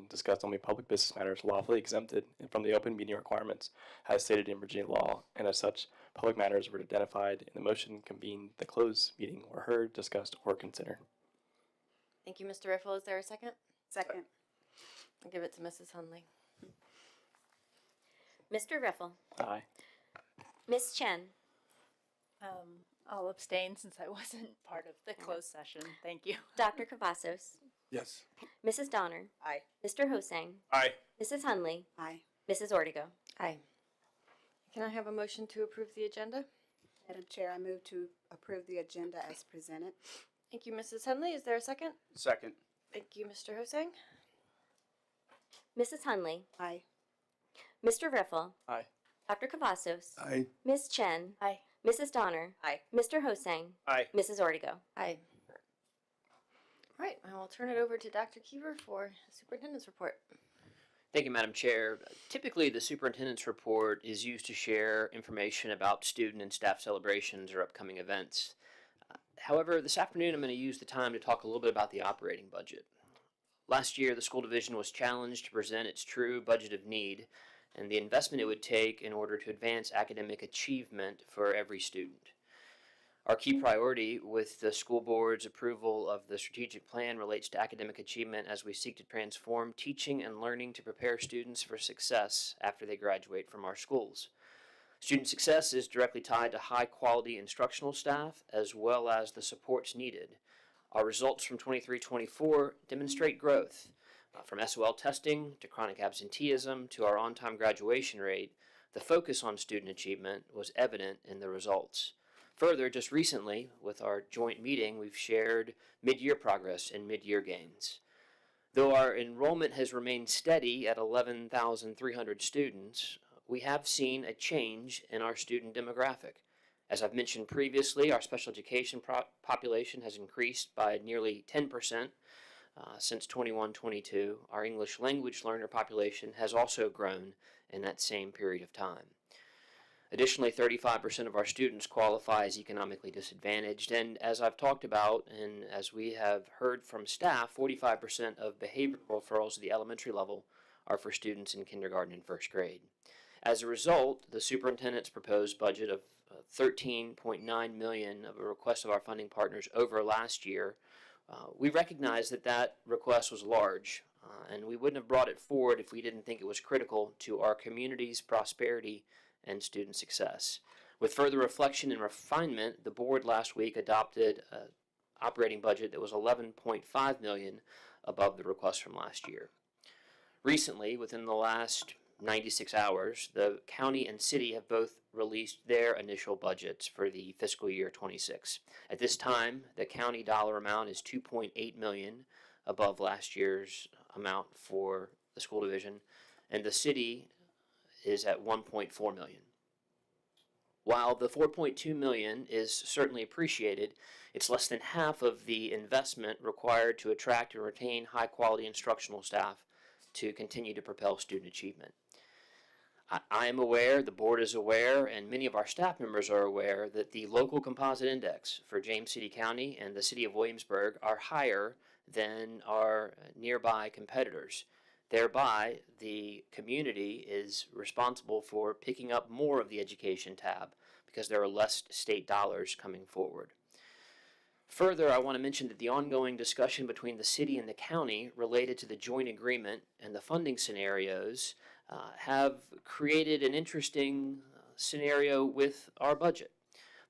discuss only public business matters lawfully exempted from the open meeting requirements as stated in Virginia law, and as such, public matters were identified in the motion convened the closed meeting were heard, discussed, or considered. Thank you, Mr. Riffle. Is there a second? Second. I'll give it to Mrs. Hunley. Mr. Riffle. Aye. Ms. Chen. I'll abstain since I wasn't part of the closed session. Thank you. Dr. Cavazos. Yes. Mrs. Donner. Aye. Mr. Hosang. Aye. Mrs. Hunley. Aye. Mrs. Ortego. Aye. Can I have a motion to approve the agenda? Madam Chair, I move to approve the agenda as presented. Thank you, Mrs. Hunley. Is there a second? Second. Thank you, Mr. Hosang. Mrs. Hunley. Aye. Mr. Riffle. Aye. Dr. Cavazos. Aye. Ms. Chen. Aye. Mrs. Donner. Aye. Mr. Hosang. Aye. Mrs. Ortego. Aye. All right, I will turn it over to Dr. Keever for Superintendent's report. Thank you, Madam Chair. Typically, the Superintendent's report is used to share information about student and staff celebrations or upcoming events. However, this afternoon I'm going to use the time to talk a little bit about the operating budget. Last year, the school division was challenged to present its true budget of need and the investment it would take in order to advance academic achievement for every student. Our key priority with the school board's approval of the strategic plan relates to academic achievement as we seek to transform teaching and learning to prepare students for success after they graduate from our schools. Student success is directly tied to high-quality instructional staff as well as the supports needed. Our results from 23-24 demonstrate growth. From SOL testing to chronic absenteeism to our on-time graduation rate, the focus on student achievement was evident in the results. Further, just recently, with our joint meeting, we've shared mid-year progress and mid-year gains. Though our enrollment has remained steady at 11,300 students, we have seen a change in our student demographic. As I've mentioned previously, our special education population has increased by nearly 10% since 21-22. Our English language learner population has also grown in that same period of time. Additionally, 35% of our students qualify as economically disadvantaged, and as I've talked about and as we have heard from staff, 45% of behavioral referrals at the elementary level are for students in kindergarten and first grade. As a result, the superintendent's proposed budget of $13.9 million of a request of our funding partners over last year, we recognize that that request was large, and we wouldn't have brought it forward if we didn't think it was critical to our community's prosperity and student success. With further reflection and refinement, the board last week adopted an operating budget that was $11.5 million above the request from last year. Recently, within the last 96 hours, the county and city have both released their initial budgets for the fiscal year 26. At this time, the county dollar amount is $2.8 million above last year's amount for the school division, and the city is at $1.4 million. While the $4.2 million is certainly appreciated, it's less than half of the investment required to attract and retain high-quality instructional staff to continue to propel student achievement. I am aware, the board is aware, and many of our staff members are aware that the local composite index for James City County and the city of Williamsburg are higher than our nearby competitors. Thereby, the community is responsible for picking up more of the education tab because there are less state dollars coming forward. Further, I want to mention that the ongoing discussion between the city and the county related to the joint agreement and the funding scenarios have created an interesting scenario with our budget.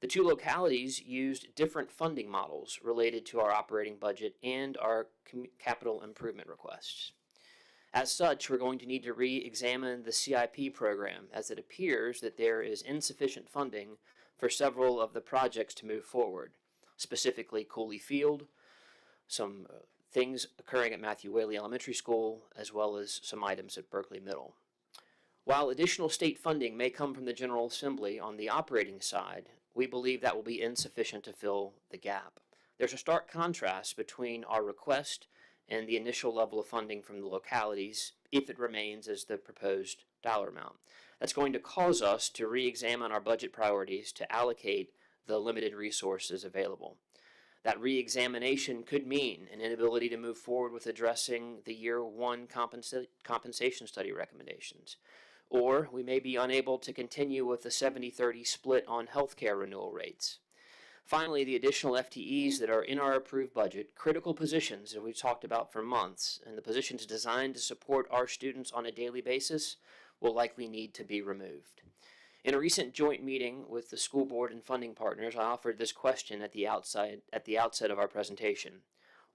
The two localities used different funding models related to our operating budget and our capital improvement requests. As such, we're going to need to re-examine the CIP program as it appears that there is insufficient funding for several of the projects to move forward, specifically Cooley Field, some things occurring at Matthew Whaley Elementary School, as well as some items at Berkeley Middle. While additional state funding may come from the General Assembly on the operating side, we believe that will be insufficient to fill the gap. There's a stark contrast between our request and the initial level of funding from the localities if it remains as the proposed dollar amount. That's going to cause us to re-examine our budget priorities to allocate the limited resources available. That re-examination could mean an inability to move forward with addressing the year one compensation study recommendations. Or we may be unable to continue with the 70-30 split on healthcare renewal rates. Finally, the additional FTEs that are in our approved budget, critical positions that we've talked about for months, and the positions designed to support our students on a daily basis will likely need to be removed. In a recent joint meeting with the school board and funding partners, I offered this question at the outset of our presentation.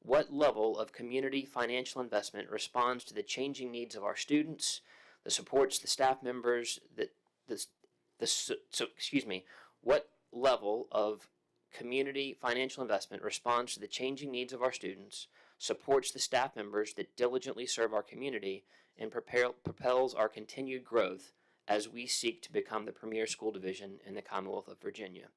What level of community financial investment responds to the changing needs of our students, supports the staff members, what level of community financial investment responds to the changing needs of our students, supports the staff members that diligently serve our community, and propels our continued growth as we seek to become the premier school division in the Commonwealth of Virginia.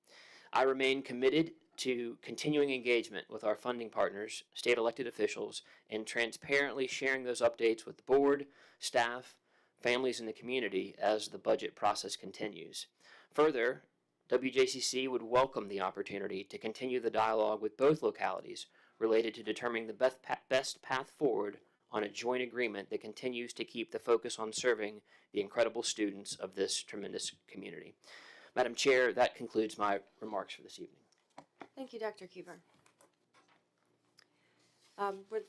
I remain committed to continuing engagement with our funding partners, state elected officials, and transparently sharing those updates with the board, staff, families, and the community as the budget process continues. Further, WJCC would welcome the opportunity to continue the dialogue with both localities related to determining the best path forward on a joint agreement that continues to keep the focus on serving the incredible students of this tremendous community. Madam Chair, that concludes my remarks for this evening. Thank you, Dr. Keever.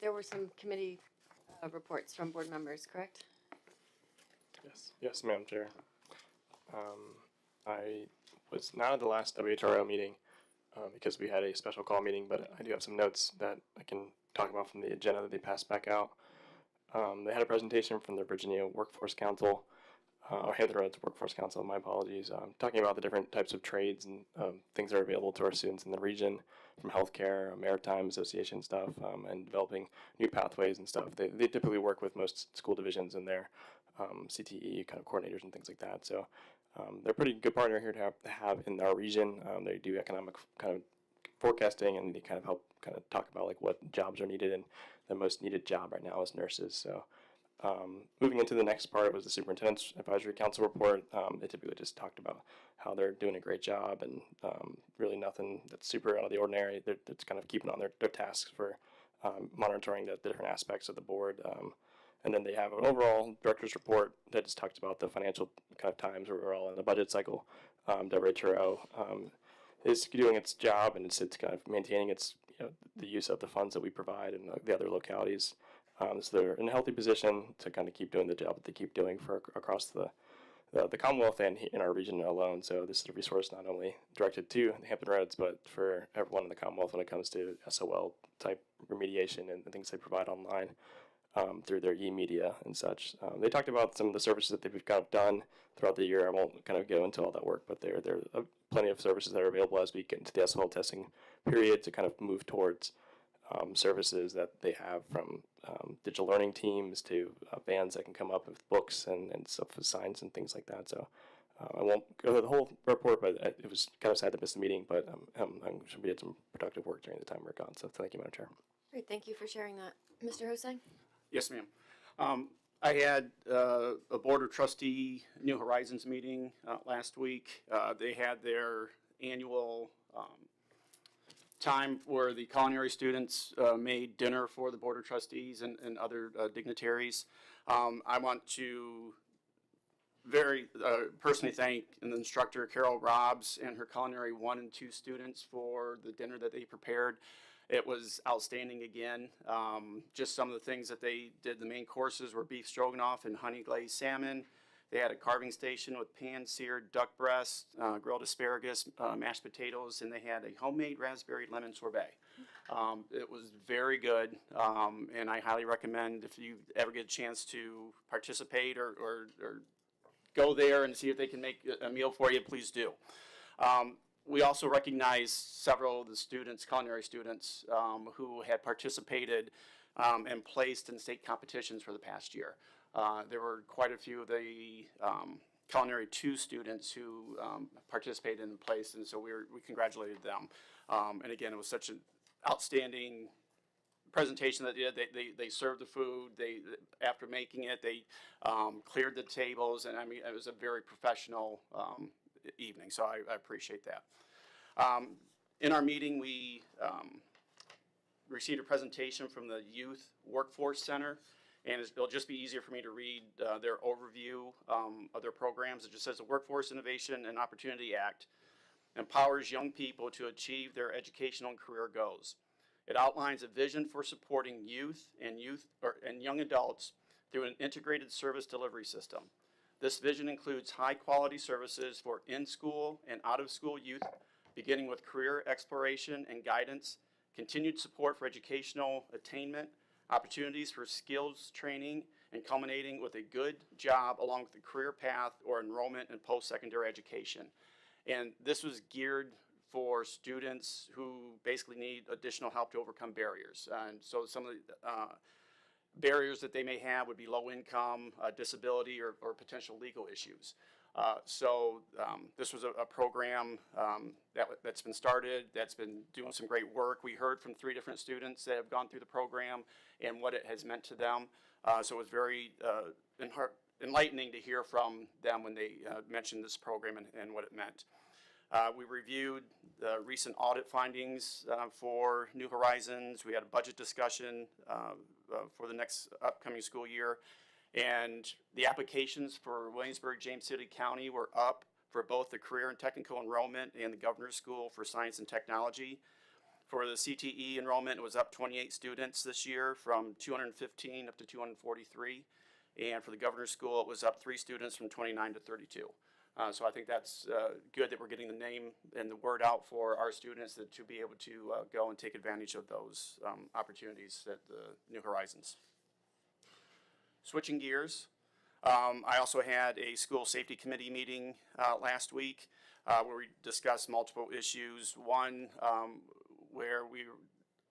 There were some committee reports from board members, correct? Yes, Madam Chair. I was not at the last WHRO meeting because we had a special call meeting, but I do have some notes that I can talk about from the agenda that they passed back out. They had a presentation from the Virginia Workforce Council, or Hampton Roads Workforce Council, my apologies, talking about the different types of trades and things that are available to our students in the region, from healthcare, maritime association stuff, and developing new pathways and stuff. They typically work with most school divisions and their CTE kind of coordinators and things like that. So they're a pretty good partner here to have in our region. They do economic kind of forecasting, and they kind of help kind of talk about like what jobs are needed, and the most needed job right now is nurses. So moving into the next part was the Superintendent's Advisory Council report. They typically just talked about how they're doing a great job, and really nothing that's super out of the ordinary. They're kind of keeping on their tasks for monitoring the different aspects of the board. And then they have an overall director's report that just talks about the financial kind of times where we're all in the budget cycle. WHRO is doing its job, and it's kind of maintaining its the use of the funds that we provide in the other localities. So they're in a healthy position to kind of keep doing the job that they keep doing for across the Commonwealth and in our region alone. So this is a resource not only directed to Hampton Roads, but for everyone in the Commonwealth when it comes to SOL type remediation and the things they provide online. Through their e-media and such. They talked about some of the services that they've kind of done throughout the year. I won't kind of go into all that work, but there are plenty of services that are available as we get into the SOL testing period to kind of move towards services that they have, from digital learning teams to vans that can come up with books and stuff with signs and things like that. So I won't go through the whole report, but it was kind of sad to miss the meeting, but I'm sure we did some productive work during the time we were gone. So thank you, Madam Chair. Great, thank you for sharing that. Mr. Hosang? Yes, ma'am. I had a Board of Trustee New Horizons meeting last week. They had their annual time where the culinary students made dinner for the Board of Trustees and other dignitaries. I want to very personally thank an instructor, Carol Robbs, and her culinary 1 and 2 students for the dinner that they prepared. It was outstanding again. Just some of the things that they did. The main courses were beef stroganoff and honey glazed salmon. They had a carving station with pan-seared duck breast, grilled asparagus, mashed potatoes, and they had a homemade raspberry lemon sorbet. It was very good, and I highly recommend, if you ever get a chance to participate or go there and see if they can make a meal for you, please do. We also recognize several of the students, culinary students, who had participated and placed in state competitions for the past year. There were quite a few of the culinary 2 students who participated and placed, and so we congratulated them. And again, it was such an outstanding presentation that they served the food. After making it, they cleared the tables, and I mean, it was a very professional evening, so I appreciate that. In our meeting, we received a presentation from the Youth Workforce Center, and it'll just be easier for me to read their overview of their programs. It just says the Workforce Innovation and Opportunity Act empowers young people to achieve their educational and career goals. It outlines a vision for supporting youth and young adults through an integrated service delivery system. This vision includes high-quality services for in-school and out-of-school youth, beginning with career exploration and guidance, continued support for educational attainment, opportunities for skills training, and culminating with a good job along with the career path or enrollment in post-secondary education. And this was geared for students who basically need additional help to overcome barriers. And so some of the barriers that they may have would be low income, disability, or potential legal issues. This was a program that's been started, that's been doing some great work. We heard from 3 different students that have gone through the program and what it has meant to them. So it was very enlightening to hear from them when they mentioned this program and what it meant. We reviewed the recent audit findings for New Horizons. We had a budget discussion for the next upcoming school year. And the applications for Williamsburg, James City County were up for both the career and technical enrollment and the Governor's School for Science and Technology. For the CTE enrollment, it was up 28 students this year from 215 up to 243. And for the Governor's School, it was up 3 students from 29 to 32. So I think that's good that we're getting the name and the word out for our students to be able to go and take advantage of those opportunities at the New Horizons. Switching gears, I also had a school safety committee meeting last week where we discussed multiple issues. One, where we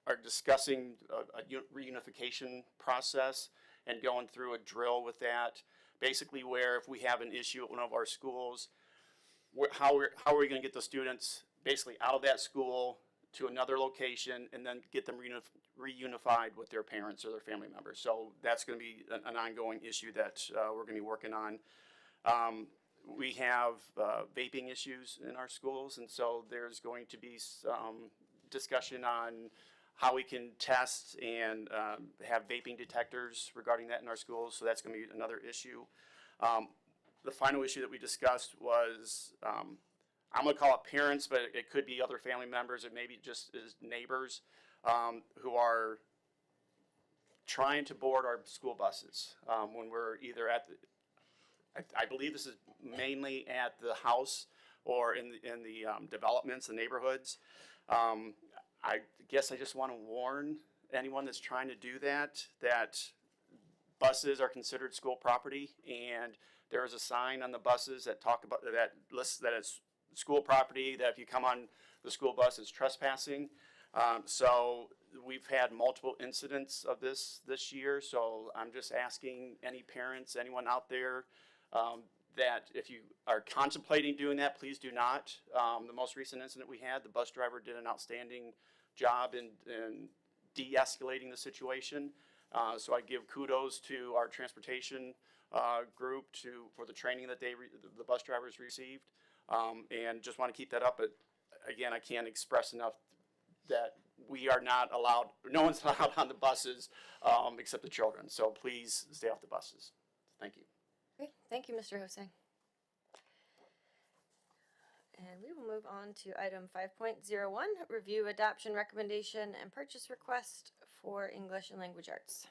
are discussing a reunification process and going through a drill with that. Basically, where if we have an issue at one of our schools, how are we going to get the students basically out of that school to another location and then get them reunified with their parents or their family members. So that's going to be an ongoing issue that we're going to be working on. We have vaping issues in our schools, and so there's going to be some discussion on how we can test and have vaping detectors regarding that in our schools. So that's going to be another issue. The final issue that we discussed was, I'm going to call it parents, but it could be other family members, or maybe just as neighbors who are trying to board our school buses when we're either at the, I believe this is mainly at the house or in the developments, the neighborhoods. I guess I just want to warn anyone that's trying to do that buses are considered school property, and there is a sign on the buses that that lists that it's school property, that if you come on the school bus, it's trespassing. So we've had multiple incidents of this year, so I'm just asking any parents, anyone out there, that if you are contemplating doing that, please do not. The most recent incident we had, the bus driver did an outstanding job in de-escalating the situation. So I give kudos to our transportation group for the training that the bus drivers received, and just want to keep that up. But again, I can't express enough that we are not allowed, no one's allowed on the buses except the children. So please stay off the buses. Thank you. Great, thank you, Mr. Hosang. And we will move on to item 5.01, review adoption recommendation and purchase request for English and Language Arts.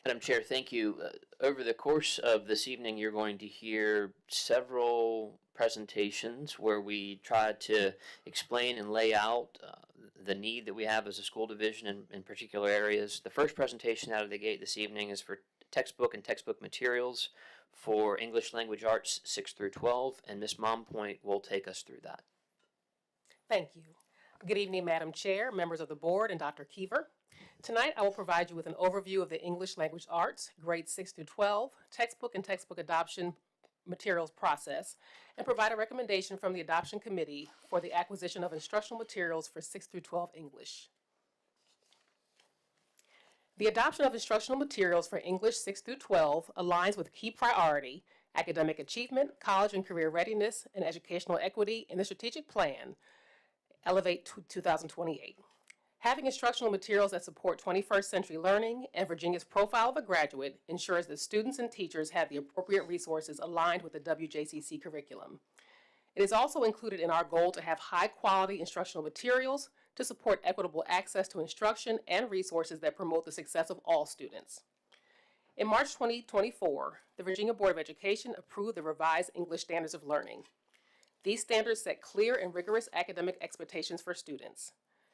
Madam Chair, thank you. Over the course of this evening, you're going to hear several presentations where we try to explain and lay out the need that we have as a school division in particular areas. The first presentation out of the gate this evening is for textbook and textbook materials for English Language Arts 6 through 12, and Ms. Mompoint will take us through that. Thank you. Good evening, Madam Chair, members of the board, and Dr. Keever. Tonight, I will provide you with an overview of the English Language Arts, grades 6 through 12, textbook and textbook adoption materials process, and provide a recommendation from the Adoption Committee for the acquisition of instructional materials for 6 through 12 English. The adoption of instructional materials for English 6 through 12 aligns with key priority, academic achievement, college and career readiness, and educational equity in the strategic plan, Elevate 2028. Having instructional materials that support 21st century learning and Virginia's profile of a graduate ensures that students and teachers have the appropriate resources aligned with the WJCC curriculum. It is also included in our goal to have high-quality instructional materials to support equitable access to instruction and resources that promote the success of all students. In March 2024, the Virginia Board of Education approved the revised English Standards of Learning. These standards set clear and rigorous academic expectations for students.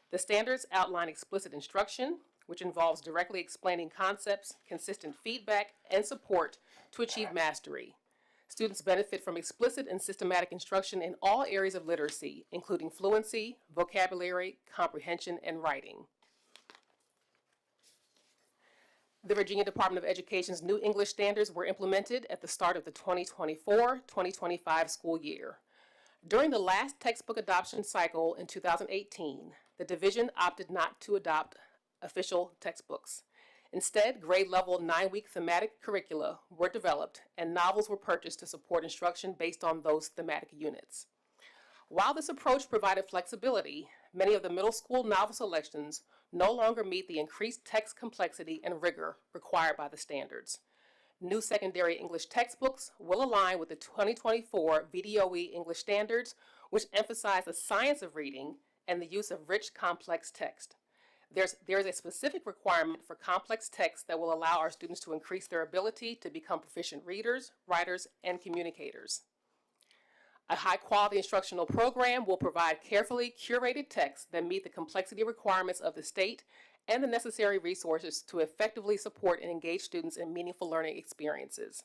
The standards outline explicit instruction, which involves directly explaining concepts, consistent feedback, and support to achieve mastery. Students benefit from explicit and systematic instruction in all areas of literacy, including fluency, vocabulary, comprehension, and writing. The Virginia Department of Education's new English standards were implemented at the start of the 2024-2025 school year. During the last textbook adoption cycle in 2018, the division opted not to adopt official textbooks. Instead, grade-level 9-week thematic curricula were developed and novels were purchased to support instruction based on those thematic units. While this approach provided flexibility, many of the middle school novel selections no longer meet the increased text complexity and rigor required by the standards. New secondary English textbooks will align with the 2024 VDOE English standards, which emphasize the science of reading and the use of rich, complex text. There is a specific requirement for complex text that will allow our students to increase their ability to become proficient readers, writers, and communicators. A high-quality instructional program will provide carefully curated texts that meet the complexity requirements of the state and the necessary resources to effectively support and engage students in meaningful learning experiences.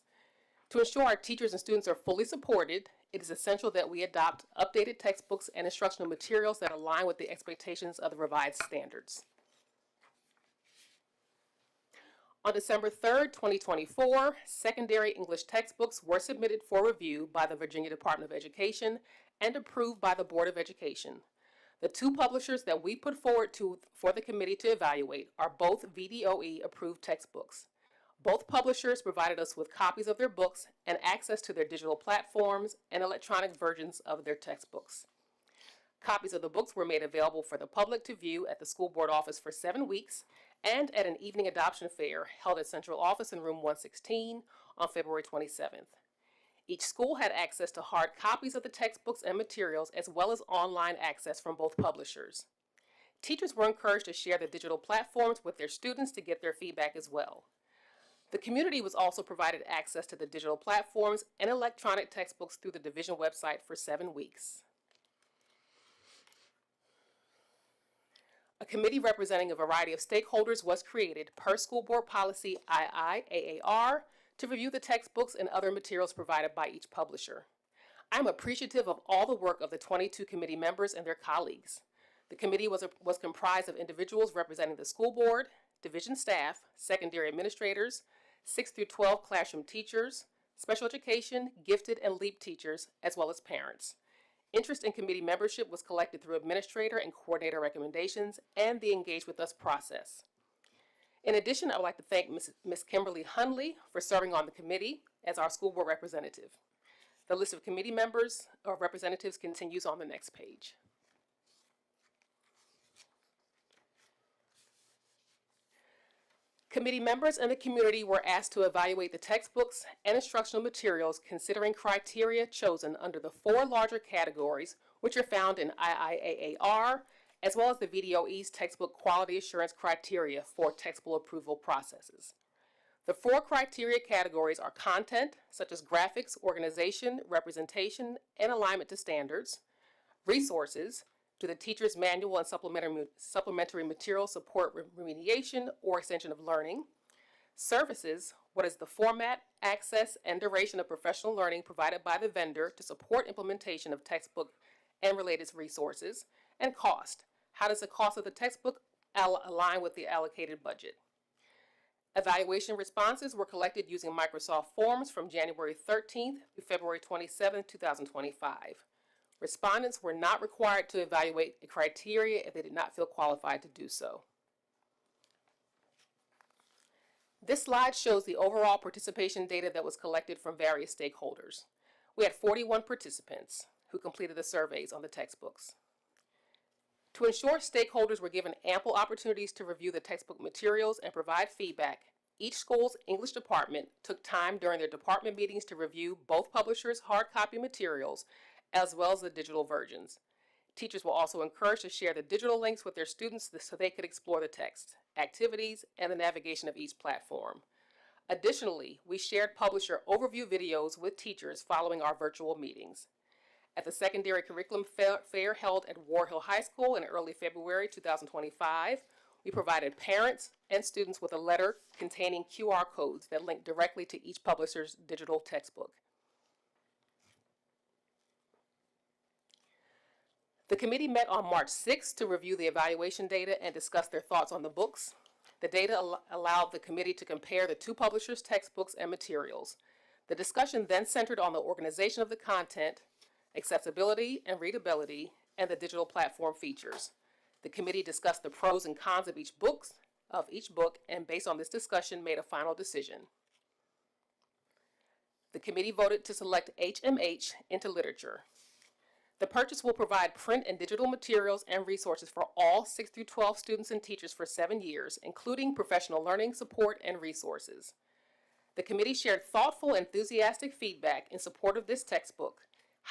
To ensure our teachers and students are fully supported, it is essential that we adopt updated textbooks and instructional materials that align with the expectations of the revised standards. On December 3rd, 2024, secondary English textbooks were submitted for review by the Virginia Department of Education and approved by the Board of Education. The two publishers that we put forward for the committee to evaluate are both VDOE approved textbooks. Both publishers provided us with copies of their books and access to their digital platforms and electronic versions of their textbooks. Copies of the books were made available for the public to view at the school board office for 7 weeks and at an evening adoption fair held at Central Office in Room 116 on February 27th. Each school had access to hard copies of the textbooks and materials as well as online access from both publishers. Teachers were encouraged to share the digital platforms with their students to get their feedback as well. The community was also provided access to the digital platforms and electronic textbooks through the division website for 7 weeks. A committee representing a variety of stakeholders was created per School Board Policy IIAAR to review the textbooks and other materials provided by each publisher. I am appreciative of all the work of the 22 committee members and their colleagues. The committee was comprised of individuals representing the school board, division staff, secondary administrators, 6 through 12 classroom teachers, special education, gifted, and LEAP teachers, as well as parents. Interest in committee membership was collected through administrator and coordinator recommendations and the Engage With Us process. In addition, I would like to thank Ms. Kimberly Hunley for serving on the committee as our school board representative. The list of committee members or representatives continues on the next page. Committee members and the community were asked to evaluate the textbooks and instructional materials considering criteria chosen under the 4 larger categories which are found in IIAAR, as well as the VDOE's textbook quality assurance criteria for textbook approval processes. The 4 criteria categories are content, such as graphics, organization, representation, and alignment to standards; resources, to the teacher's manual and supplementary material support remediation or extension of learning; services, what is the format, access, and duration of professional learning provided by the vendor to support implementation of textbook and related resources; and cost, how does the cost of the textbook align with the allocated budget. Evaluation responses were collected using Microsoft Forms from January 13th to February 27, 2025. Respondents were not required to evaluate a criteria if they did not feel qualified to do so. This slide shows the overall participation data that was collected from various stakeholders. We had 41 participants who completed the surveys on the textbooks. To ensure stakeholders were given ample opportunities to review the textbook materials and provide feedback, each school's English department took time during their department meetings to review both publishers' hard copy materials as well as the digital versions. Teachers were also encouraged to share the digital links with their students so they could explore the text, activities, and the navigation of each platform. Additionally, we shared publisher overview videos with teachers following our virtual meetings. At the Secondary Curriculum Fair held at War Hill High School in early February 2025, we provided parents and students with a letter containing QR codes that link directly to each publisher's digital textbook. The committee met on March 6th to review the evaluation data and discuss their thoughts on the books. The data allowed the committee to compare the two publishers' textbooks and materials. The discussion then centered on the organization of the content, accessibility and readability, and the digital platform features. The committee discussed the pros and cons of each book, and based on this discussion, made a final decision. The committee voted to select HMH into literature. The purchase will provide print and digital materials and resources for all 6 through 12 students and teachers for 7 years, including professional learning support and resources. The committee shared thoughtful, enthusiastic feedback in support of this textbook,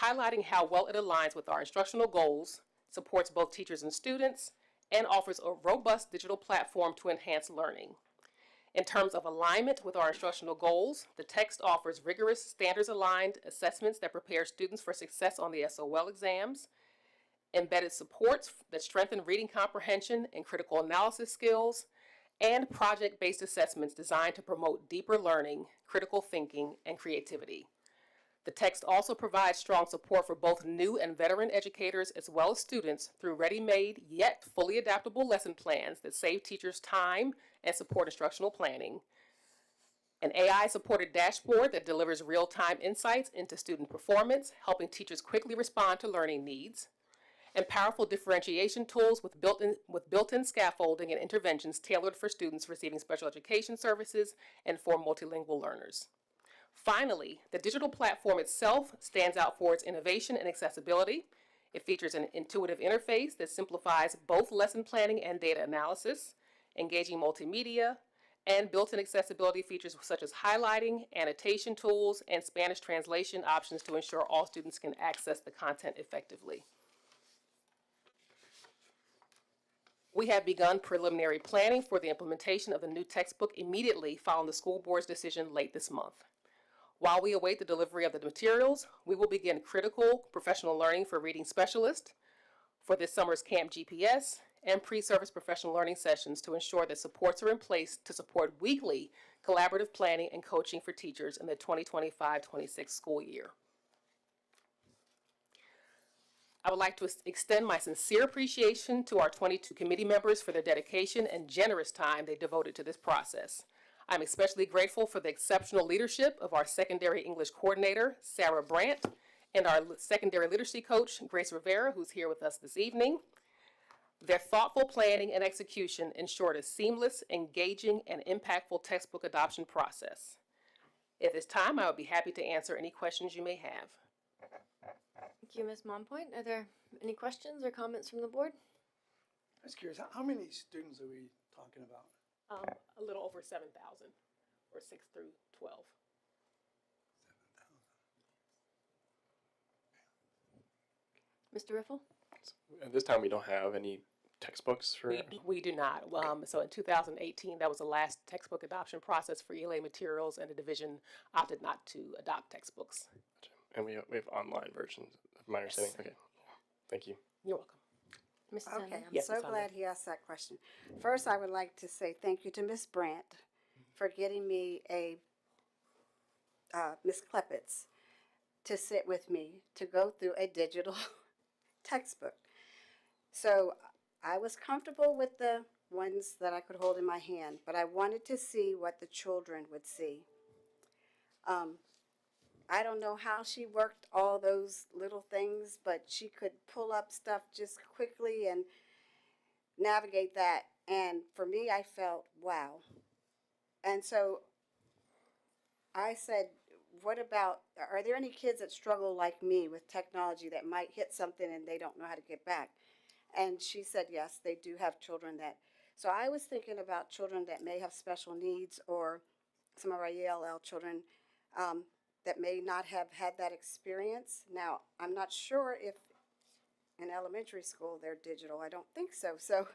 highlighting how well it aligns with our instructional goals, supports both teachers and students, and offers a robust digital platform to enhance learning. In terms of alignment with our instructional goals, the text offers rigorous standards-aligned assessments that prepare students for success on the SOL exams, embedded supports that strengthen reading comprehension and critical analysis skills, and project-based assessments designed to promote deeper learning, critical thinking, and creativity. The text also provides strong support for both new and veteran educators as well as students through ready-made yet fully adaptable lesson plans that save teachers time and support instructional planning, an AI-supported dashboard that delivers real-time insights into student performance, helping teachers quickly respond to learning needs, and powerful differentiation tools with built-in scaffolding and interventions tailored for students receiving special education services and for multilingual learners. Finally, the digital platform itself stands out for its innovation and accessibility. It features an intuitive interface that simplifies both lesson planning and data analysis, engaging multimedia, and built-in accessibility features such as highlighting, annotation tools, and Spanish translation options to ensure all students can access the content effectively. We have begun preliminary planning for the implementation of the new textbook immediately following the school board's decision late this month. While we await the delivery of the materials, we will begin critical professional learning for reading specialists for this summer's Camp GPS and pre-service professional learning sessions to ensure that supports are in place to support weekly collaborative planning and coaching for teachers in the 2025-26 school year. I would like to extend my sincere appreciation to our 22 committee members for their dedication and generous time they devoted to this process. I'm especially grateful for the exceptional leadership of our secondary English coordinator, Sarah Brandt, and our secondary literacy coach, Grace Rivera, who's here with us this evening. Their thoughtful planning and execution ensured a seamless, engaging, and impactful textbook adoption process. At this time, I would be happy to answer any questions you may have. Thank you, Ms. Monpoint. Are there any questions or comments from the board? I was curious, how many students are we talking about? A little over 7,000, or 6 through 12. 7,000. Mr. Riffle? At this time, we don't have any textbooks for. We do not. So in 2018, that was the last textbook adoption process for ELA materials, and the division opted not to adopt textbooks. And we have online versions, of my understanding. Yes. Okay. Thank you. You're welcome. Mrs. Okay, Hanlon? I'm Yes, so Ms. Hanlon. glad he asked that question. First, I would like to say thank you to Ms. Brandt for getting me Ms. Klepitz to sit with me to go through a digital textbook. So I was comfortable with the ones that I could hold in my hand, but I wanted to see what the children would see. I don't know how she worked all those little things, but she could pull up stuff just quickly and navigate that. And for me, I felt, wow. And so I said, what about, are there any kids that struggle like me with technology that might hit something and they don't know how to get back? And she said, yes, they do have children that, so I was thinking about children that may have special needs, or some of our ELL children that may not have had that experience. Now, I'm not sure if in elementary school they're digital. I don't think so. So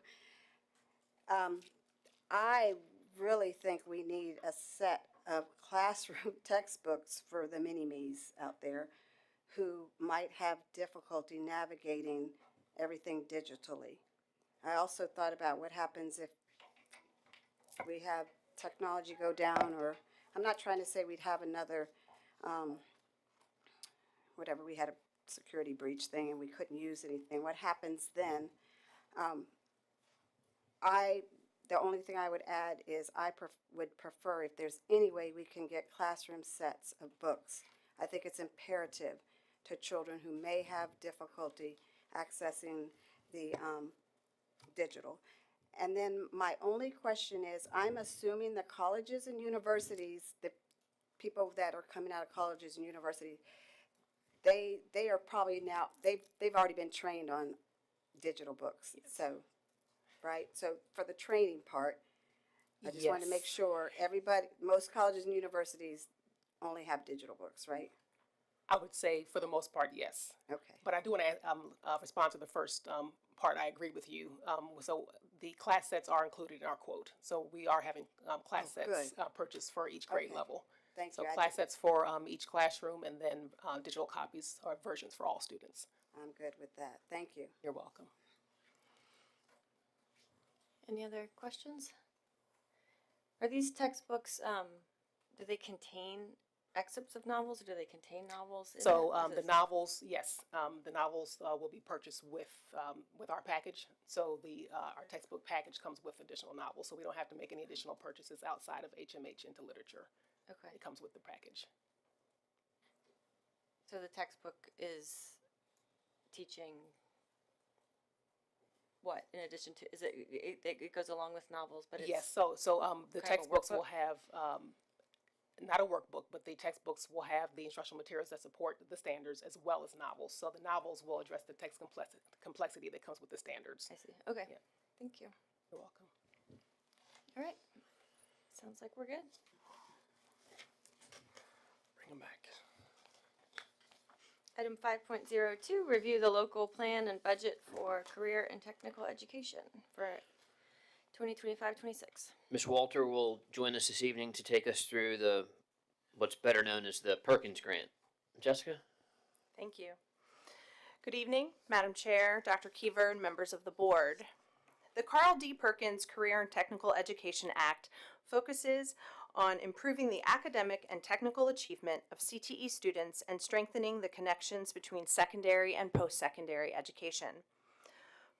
I really think we need a set of classroom textbooks for the mini-me's out there who might have difficulty navigating everything digitally. I also thought about what happens if we have technology go down, or I'm not trying to say we'd have another, whatever, we had a security breach thing and we couldn't use anything. What happens then? The only thing I would add is I would prefer if there's any way we can get classroom sets of books. I think it's imperative to children who may have difficulty accessing the digital. And then my only question is, I'm assuming the colleges and universities, the people that are coming out of colleges and universities, they are probably now, they've already been trained on digital books. Yes. So, right? So for the training part, I just want to make sure everybody, most colleges and universities only have digital books, right? I would say for the most part, yes. Okay. But I do want to respond to the first part. I agree with you. So the class sets are included in our quote. So we are having class sets purchased for each grade level. Thank so you. Class sets for each classroom, and then digital copies or versions for all students. I'm good with that. Thank you. You're welcome. Any other questions? Are these textbooks, do they contain excerpts of novels, or do they contain novels? So the novels, yes, the novels will be purchased with our package. So our textbook package comes with additional novels, so we don't have to make any additional purchases outside of HMH into literature. Okay. It comes with the package. So the textbook is teaching what in addition to, is it goes along with novels, but it's yes. So the textbooks will have not a workbook, but the textbooks will have the instructional materials that support the standards as well as novels. So the novels will address the text complexity that comes with the standards. I see. Okay. Yeah. Thank you. You're welcome. All right. Sounds like we're good. Bring them back. Item 5.02, review the local plan and budget for career and technical education for 2025-26. Ms. Walter will join us this evening to take us through what's better known as the Perkins Grant. Jessica? Thank you. Good evening, Madam Chair, Dr. Keever, and members of the board. The Carl D. Perkins Career and Technical Education Act focuses on improving the academic and technical achievement of CTE students and strengthening the connections between secondary and post-secondary education.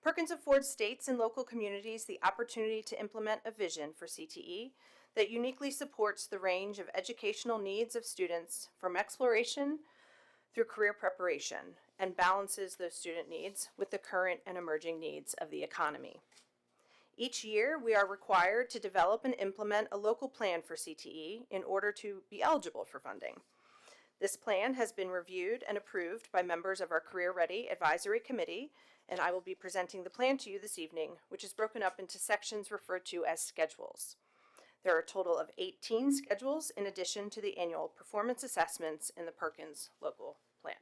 Perkins affords states and local communities the opportunity to implement a vision for CTE that uniquely supports the range of educational needs of students from exploration through career preparation and balances those student needs with the current and emerging needs of the economy. Each year, we are required to develop and implement a local plan for CTE in order to be eligible for funding. This plan has been reviewed and approved by members of our Career Ready Advisory Committee, and I will be presenting the plan to you this evening, which is broken up into sections referred to as schedules. There are a total of 18 schedules in addition to the annual performance assessments in the Perkins local plan.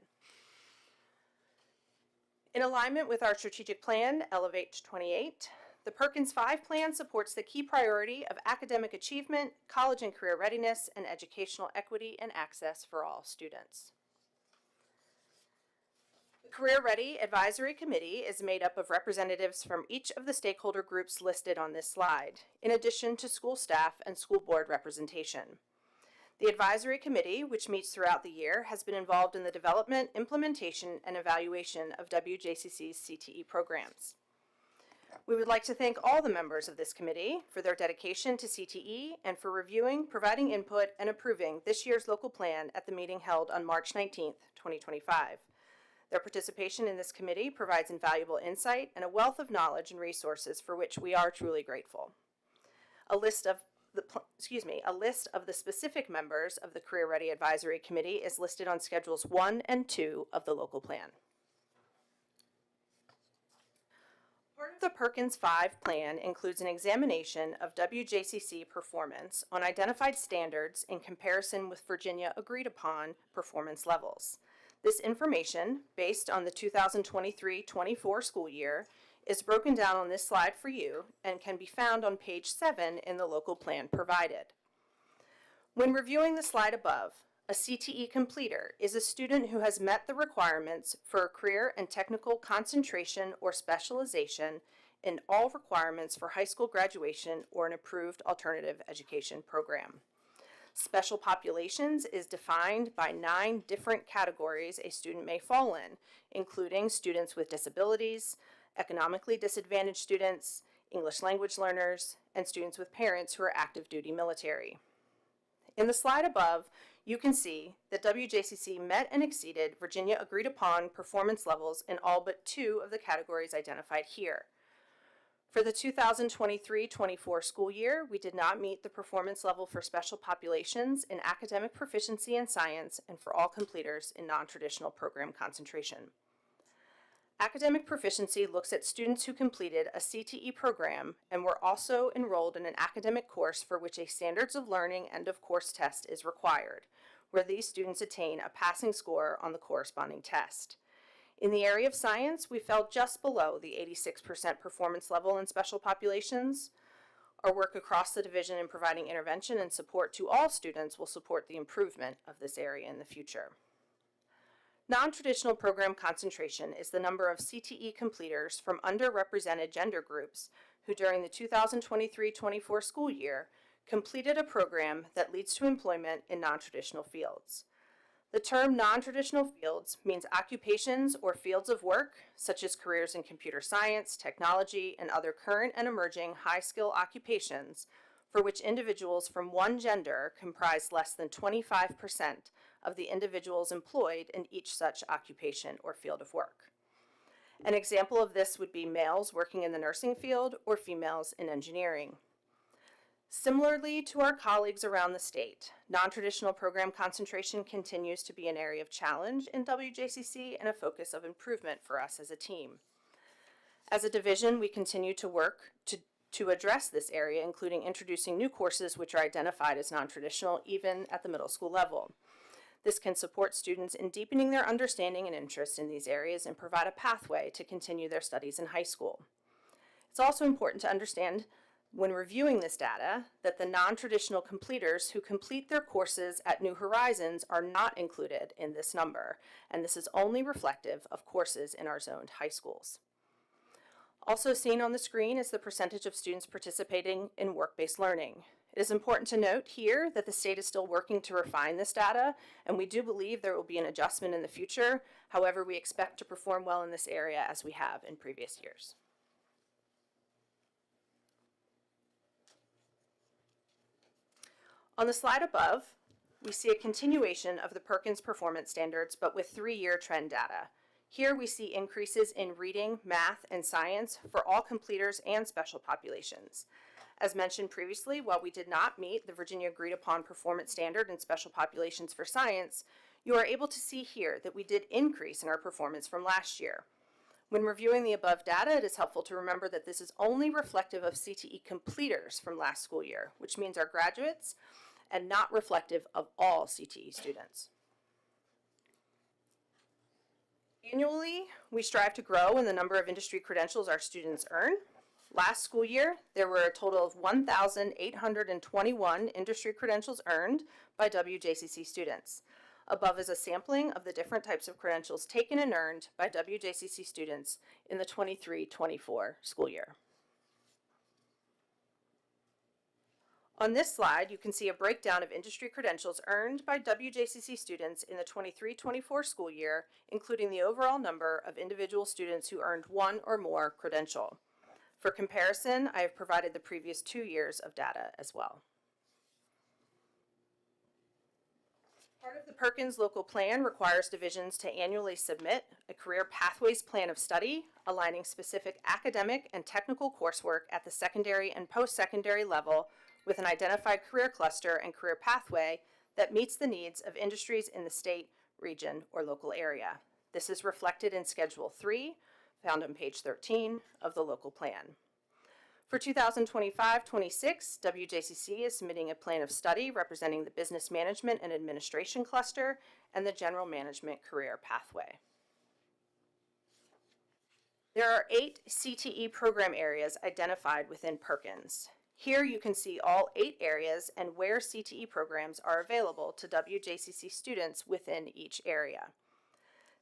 In alignment with our strategic plan, Elevate to 28, the Perkins 5 plan supports the key priority of academic achievement, college and career readiness, and educational equity and access for all students. The Career Ready Advisory Committee is made up of representatives from each of the stakeholder groups listed on this slide, in addition to school staff and school board representation. The Advisory Committee, which meets throughout the year, has been involved in the development, implementation, and evaluation of WJCC's CTE programs. We would like to thank all the members of this committee for their dedication to CTE and for reviewing, providing input, and approving this year's local plan at the meeting held on March 19th, 2025. Their participation in this committee provides invaluable insight and a wealth of knowledge and resources for which we are truly grateful. A list of the specific members of the Career Ready Advisory Committee is listed on Schedules 1 and 2 of the local plan. of the Perkins 5 plan includes an examination of WJCC performance on identified standards in comparison with Virginia agreed upon performance levels. This information, based on the 2023-24 school year, is broken down on this slide for you and can be found on page 7 in the local plan provided. When reviewing the slide above, a CTE completer is a student who has met the requirements for a career and technical concentration or specialization in all requirements for high school graduation or an approved alternative education program. Special populations is defined by 9 different categories a student may fall in, including students with disabilities, economically disadvantaged students, English language learners, and students with parents who are active duty military. In the slide above, you can see that WJCC met and exceeded Virginia agreed upon performance levels in all but 2 of the categories identified here. For the 2023-24 school year, we did not meet the performance level for special populations in academic proficiency in science and for all completers in non-traditional program concentration. Academic proficiency looks at students who completed a CTE program and were also enrolled in an academic course for which a standards of learning end of course test is required, where these students attain a passing score on the corresponding test. In the area of science, we fell just below the 86% performance level in special populations. Our work across the division in providing intervention and support to all students will support the improvement of this area in the future. Non-traditional program concentration is the number of CTE completers from underrepresented gender groups who during the 2023-24 school year completed a program that leads to employment in non-traditional fields. The term non-traditional fields means occupations or fields of work, such as careers in computer science, technology, and other current and emerging high-skill occupations, for which individuals from one gender comprise less than 25% of the individuals employed in each such occupation or field of work. An example of this would be males working in the nursing field or females in engineering. Similarly to our colleagues around the state, non-traditional program concentration continues to be an area of challenge in WJCC and a focus of improvement for us as a team. As a division, we continue to work to address this area, including introducing new courses which are identified as non-traditional even at the middle school level. This can support students in deepening their understanding and interest in these areas and provide a pathway to continue their studies in high school. It's also important to understand when reviewing this data that the non-traditional completers who complete their courses at New Horizons are not included in this number, and this is only reflective of courses in our zoned high schools. Also seen on the screen is the percentage of students participating in work-based learning. It is important to note here that the state is still working to refine this data, and we do believe there will be an adjustment in the future. However, we expect to perform well in this area as we have in previous years. On the slide above, we see a continuation of the Perkins performance standards, but with 3-year trend data. Here we see increases in reading, math, and science for all completers and special populations. As mentioned previously, while we did not meet the Virginia agreed upon performance standard in special populations for science, you are able to see here that we did increase in our performance from last year. When reviewing the above data, it is helpful to remember that this is only reflective of CTE completers from last school year, which means our graduates, and not reflective of all CTE students. Annually, we strive to grow in the number of industry credentials our students earn. Last school year, there were a total of 1,821 industry credentials earned by WJCC students. Above is a sampling of the different types of credentials taken and earned by WJCC students in the 23-24 school year. On this slide, you can see a breakdown of industry credentials earned by WJCC students in the 23-24 school year, including the overall number of individual students who earned one or more credential. For comparison, I have provided the previous 2 years of data as well. Part of the Perkins local plan requires divisions to annually submit a career pathways plan of study, aligning specific academic and technical coursework at the secondary and post-secondary level with an identified career cluster and career pathway that meets the needs of industries in the state, region, or local area. This is reflected in Schedule 3 found on page 13 of the local plan. For 2025-26, WJCC is submitting a plan of study representing the Business Management and Administration Cluster and the General Management Career Pathway. There are 8 CTE program areas identified within Perkins. Here you can see all 8 areas and where CTE programs are available to WJCC students within each area.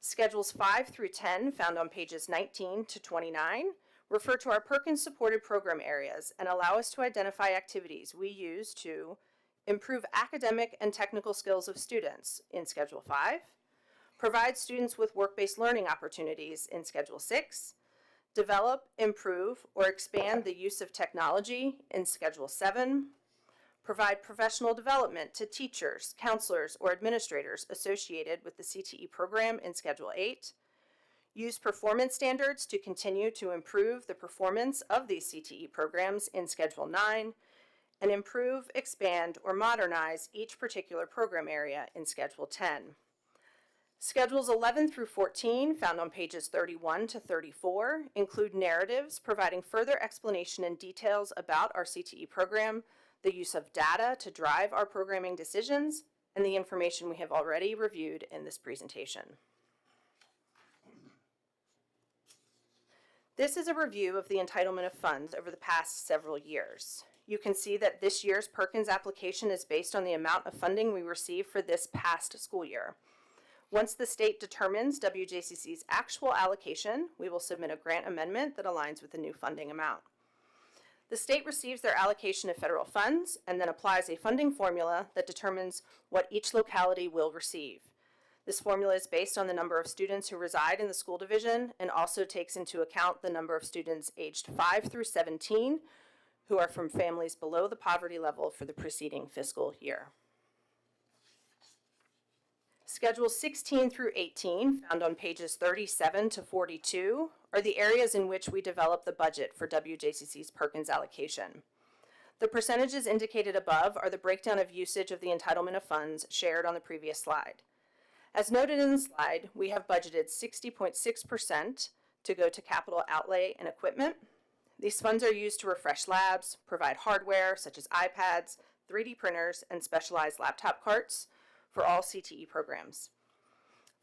Schedules 5 through 10, found on pages 19 to 29, refer to our Perkins-supported program areas and allow us to identify activities we use to improve academic and technical skills of students in Schedule 5, provide students with work-based learning opportunities in Schedule 6, develop, improve, or expand the use of technology in Schedule 7, provide professional development to teachers, counselors, or administrators associated with the CTE program in Schedule 8, use performance standards to continue to improve the performance of these CTE programs in Schedule 9, and improve, expand, or modernize each particular program area in Schedule 10. Schedules 11 through 14, found on pages 31 to 34, include narratives providing further explanation and details about our CTE program, the use of data to drive our programming decisions, and the information we have already reviewed in this presentation. This is a review of the entitlement of funds over the past several years. You can see that this year's Perkins application is based on the amount of funding we received for this past school year. Once the state determines WJCC's actual allocation, we will submit a grant amendment that aligns with the new funding amount. The state receives their allocation of federal funds and then applies a funding formula that determines what each locality will receive. This formula is based on the number of students who reside in the school division and also takes into account the number of students aged 5 through 17 who are from families below the poverty level for the preceding fiscal year. Schedules 16 through 18, found on pages 37 to 42, are the areas in which we develop the budget for WJCC's Perkins allocation. The percentages indicated above are the breakdown of usage of the entitlement of funds shared on the previous slide. As noted in the slide, we have budgeted 60.6% to go to capital outlay and equipment. These funds are used to refresh labs, provide hardware such as iPads, 3D printers, and specialized laptop carts for all CTE programs.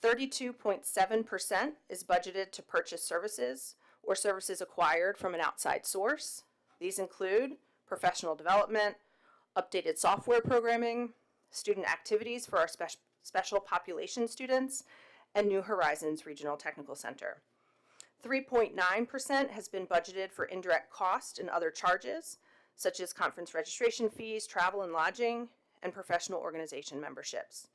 32.7% is budgeted to purchase services or services acquired from an outside source. These include professional development, updated software programming, student activities for our special population students, and New Horizons Regional Technical Center. 3.9% has been budgeted for indirect cost and other charges, such as conference registration fees, travel and lodging, and professional organization memberships.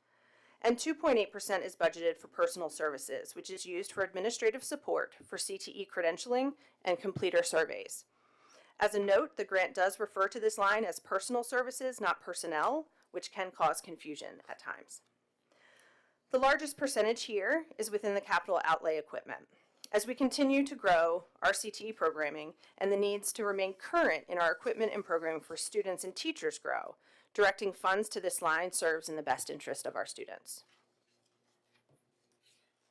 And 2.8% is budgeted for personal services, which is used for administrative support for CTE credentialing and completer surveys. As a note, the grant does refer to this line as personal services, not personnel, which can cause confusion at times. The largest percentage here is within the capital outlay equipment. As we continue to grow our CTE programming and the needs to remain current in our equipment and programming for students and teachers grow, directing funds to this line serves in the best interest of our students.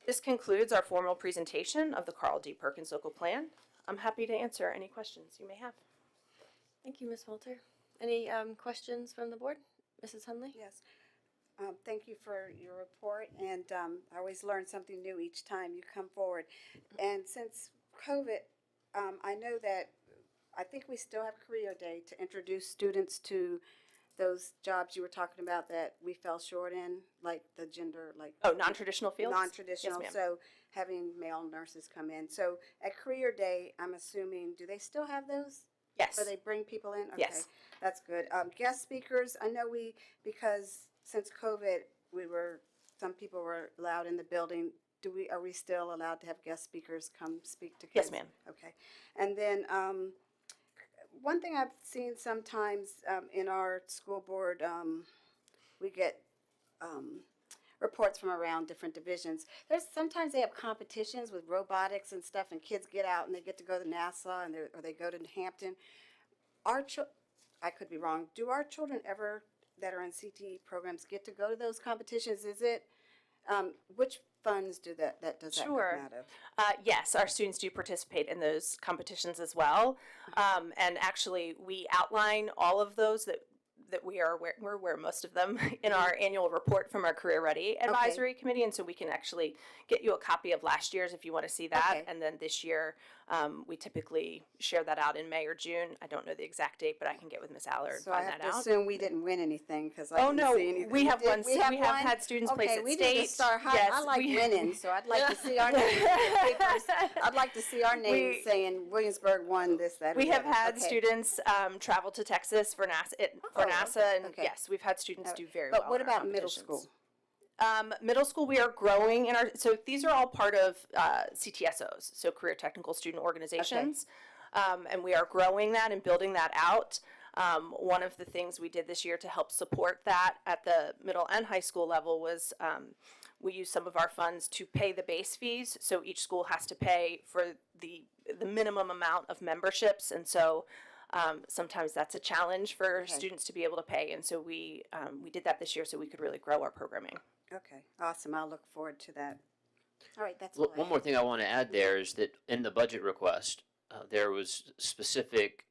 This concludes our formal presentation of the Carl D. Perkins Local Plan. I'm happy to answer any questions you may have. Thank you, Ms. Walter. Any questions from the board? Mrs. Hunley? Yes. Thank you for your report, and I always learn something new each time you come forward. And since COVID, I know that I think we still have Career Day to introduce students to those jobs you were talking about that we fell short in, like the gender, like non-traditional fields? Non-traditional, Yes, so having male nurses come in. So at Career Day, I'm assuming, do they still have those? Yes. Or they bring people in? Okay, Yes. that's good. Guest speakers, I know because since COVID, some people were allowed in the building. Are we still allowed to have guest speakers come speak to kids? Yes, ma'am. Okay. And then one thing I've seen sometimes in our school board, we get reports from around different divisions. Sometimes they have competitions with robotics and stuff, and kids get out and they get to go to NASA or they go to Hampton. I could be wrong. Do our children ever that are in CTE programs get to go to those competitions? Is it Which funds does that Sure. come out of? Yes, our students do participate in those competitions as well. And actually, we outline all of those that we're aware most of them in our annual report from our Career Ready Advisory Committee. And so we can actually get you a copy of last year's if you want to see that. Okay. And then this year, we typically share that out in May or June. I don't know the exact date, but I can get with Miss Aller and So I find have that to out. assume we didn't win anything because I Oh didn't no, see anything. we have Did one. We have one? had students place Okay, at we state. need to start high. Yes, I like we- winning, so I'd like to see our names in the papers. I'd like to see our names We- saying Williamsburg won this, that, or We the have other. had Okay. students travel to Texas for NASA, Oh, and okay. yes, we've had students do very But well. what in our about middle competitions. school? Middle school, we are growing in our. So these are all part of CTSOs, so Career Technical Student Organizations, and we are growing that and building that out. One of the things we did this year to help support that at the middle and high school level was we used some of our funds to pay the base fees. So each school has to pay for the minimum amount of memberships, and so sometimes that's a challenge for students to be able to pay. And so we did that this year so we could really grow our programming. Okay, awesome. I'll look forward to that. All right, that's all I One more thing I want to add there is that in the budget request, there was specific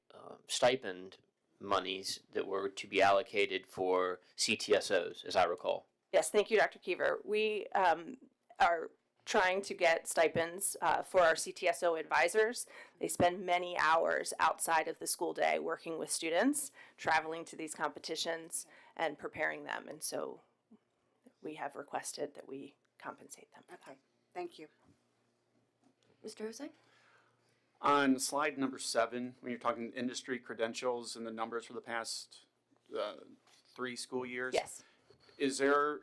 stipend monies that were to be allocated for CTSOs, as I recall. Yes, thank you, Dr. Keever. We are trying to get stipends for our CTSO advisors. They spend many hours outside of the school day working with students, traveling to these competitions and preparing them. And so we have requested that we compensate them for that. Okay, thank you. Mr. Hussein? On slide number 7, when you're talking industry credentials and the numbers for the past 3 school years, Yes. is there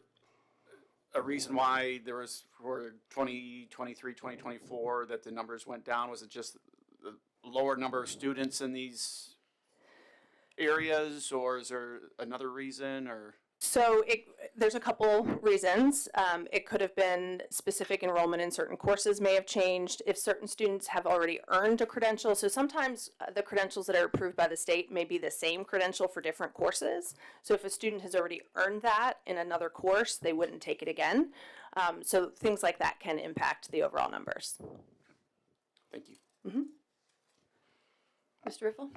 a reason why there was for 2023, 2024 that the numbers went down? Was it just the lower number of students in these areas, or is there another reason, or? So there's a couple reasons. It could have been specific enrollment in certain courses may have changed if certain students have already earned a credential. So sometimes the credentials that are approved by the state may be the same credential for different courses. So if a student has already earned that in another course, they wouldn't take it again. So things like that can impact the overall numbers. Thank you. Mr. Riffle?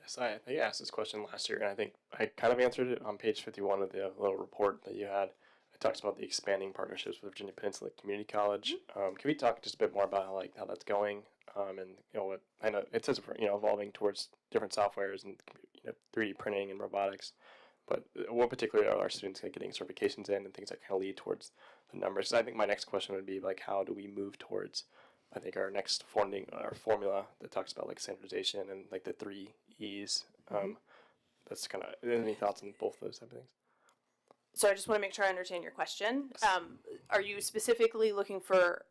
Yes, I think I asked this question last year, and I think I kind of answered it on page 51 of the little report that you had. It talks about the expanding partnerships with Virginia Peninsula Community College. Can we talk just a bit more about how that's going? And what I know it says evolving towards different softwares and 3D printing and robotics. But what particularly are our students getting certifications in and things that kind of lead towards the numbers? 'Cause I think my next question would be how do we move towards our next our formula that talks about standardization and the 3 E's. That's kind of any thoughts on both of those type of things? So I just want to make sure I understand your question. Are you specifically looking for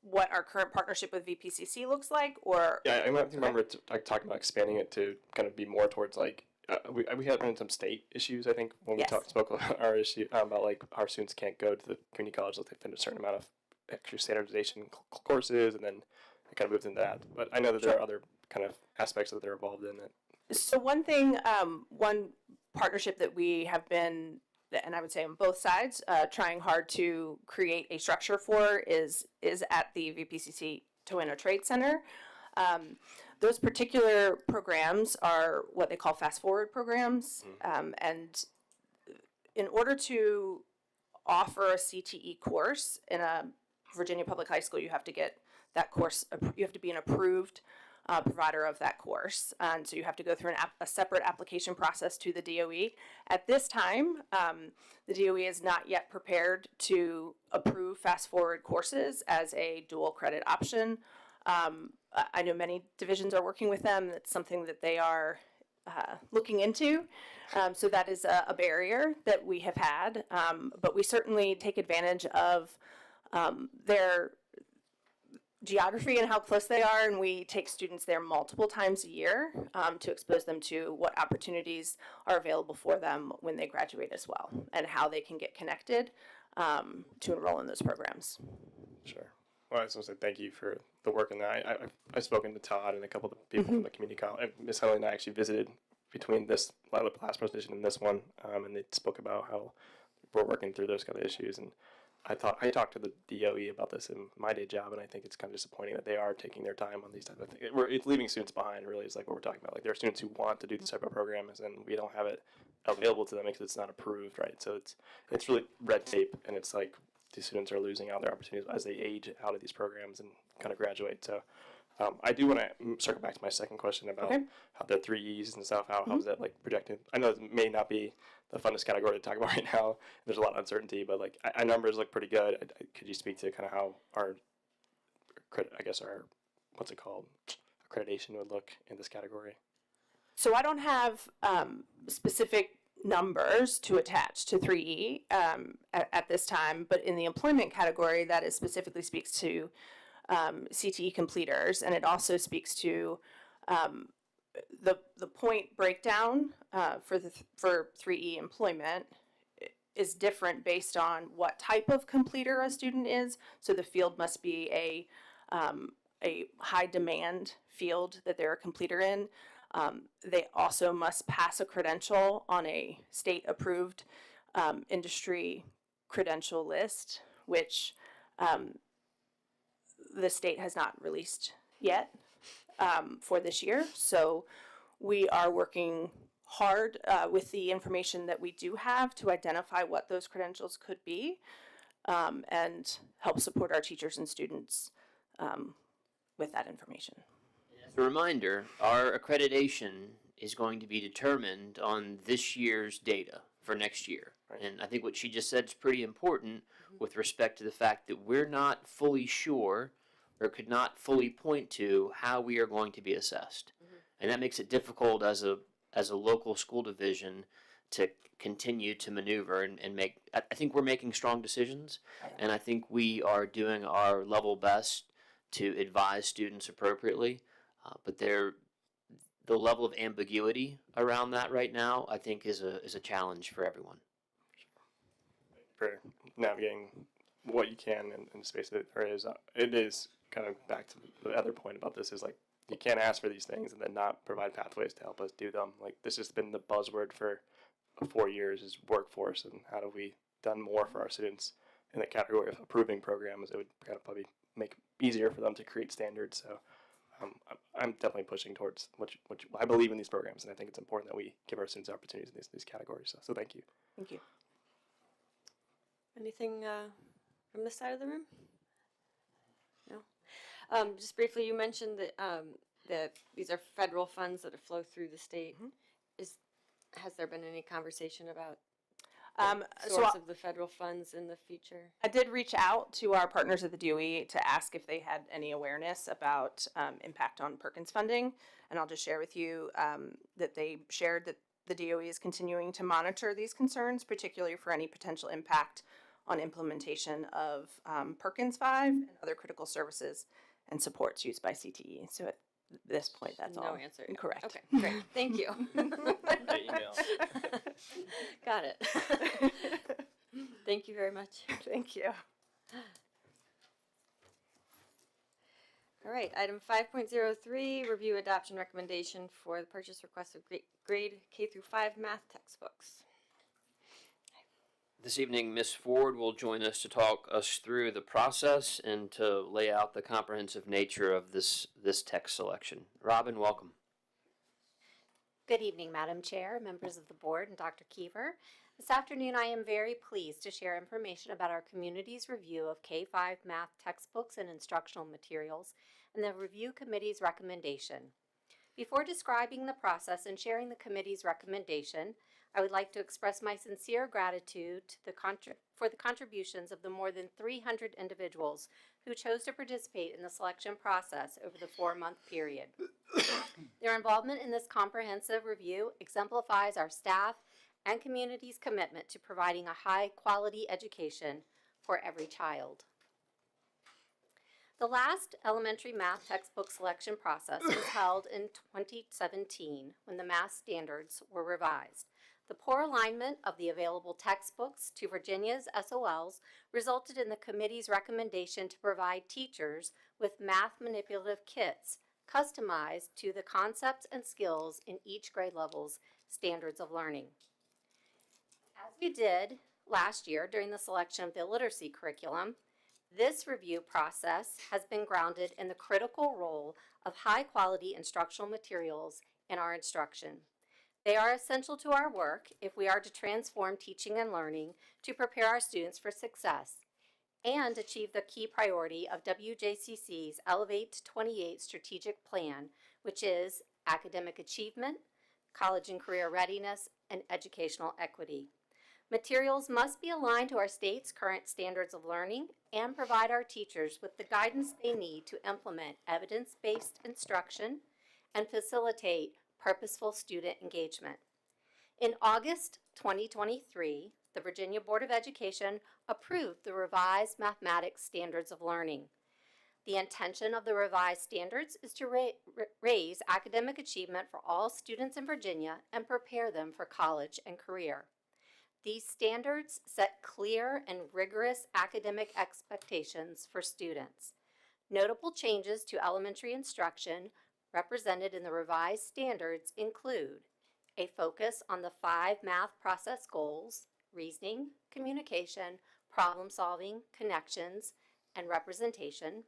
what our current partnership with VPCC looks like, or? Yeah, I remember talking about expanding it to kind of be more towards we had run into some state issues, I think, when Yes. we spoke about our issue about our students can't go to the community college unless they finish a certain amount of extra standardization courses, and then it kind of moved into that. But I know that there are other kind of aspects that they're involved in that. So one thing, one partnership that we have been, and I would say on both sides, trying hard to create a structure for is at the VPCC Towanda Trade Center. Those particular programs are what they call fast forward programs, and in order to offer a CTE course in a Virginia Public High School, you have to get that course, you have to be an approved provider of that course. And so you have to go through a separate application process to the DOE. At this time, the DOE is not yet prepared to approve fast forward courses as a dual credit option. I know many divisions are working with them. It's something that they are looking into. So that is a barrier that we have had. But we certainly take advantage of their geography and how close they are, and we take students there multiple times a year to expose them to what opportunities are available for them when they graduate as well, and how they can get connected to enroll in those programs. Sure. Well, I just want to say thank you for the work in that. I've spoken to Todd and a couple of people from the community college. Miss Helly and I actually visited between this last presentation and this one, and they spoke about how we're working through those kind of issues. And I talked to the DOE about this in my day job, and I think it's kind of disappointing that they are taking their time on these type of things. It's leaving students behind, really, is like what we're talking about. Like, there are students who want to do these type of programs, and we don't have it available to them because it's not approved, right? So it's really red tape, and it's like these students are losing out their opportunities as they age out of these programs and kind of graduate. So I do want to circle back to my second question about how the 3 E's and stuff, how's that like projected? I know it may not be the funnest category to talk about right now. There's a lot of uncertainty, but like our numbers look pretty good. Could you speak to kind of how our what's it called, accreditation would look in this category? So I don't have specific numbers to attach to 3E at this time, but in the employment category, that is specifically speaks to CTE completers, and it also speaks to the point breakdown for 3E employment is different based on what type of completer a student is. So the field must be a high demand field that they're a completer in. They also must pass a credential on a state approved industry credential list, which the state has not released yet for this year. So we are working hard with the information that we do have to identify what those credentials could be and help support our teachers and students with that information. As a reminder, our accreditation is going to be determined on this year's data for next year. Right. And I think what she just said is pretty important with respect to the fact that we're not fully sure or could not fully point to how we are going to be assessed. And that makes it difficult as a local school division to continue to maneuver and make. I think we're making strong decisions, and I think we are doing our level best to advise students appropriately. But the level of ambiguity around that right now, I think, is a challenge for everyone. For navigating what you can in the space that there is, it is kind of back to the other point about this is like you can't ask for these things and then not provide pathways to help us do them. Like this has been the buzzword for 4 years is workforce, and how do we done more for our students in the category of approving programs? It would kind of probably make it easier for them to create standards. So I'm definitely pushing towards what I believe in these programs, and I think it's important that we give our students opportunities in these categories. So thank you. Thank you. Anything from this side of the room? No. Just briefly, you mentioned that these are federal funds that flow through the state. Has there been any conversation about source of the federal funds in the future? I did reach out to our partners at the DOE to ask if they had any awareness about impact on Perkins funding, and I'll just share with you that they shared that the DOE is continuing to monitor these concerns, particularly for any potential impact on implementation of Perkins 5 and other critical services and supports used by CTE. So at this point, that's all. No answer. Correct. Okay, great. Thank you. Got it. Thank you very much. Thank you. All right, item 5.03, review adoption recommendation for the purchase request of grade K through 5 math textbooks. This evening, Ms. Ford will join us to talk us through the process and to lay out the comprehensive nature of this text selection. Robin, welcome. Good evening, Madam Chair, members of the board, and Dr. Keever. This afternoon, I am very pleased to share information about our community's review of K-5 math textbooks and instructional materials and the review committee's recommendation. Before describing the process and sharing the committee's recommendation, I would like to express my sincere gratitude for the contributions of the more than 300 individuals who chose to participate in the selection process over the 4-month period. Their involvement in this comprehensive review exemplifies our staff and community's commitment to providing a high-quality education for every child. The last elementary math textbook selection process was held in 2017 when the math standards were revised. The poor alignment of the available textbooks to Virginia's SOLs resulted in the committee's recommendation to provide teachers with math manipulative kits customized to the concepts and skills in each grade level's standards of learning. As we did last year during the selection of the literacy curriculum, this review process has been grounded in the critical role of high-quality instructional materials in our instruction. They are essential to our work if we are to transform teaching and learning to prepare our students for success and achieve the key priority of WJCC's Elevate 28 strategic plan, which is academic achievement, college and career readiness, and educational equity. Materials must be aligned to our state's current standards of learning and provide our teachers with the guidance they need to implement evidence-based instruction and facilitate purposeful student engagement. In August 2023, the Virginia Board of Education approved the revised mathematics standards of learning. The intention of the revised standards is to raise academic achievement for all students in Virginia and prepare them for college and career. These standards set clear and rigorous academic expectations for students. Notable changes to elementary instruction represented in the revised standards include a focus on the 5 math process goals: reasoning, communication, problem solving, connections, and representation;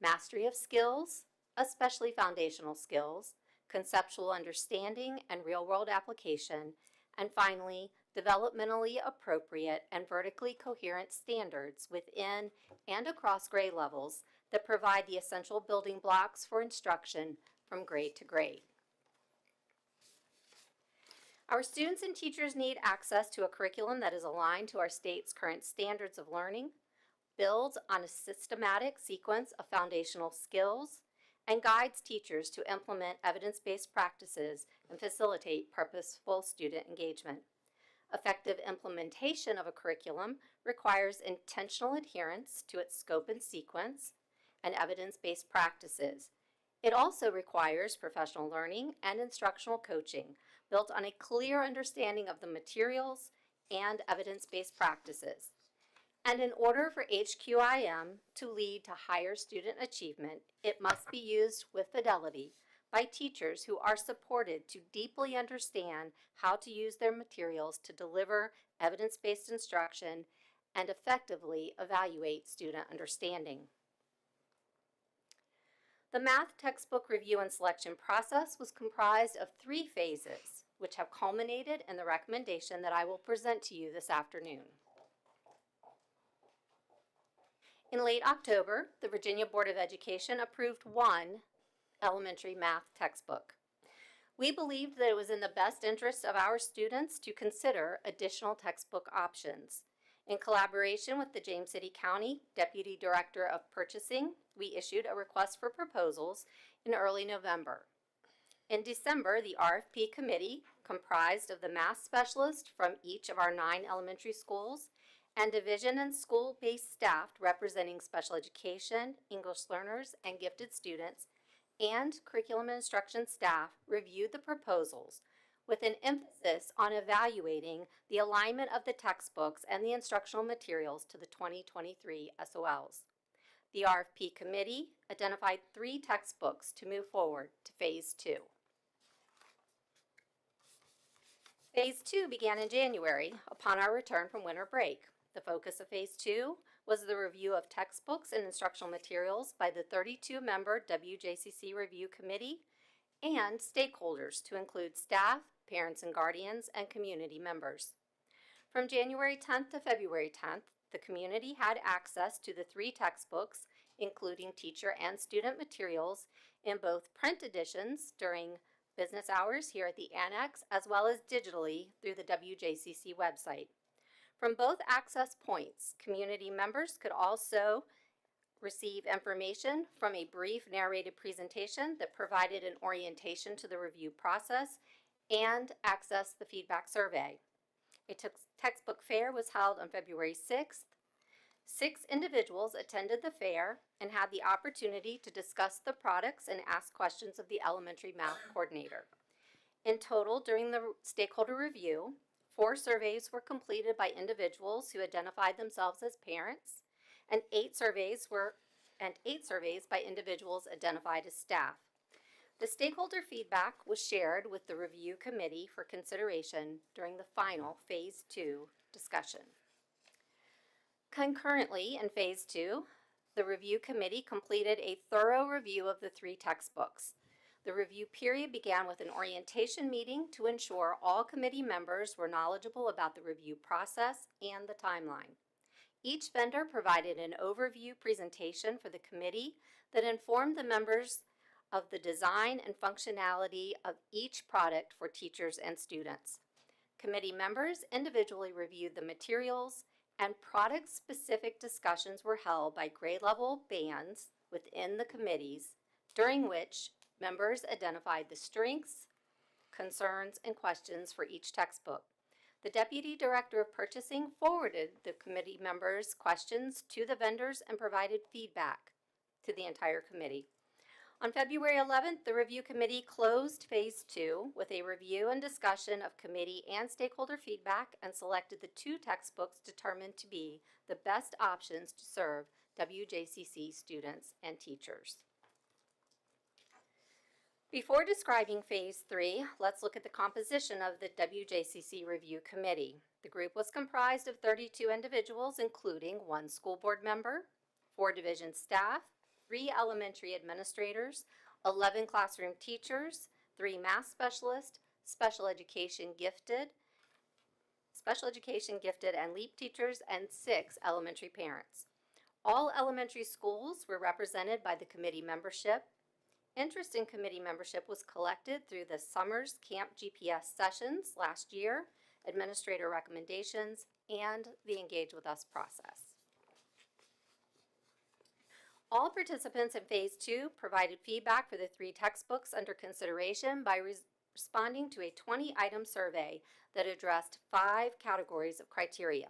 mastery of skills, especially foundational skills; conceptual understanding and real-world application; and finally, developmentally appropriate and vertically coherent standards within and across grade levels that provide the essential building blocks for instruction from grade to grade. Our students and teachers need access to a curriculum that is aligned to our state's current standards of learning, builds on a systematic sequence of foundational skills, and guides teachers to implement evidence-based practices and facilitate purposeful student engagement. Effective implementation of a curriculum requires intentional adherence to its scope and sequence and evidence-based practices. It also requires professional learning and instructional coaching built on a clear understanding of the materials and evidence-based practices. And in order for HQIM to lead to higher student achievement, it must be used with fidelity by teachers who are supported to deeply understand how to use their materials to deliver evidence-based instruction and effectively evaluate student understanding. The math textbook review and selection process was comprised of 3 phases, which have culminated in the recommendation that I will present to you this afternoon. In late October, the Virginia Board of Education approved 1 elementary math textbook. We believed that it was in the best interest of our students to consider additional textbook options. In collaboration with the James City County Deputy Director of Purchasing, we issued a request for proposals in early November. In December, the RFP committee, comprised of the math specialist from each of our 9 elementary schools and division and school-based staff representing special education, English learners, and gifted students, and curriculum and instruction staff, reviewed the proposals with an emphasis on evaluating the alignment of the textbooks and the instructional materials to the 2023 SOLs. The RFP committee identified 3 textbooks to move forward to Phase 2. Phase 2 began in January upon our return from winter break. The focus of Phase 2 was the review of textbooks and instructional materials by the 32-member WJCC Review Committee and stakeholders to include staff, parents and guardians, and community members. From January 10th to February 10th, the community had access to the 3 textbooks, including teacher and student materials, in both print editions during business hours here at the Annex, as well as digitally through the WJCC website. From both access points, community members could also receive information from a brief narrated presentation that provided an orientation to the review process and access the feedback survey. A textbook fair was held on February 6th. 6 individuals attended the fair and had the opportunity to discuss the products and ask questions of the elementary math coordinator. In total, during the stakeholder review, 4 surveys were completed by individuals who identified themselves as parents, and 8 surveys by individuals identified as staff. The stakeholder feedback was shared with the review committee for consideration during the final Phase 2 discussion. Concurrently, in Phase 2, the review committee completed a thorough review of the 3 textbooks. The review period began with an orientation meeting to ensure all committee members were knowledgeable about the review process and the timeline. Each vendor provided an overview presentation for the committee that informed the members of the design and functionality of each product for teachers and students. Committee members individually reviewed the materials, and product-specific discussions were held by grade-level bands within the committees, during which members identified the strengths, concerns, and questions for each textbook. The Deputy Director of Purchasing forwarded the committee members' questions to the vendors and provided feedback to the entire committee. On February 11th, the review committee closed Phase 2 with a review and discussion of committee and stakeholder feedback and selected the 2 textbooks determined to be the best options to serve WJCC students and teachers. Before describing Phase 3, let's look at the composition of the WJCC Review Committee. The group was comprised of 32 individuals, including 1 school board member, 4 division staff, 3 elementary administrators, 11 classroom teachers, 3 math specialists, special education gifted and LEAP teachers, and 6 elementary parents. All elementary schools were represented by the committee membership. Interest in committee membership was collected through the Summers Camp GPS sessions last year, administrator recommendations, and the Engage With Us process. All participants in Phase 2 provided feedback for the 3 textbooks under consideration by responding to a 20-item survey that addressed 5 categories of criteria: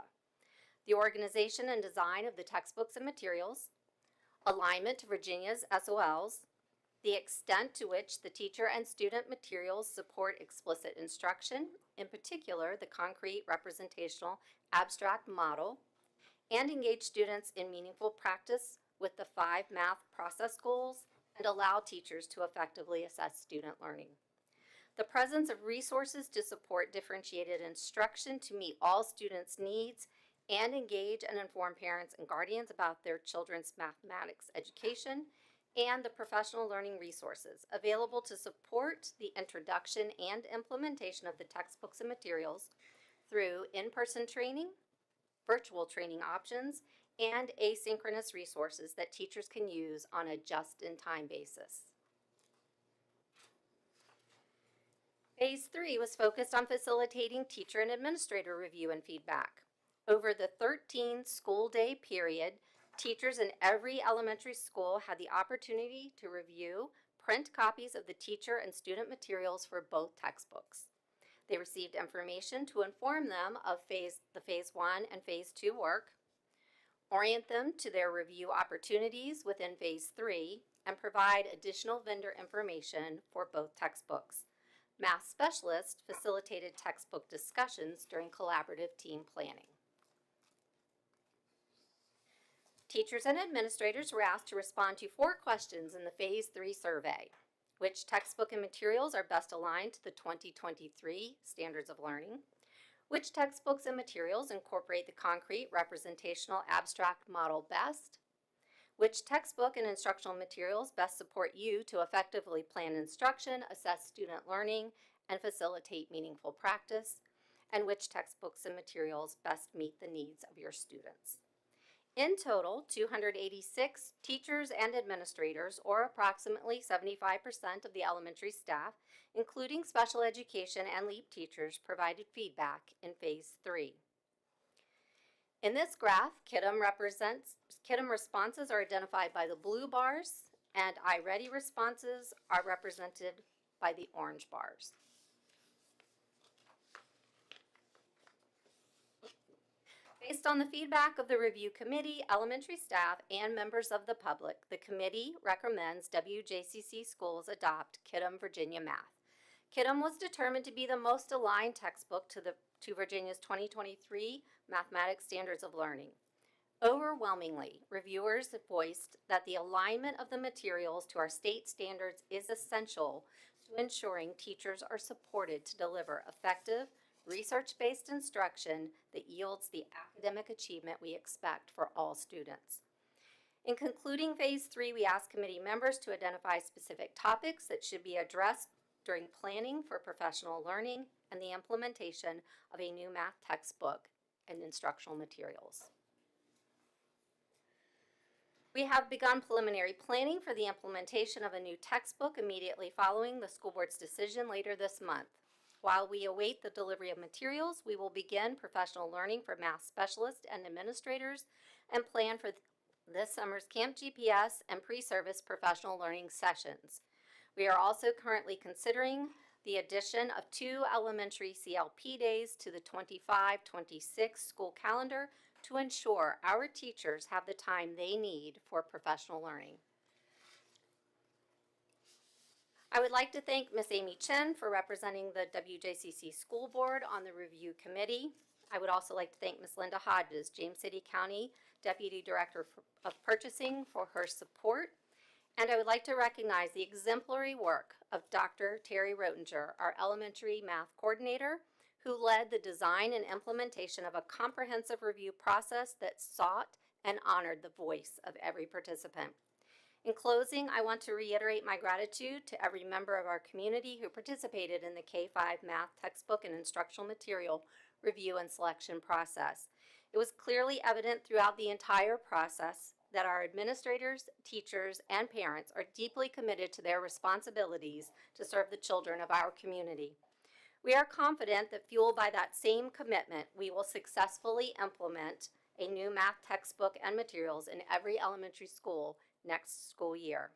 the organization and design of the textbooks and materials, alignment to Virginia's SOLs, the extent to which the teacher and student materials support explicit instruction, in particular the concrete representational abstract model, and engage students in meaningful practice with the 5 math process goals, and allow teachers to effectively assess student learning. The presence of resources to support differentiated instruction to meet all students' needs and engage and inform parents and guardians about their children's mathematics education, and the professional learning resources available to support the introduction and implementation of the textbooks and materials through in-person training, virtual training options, and asynchronous resources that teachers can use on a just-in-time basis. Phase 3 was focused on facilitating teacher and administrator review and feedback. Over the 13 school day period, teachers in every elementary school had the opportunity to review print copies of the teacher and student materials for both textbooks. They received information to inform them of the Phase 1 and Phase 2 work, orient them to their review opportunities within Phase 3, and provide additional vendor information for both textbooks. Math specialists facilitated textbook discussions during collaborative team planning. Teachers and administrators were asked to respond to 4 questions in the Phase 3 survey. Which textbook and materials are best aligned to the 2023 standards of learning? Which textbooks and materials incorporate the concrete representational abstract model best? Which textbook and instructional materials best support you to effectively plan instruction, assess student learning, and facilitate meaningful practice? And which textbooks and materials best meet the needs of your students? In total, 286 teachers and administrators, or approximately 75% of the elementary staff, including special education and LEAP teachers, provided feedback in Phase 3. In this graph, KITM responses are identified by the blue bars, and iReady responses are represented by the orange bars. Based on the feedback of the review committee, elementary staff, and members of the public, the committee recommends WJCC schools adopt KITM Virginia Math. KITM was determined to be the most aligned textbook to Virginia's 2023 Mathematics Standards of Learning. Overwhelmingly, reviewers have voiced that the alignment of the materials to our state standards is essential to ensuring teachers are supported to deliver effective, research-based instruction that yields the academic achievement we expect for all students. In concluding Phase 3, we ask committee members to identify specific topics that should be addressed during planning for professional learning and the implementation of a new math textbook and instructional materials. We have begun preliminary planning for the implementation of a new textbook immediately following the school board's decision later this month. While we await the delivery of materials, we will begin professional learning for math specialists and administrators and plan for this summer's Camp GPS and pre-service professional learning sessions. We are also currently considering the addition of 2 elementary CLP days to the 25-26 school calendar to ensure our teachers have the time they need for professional learning. I would like to thank Ms. Amy Chen for representing the WJCC School Board on the review committee. I would also like to thank Ms. Linda Hodges, James City County Deputy Director of Purchasing, for her support. And I would like to recognize the exemplary work of Dr. Terry Rotinger, our elementary math coordinator, who led the design and implementation of a comprehensive review process that sought and honored the voice of every participant. In closing, I want to reiterate my gratitude to every member of our community who participated in the K-5 math textbook and instructional material review and selection process. It was clearly evident throughout the entire process that our administrators, teachers, and parents are deeply committed to their responsibilities to serve the children of our community. We are confident that, fueled by that same commitment, we will successfully implement a new math textbook and materials in every elementary school next school year.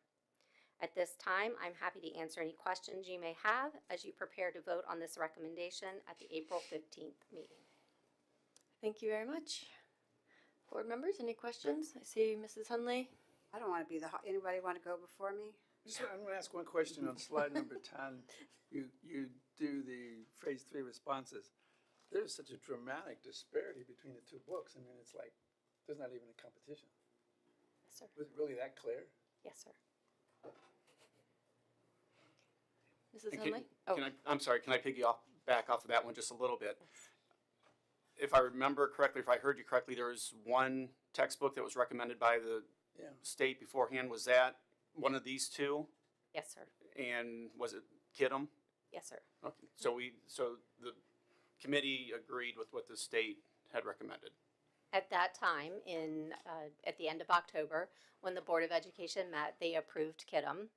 At this time, I'm happy to answer any questions you may have as you prepare to vote on this recommendation at the April 15th meeting. Thank you very much. Board members, any questions? I see Mrs. Hunley. I don't want to be anybody want to go before me? I'm going to ask one question on slide number 10. You do the phase 3 responses. There's such a dramatic disparity between the 2 books. I mean, it's like there's not even a competition. Yes, sir. Was it really that clear? Yes, sir. Mrs. And Hunley? I'm sorry, can I back off of that one just a little bit? If I remember correctly, if I heard you correctly, there was one textbook that was recommended by the state beforehand. Was that one of these 2? Yes, sir. And was it Kidham? Yes, sir. Okay. So the committee agreed with what the state had recommended. At that time, at the end of October, when the Board of Education met, they approved Kidham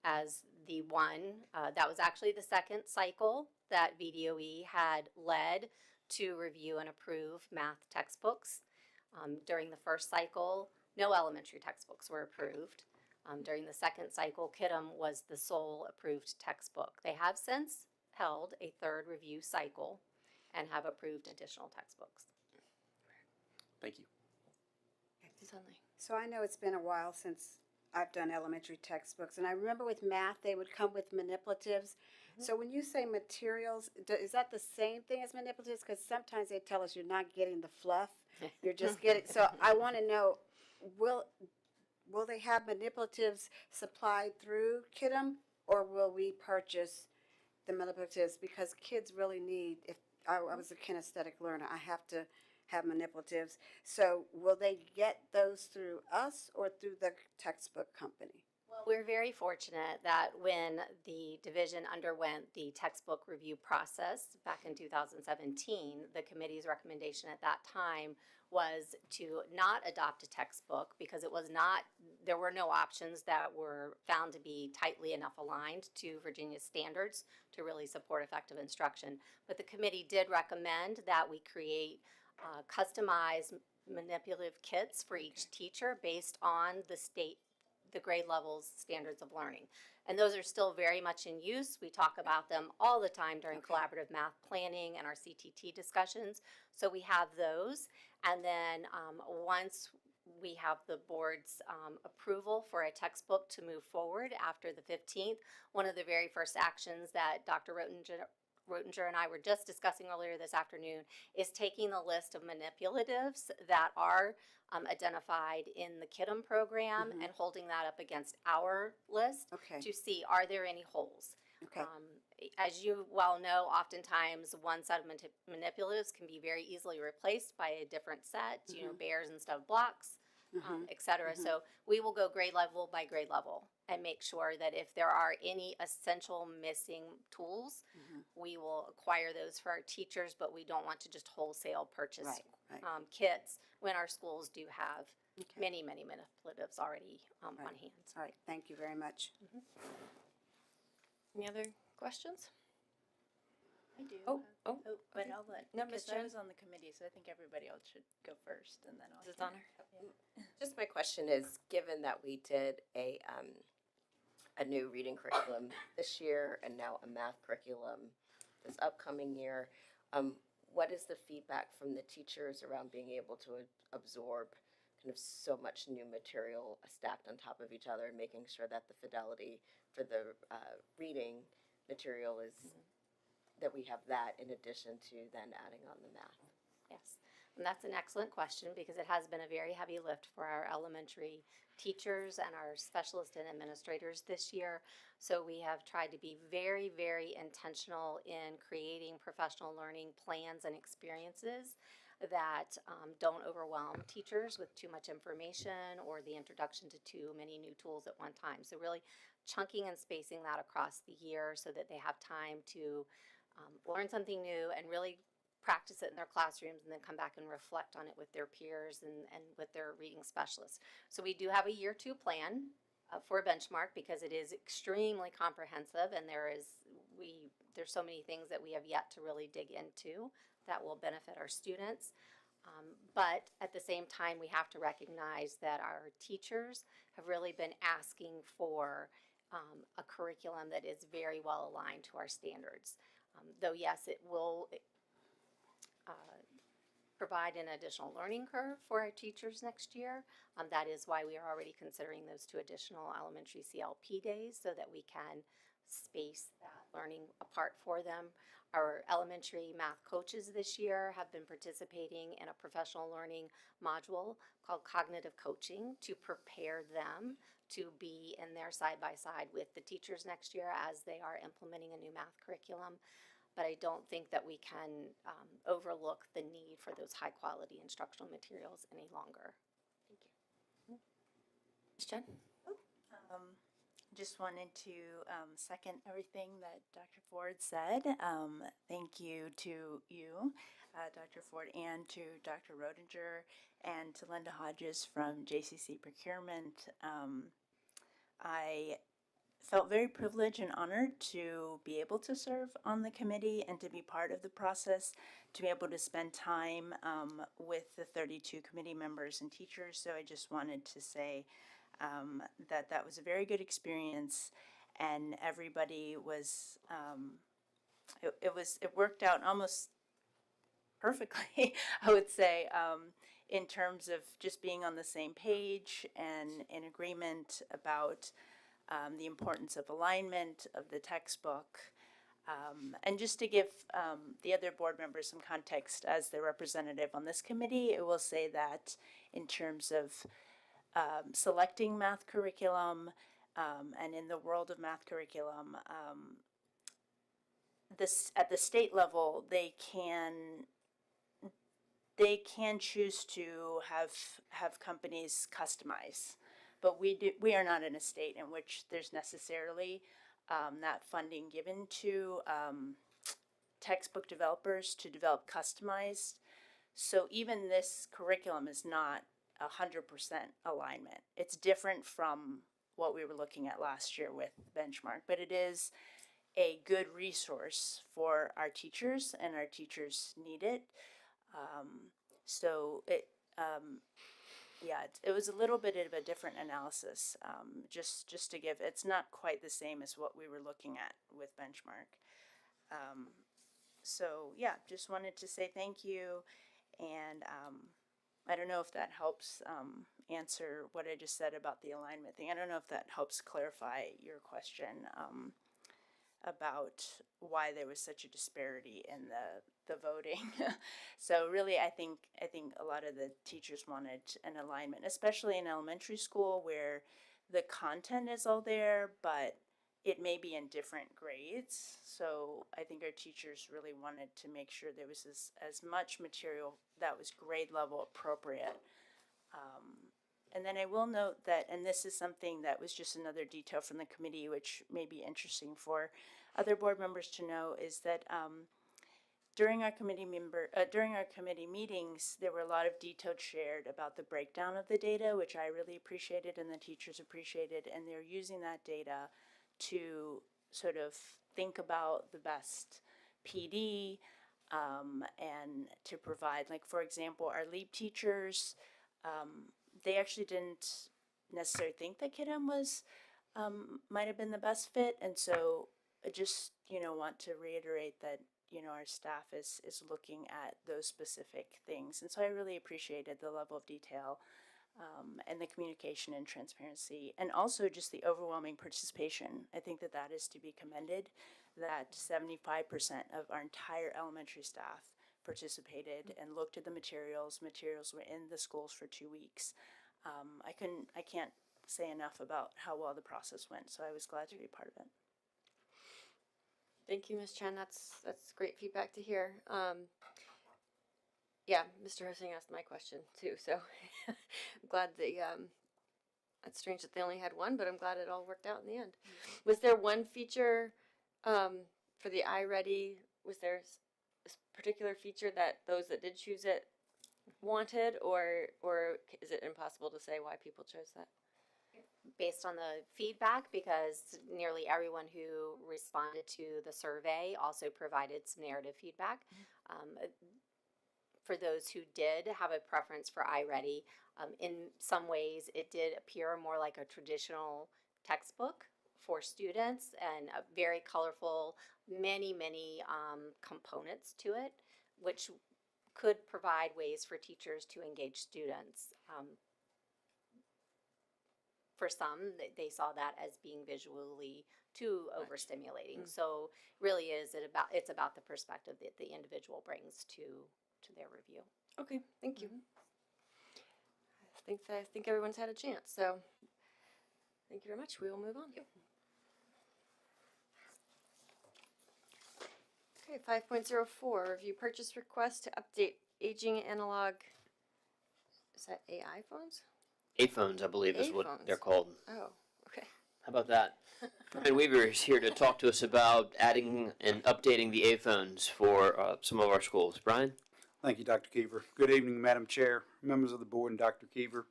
as the one. That was actually the second cycle that VDOE had led to review and approve math textbooks. During the first cycle, no elementary textbooks were approved. During the second cycle, Kidham was the sole approved textbook. They have since held a third review cycle and have approved additional textbooks. Thank you. Mrs. Hunley. So I know it's been a while since I've done elementary textbooks, and I remember with math they would come with manipulatives. So when you say materials, is that the same thing as manipulatives? Because sometimes they tell us you're not getting the fluff, you're just getting. So I want to know, will they have manipulatives supplied through Kidham, or will we purchase the manipulatives? Because kids really need. If I was a kinesthetic learner, I have to have manipulatives. So will they get those through us or through the textbook company? Well, we're very fortunate that when the division underwent the textbook review process back in 2017, the committee's recommendation at that time was to not adopt a textbook because there were no options that were found to be tightly enough aligned to Virginia's standards to really support effective instruction. But the committee did recommend that we create customized manipulative kits for each teacher based on the grade levels standards of learning. And those are still very much in use. We talk about them all the time during collaborative math planning and our CTT discussions. So we have those. And then once we have the board's approval for a textbook to move forward after the 15th, one of the very first actions that Dr. Rotinger and I were just discussing earlier this afternoon is taking the list of manipulatives that are identified in the Kidham program and holding that up against our list to see, are there any holes? Okay. As you well know, oftentimes one set of manipulatives can be very easily replaced by a different set, you know, bears instead of blocks, et cetera. So we will go grade level by grade level and make sure that if there are any essential missing tools, we will acquire those for our teachers, but we don't want to just wholesale purchase Right. kits when our schools do have Okay. many manipulatives already on hand. All right. Thank you very much. Any other questions? I do. Oh, But okay. I'll let, No, because Ms. I Jen. was on the committee, so I think everybody else should go first, and then I'll. Is this on her? Just my question is, given that we did a new reading curriculum this year and now a math curriculum this upcoming year, what is the feedback from the teachers around being able to absorb kind of so much new material stacked on top of each other and making sure that the fidelity for the reading material is that we have that in addition to then adding on the math? Yes, and that's an excellent question because it has been a very heavy lift for our elementary teachers and our specialists and administrators this year. So we have tried to be very, very intentional in creating professional learning plans and experiences that don't overwhelm teachers with too much information or the introduction to too many new tools at one time. So really chunking and spacing that across the year so that they have time to learn something new and really practice it in their classrooms and then come back and reflect on it with their peers and with their reading specialists. So we do have a year 2 plan for a benchmark because it is extremely comprehensive and there's so many things that we have yet to really dig into that will benefit our students. But at the same time, we have to recognize that our teachers have really been asking for a curriculum that is very well aligned to our standards. Though yes, it will provide an additional learning curve for our teachers next year. That is why we are already considering those 2 additional elementary CLP days so that we can space that learning apart for them. Our elementary math coaches this year have been participating in a professional learning module called cognitive coaching to prepare them to be in there side by side with the teachers next year as they are implementing a new math curriculum. But I don't think that we can overlook the need for those high quality instructional materials any longer. Thank you. Ms. Jen? Just wanted to second everything that Dr. Ford said. Thank you to you, Dr. Ford, and to Dr. Rodinger and to Linda Hodges from JCC Procurement. I felt very privileged and honored to be able to serve on the committee and to be part of the process, to be able to spend time with the 32 committee members and teachers. So I just wanted to say that was a very good experience, and everybody was it worked out almost perfectly, I would say, in terms of just being on the same page and in agreement about the importance of alignment of the textbook. And just to give the other board members some context as the representative on this committee, I will say that in terms of selecting math curriculum and in the world of math curriculum, this at the state level, they can choose to have companies customize, but we are not in a state in which there's necessarily that funding given to textbook developers to develop customized. So even this curriculum is not 100% alignment. It's different from what we were looking at last year with Benchmark, but it is a good resource for our teachers, and our teachers need it. So it was a little bit of a different analysis. Just to give, it's not quite the same as what we were looking at with Benchmark. So yeah, just wanted to say thank you, and I don't know if that helps answer what I just said about the alignment thing. I don't know if that helps clarify your question about why there was such a disparity in the voting. So really, I think a lot of the teachers wanted an alignment, especially in elementary school where the content is all there, but it may be in different grades. So I think our teachers really wanted to make sure there was as much material that was grade level appropriate. And then I will note that, and this is something that was just another detail from the committee, which may be interesting for other board members to know, is that during our committee meetings, there were a lot of detail shared about the breakdown of the data, which I really appreciated and the teachers appreciated, and they're using that data to sort of think about the best PD and to provide, like, for example, our LEAP teachers, they actually didn't necessarily think that KidM was might have been the best fit, and so I just want to reiterate that our staff is looking at those specific things, and so I really appreciated the level of detail and the communication and transparency, and also just the overwhelming participation. I think that is to be commended. That 75% of our entire elementary staff participated and looked at the materials. Materials were in the schools for 2 weeks. I can't say enough about how well the process went, so I was glad to be part of it. Thank you, Ms. Chen. That's great feedback to hear. Yeah, Mr. Hosing asked my question too, so I'm glad that that's strange that they only had one, but I'm glad it all worked out in the end. Was there one feature for the iReady? Was there a particular feature that those that did choose it wanted, or is it impossible to say why people chose that? Based on the feedback, because nearly everyone who responded to the survey also provided some narrative feedback. For those who did have a preference for iReady, in some ways it did appear more like a traditional textbook for students, and a very colorful, many components to it, which could provide ways for teachers to engage students. For some, they saw that as being visually too overstimulating. So really it's about the perspective that the individual brings to their review. Okay, thank you. I think everyone's had a chance, so thank you very much. We will move on. Okay, 5.04, review purchase request to update aging analog, is that AI phones? A-phones, I believe, is what they're called. Oh, okay. How about that? Brian Weaver is here to talk to us about adding and updating the A-phones for some of our schools. Brian? Thank you, Dr. Keever. Good evening, Madam Chair, members of the board, and Dr. Keever.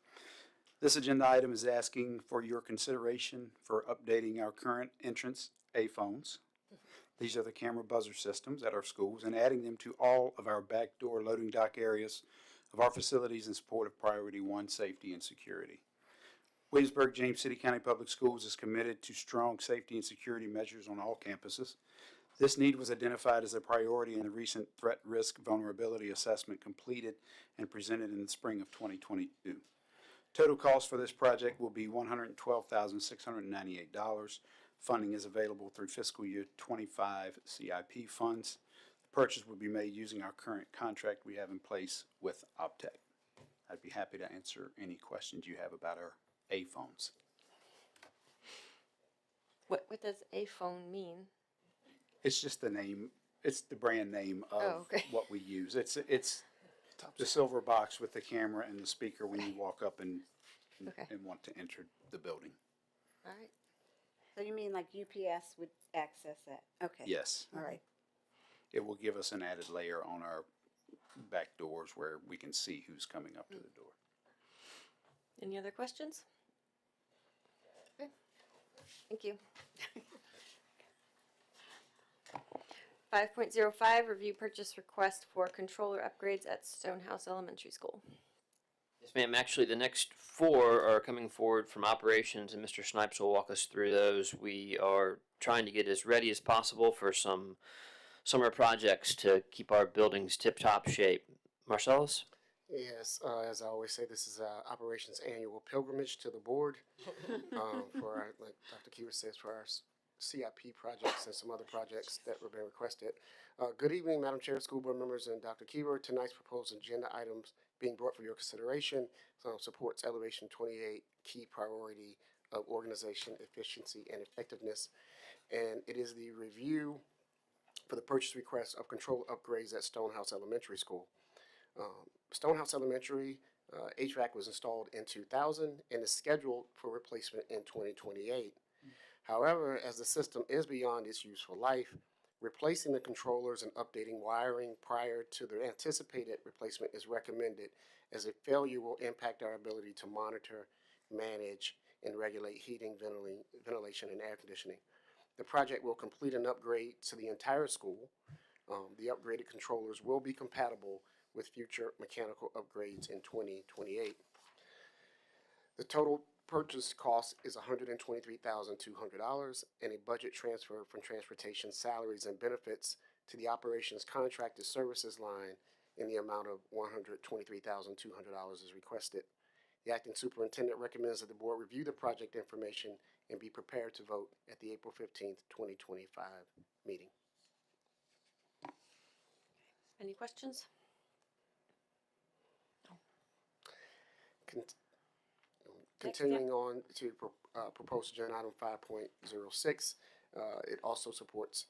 This agenda item is asking for your consideration for updating our current entrance A-phones. These are the camera buzzer systems at our schools, and adding them to all of our backdoor loading dock areas of our facilities in support of Priority 1 safety and security. Williamsburg James City County Public Schools is committed to strong safety and security measures on all campuses. This need was identified as a priority in the recent threat risk vulnerability assessment completed and presented in the spring of 2022. Total cost for this project will be $112,698. Funding is available through fiscal year 25 CIP funds. The purchase will be made using our current contract we have in place with Optech. I'd be happy to answer any questions you have about our A-phones. What does a phone mean? It's just the name. It's the brand name of what we use. It's the silver box with the camera and the speaker when you walk up and want to enter the building. All right. So you mean like UPS would access that? Okay. Yes. All right. It will give us an added layer on our back doors where we can see who's coming up to the door. Any other questions? Okay. Thank you. 5.05, review purchase request for controller upgrades at Stonehouse Elementary School. Yes, ma'am. Actually, the next four are coming forward from operations, and Mr. Snipes will walk us through those. We are trying to get as ready as possible for some summer projects to keep our buildings tip-top shape. Marcellus? Yes, as I always say, this is operations annual pilgrimage to the board for our, like Dr. Keever says, for our CIP projects and some other projects that were being requested. Good evening, Madam Chair, school board members, and Dr. Keever. Tonight's proposed agenda items being brought for your consideration supports Elevation 28 key priority of organization, efficiency, and effectiveness. and it is the review for the purchase request of control upgrades at Stonehouse Elementary School. Stonehouse Elementary HVAC was installed in 2000 and is scheduled for replacement in 2028. However, as the system is beyond its useful life, replacing the controllers and updating wiring prior to the anticipated replacement is recommended, as a failure will impact our ability to monitor, manage, and regulate heating, ventilation, and air conditioning. The project will complete an upgrade to the entire school. The upgraded controllers will be compatible with future mechanical upgrades in 2028. The total purchase cost is $123,200, and a budget transfer from transportation salaries and benefits to the operations contracted services line in the amount of $123,200 is requested. The acting superintendent recommends that the board review the project information and be prepared to vote at the April 15th, 2025 meeting. Any questions? Continuing on to proposed agenda item 5.06, it also supports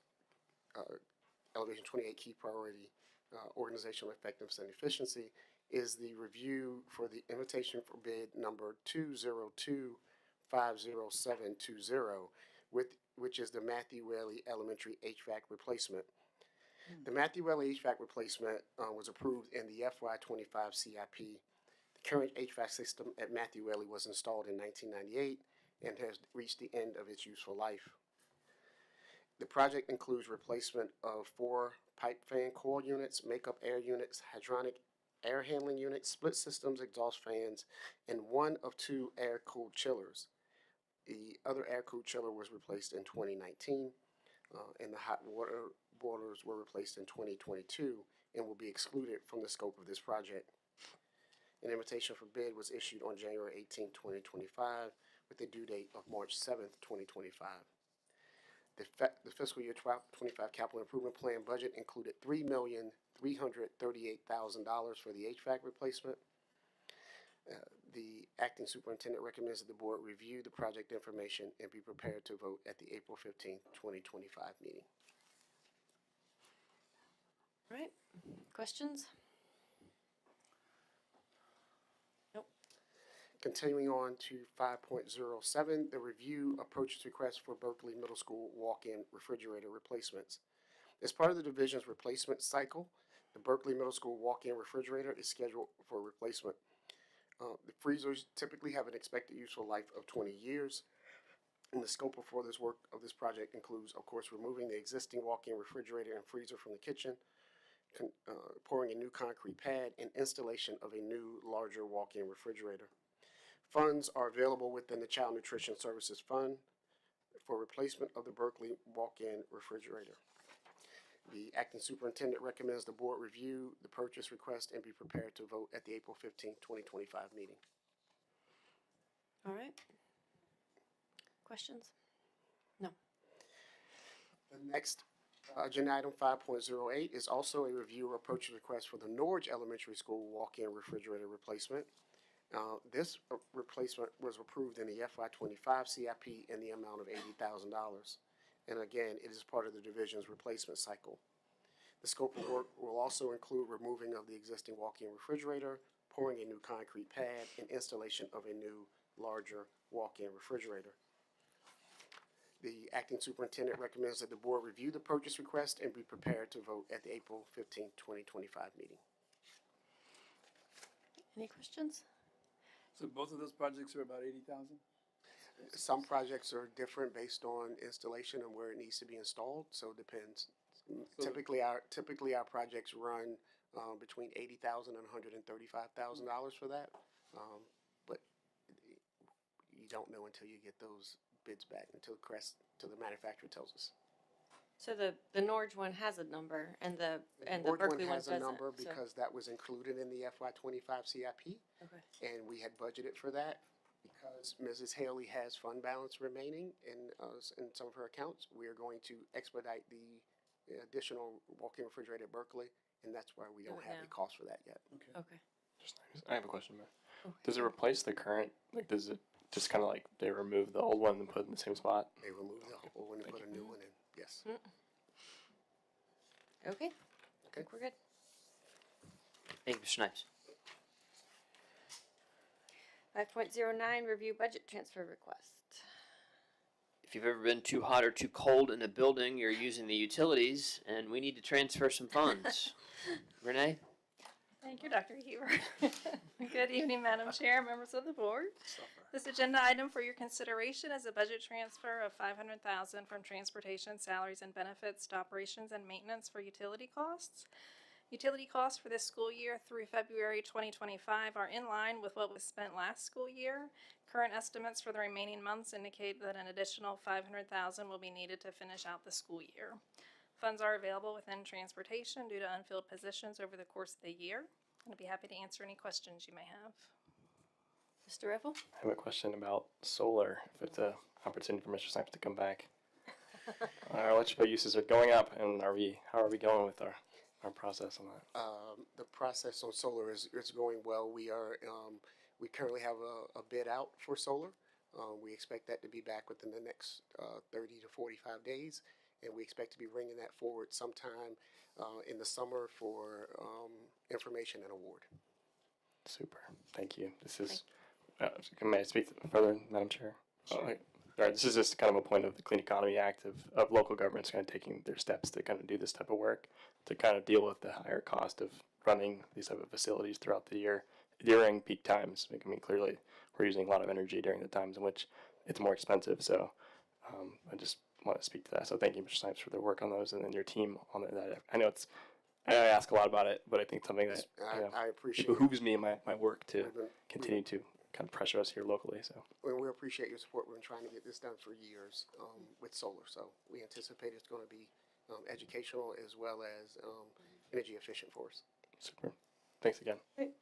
Elevation 28 key priority organizational effectiveness and efficiency, is the review for the invitation for bid number 202-50720, which is the Matthew Whaley Elementary HVAC replacement. The Matthew Whaley HVAC replacement was approved in the FY25 CIP. The current HVAC system at Matthew Whaley was installed in 1998 and has reached the end of its useful life. The project includes replacement of 4 pipe fan coil units, makeup air units, hydronic air handling units, split systems, exhaust fans, and 1 of 2 air-cooled chillers. The other air-cooled chiller was replaced in 2019, and the hot water boilers were replaced in 2022 and will be excluded from the scope of this project. An invitation for bid was issued on January 18, 2025, with a due date of March 7, 2025. The fiscal year 25 capital improvement plan budget included $3,338,000 for the HVAC replacement. The acting superintendent recommends that the board review the project information and be prepared to vote at the April 15, 2025 meeting. All right, questions? Nope. Continuing on to 5.07, the review of purchase request for Berkeley Middle School walk-in refrigerator replacements. As part of the division's replacement cycle, the Berkeley Middle School walk-in refrigerator is scheduled for replacement. The freezers typically have an expected useful life of 20 years. And the scope for this work of this project includes, of course, removing the existing walk-in refrigerator and freezer from the kitchen, pouring a new concrete pad, and installation of a new, larger walk-in refrigerator. Funds are available within the Child Nutrition Services Fund for replacement of the Berkeley walk-in refrigerator. The acting superintendent recommends the board review the purchase request and be prepared to vote at the April 15, 2025 meeting. All right. Questions? No. The next agenda item 5.08 is also a review of purchase request for the Norwich Elementary School walk-in refrigerator replacement. This replacement was approved in the FY25 CIP in the amount of $80,000. And again, it is part of the division's replacement cycle. The scope of work will also include removing of the existing walk-in refrigerator, pouring a new concrete pad, and installation of a new, larger walk-in refrigerator. The acting superintendent recommends that the board review the purchase request and be prepared to vote at the April 15, 2025 meeting. Any questions? So both of those projects are about 80,000? Some projects are different based on installation and where it needs to be installed, so it depends. Typically our projects run between $80,000 and $135,000 for that, but you don't know until you get those bids back, until the manufacturer tells us. So the Norge one has a number, and the Norwich Berkeley one has a doesn't. number because that was included in the FY25 CIP, Okay. and we had budgeted for that. Because Mrs. Haley has fund balance remaining in some of her accounts, we are going to expedite the additional walk-in refrigerator at Berkeley, and that's why we don't have a cost for that yet. Okay. I have a question, Matt. Okay. Does it replace the current, does it just kind of like they removed the old one and put it in the same spot? They removed the old one and put a new one in, yes. Okay. I think we're good. Thank you, Mr. Snipes. 5.09, review budget transfer request. If you've ever been too hot or too cold in a building, you're using the utilities, and we need to transfer some funds. Renee? Thank you, Dr. Heber. Good evening, Madam Chair, members of the board. This agenda item for your consideration is a budget transfer of $500,000 from transportation, salaries, and benefits to operations and maintenance for utility costs. Utility costs for this school year through February 2025 are in line with what was spent last school year. Current estimates for the remaining months indicate that an additional $500,000 will be needed to finish out the school year. Funds are available within transportation due to unfilled positions over the course of the year. I'd be happy to answer any questions you may have. Mr. Riffle? I have a question about solar, if it's an opportunity for Mr. Snipes to come back. Our electrical uses are going up, and how are we going with our process on that? The process on solar is going well. We currently have a bid out for solar. We expect that to be back within the next 30 to 45 days, and we expect to be bringing that forward sometime in the summer for information and award. Super. Thank you. This is, may I speak further, Madam Chair? Sure. All right, this is just kind of a point of the Clean Economy Act of local governments kind of taking their steps to kind of do this type of work, to kind of deal with the higher cost of running these type of facilities throughout the year during peak times. I mean, clearly we're using a lot of energy during the times in which it's more expensive. So I just want to speak to that. So thank you, Mr. Snipes, for the work on those, and then your team on that. I know I ask a lot about it, but I think something that I appreciate it behooves me in my work to continue to kind of pressure us here locally. So we appreciate your support. We've been trying to get this done for years with solar, so we anticipate it's going to be educational as well as energy efficient for us. Super. Thanks again. Great.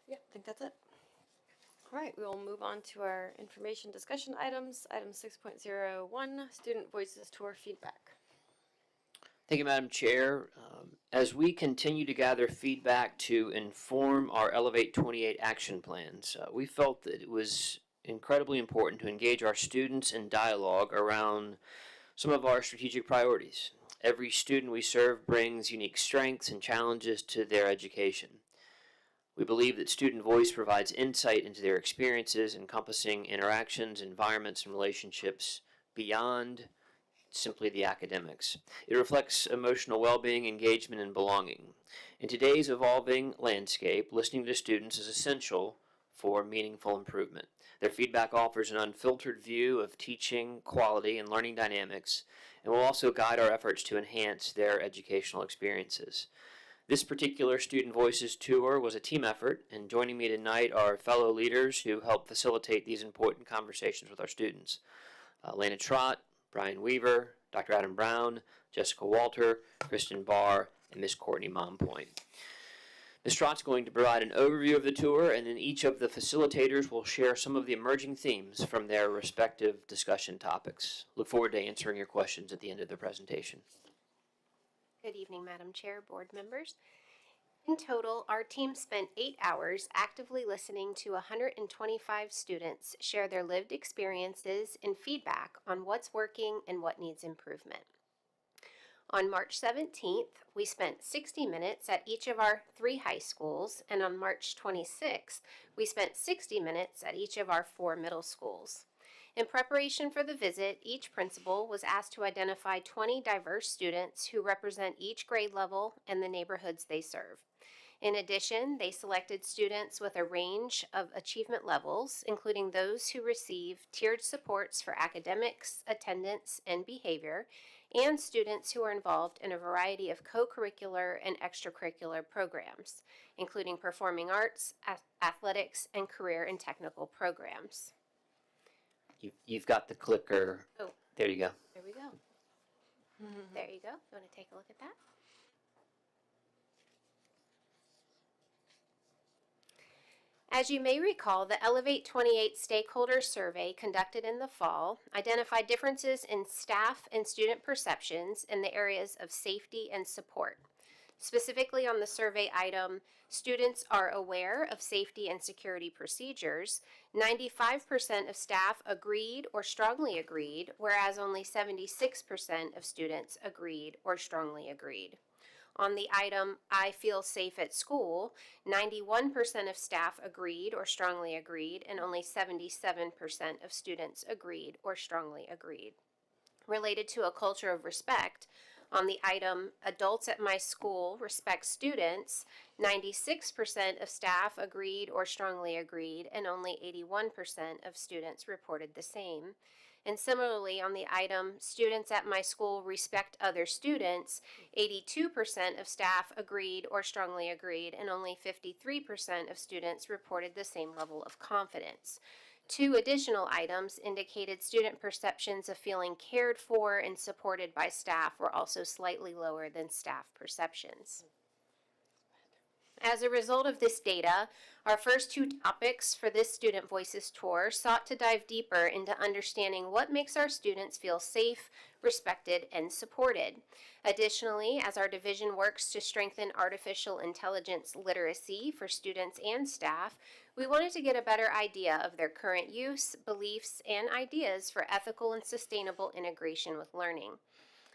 Yeah, I think that's it. All right, we will move on to our information discussion items. Item 6.01, Student Voices Tour Feedback. Thank you, Madam Chair. As we continue to gather feedback to inform our Elevate 28 action plans, we felt that it was incredibly important to engage our students in dialogue around some of our strategic priorities. Every student we serve brings unique strengths and challenges to their education. We believe that student voice provides insight into their experiences, encompassing interactions, environments, and relationships beyond simply the academics. It reflects emotional well-being, engagement, and belonging. In today's evolving landscape, listening to students is essential for meaningful improvement. Their feedback offers an unfiltered view of teaching quality and learning dynamics, and will also guide our efforts to enhance their educational experiences. This particular Student Voices tour was a team effort, and joining me tonight are fellow leaders who help facilitate these important conversations with our students. Lana Trott, Brian Weaver, Dr. Adam Brown, Jessica Walter, Kristen Barr, and Ms. Courtney Mompoint. Ms. Trott's going to provide an overview of the tour, and then each of the facilitators will share some of the emerging themes from their respective discussion topics. Look forward to answering your questions at the end of the presentation. Good evening, Madam Chair, board members. In total, our team spent 8 hours actively listening to 125 students share their lived experiences and feedback on what's working and what needs improvement. On March 17th, we spent 60 minutes at each of our 3 high schools, and on March 26th, we spent 60 minutes at each of our 4 middle schools. In preparation for the visit, each principal was asked to identify 20 diverse students who represent each grade level and the neighborhoods they serve. In addition, they selected students with a range of achievement levels, including those who receive tiered supports for academics, attendance, and behavior, and students who are involved in a variety of co-curricular and extracurricular programs, including performing arts, athletics, and career and technical programs. You've got the clicker. Oh. There you go. There we go. There you go. You want to take a look at that? As you may recall, the Elevate 28 stakeholder survey conducted in the fall identified differences in staff and student perceptions in the areas of safety and support. Specifically on the survey item, students are aware of safety and security procedures. 95% of staff agreed or strongly agreed, whereas only 76% of students agreed or strongly agreed. On the item, I feel safe at school, 91% of staff agreed or strongly agreed, and only 77% of students agreed or strongly agreed. Related to a culture of respect, on the item, adults at my school respect students, 96% of staff agreed or strongly agreed, and only 81% of students reported the same. And similarly, on the item, students at my school respect other students, 82% of staff agreed or strongly agreed, and only 53% of students reported the same level of confidence. Two additional items indicated student perceptions of feeling cared for and supported by staff were also slightly lower than staff perceptions. As a result of this data, our first two topics for this Student Voices Tour sought to dive deeper into understanding what makes our students feel safe, respected, and supported. Additionally, as our division works to strengthen artificial intelligence literacy for students and staff, we wanted to get a better idea of their current use, beliefs, and ideas for ethical and sustainable integration with learning.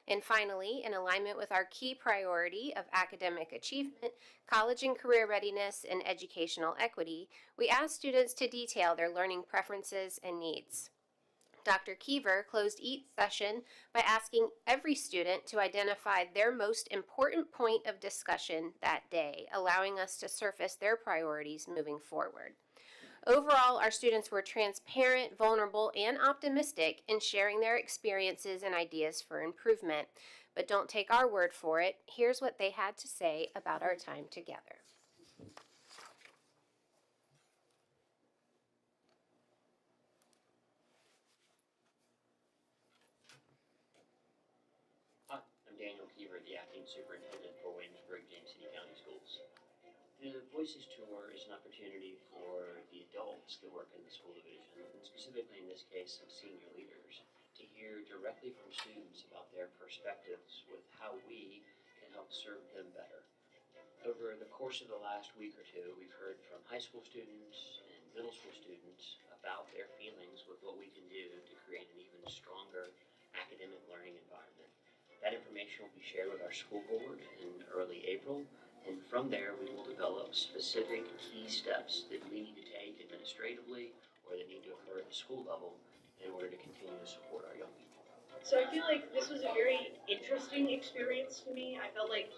And finally, in alignment with our key priority of academic achievement, college and career readiness, and educational equity, we asked students to detail their learning preferences and needs. Dr. Keever closed each session by asking every student to identify their most important point of discussion that day, allowing us to surface their priorities moving forward. Overall, our students were transparent, vulnerable, and optimistic in sharing their experiences and ideas for improvement. But don't take our word for it. Here's what they had to say about our time together. Hi, I'm Daniel Keever, the acting superintendent for Williamsburg, James City County Schools. The Voices Tour is an opportunity for the adults that work in the school division, and specifically in this case, some senior leaders, to hear directly from students about their perspectives with how we can help serve them better. Over the course of the last week or two, we've heard from high school students and middle school students about their feelings with what we can do to create an even stronger academic learning environment. That information will be shared with our school board in early April. And from there, we will develop specific key steps that we need to take administratively or that need to occur at the school level in order to continue to support our young people. So I feel like this was a very interesting experience to me. I felt like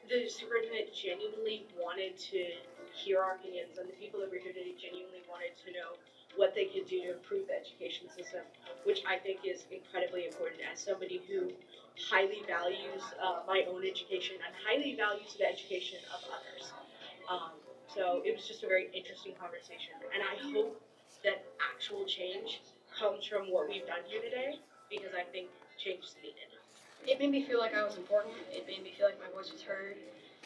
the superintendent genuinely wanted to hear our opinions, and the people that were here today genuinely wanted to know what they could do to improve the education system, which I think is incredibly important as somebody who highly values my own education and highly values the education of others. So it was just a very interesting conversation, and I hope that actual change comes from what we've done here today, because I think change is needed. It made me feel like I was important. It made me feel like my voice was heard,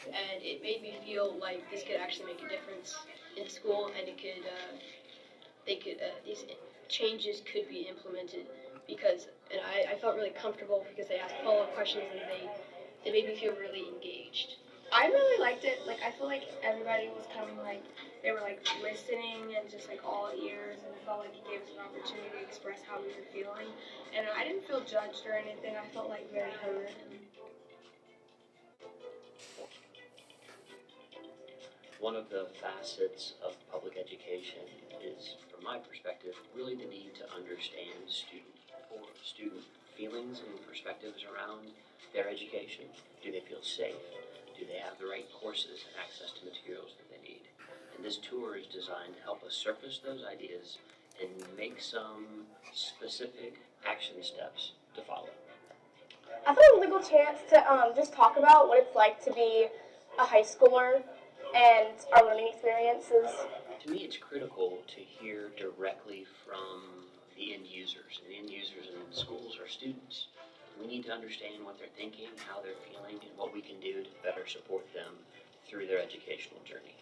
and it made me feel like this could actually make a difference in school, and it could, these changes could be implemented because, and I felt really comfortable because they asked follow-up questions and they made me feel really engaged. I really liked it. Like, I feel like everybody was coming, like, they were, like, listening and just, like, all ears, and it felt like it gave us an opportunity to express how we were feeling. And I didn't feel judged or anything. I felt, like, very heard. One of the facets of public education is, from my perspective, really the need to understand student feelings and perspectives around their education. Do they feel safe? Do they have the right courses and access to materials that they need? And this tour is designed to help us surface those ideas and make some specific action steps to follow. I thought it was a good chance to just talk about what it's like to be a high schooler and our learning experiences. To me, it's critical to hear directly from the end users. And the end users in schools are students. We need to understand what they're thinking, how they're feeling, and what we can do to better support them through their educational journey.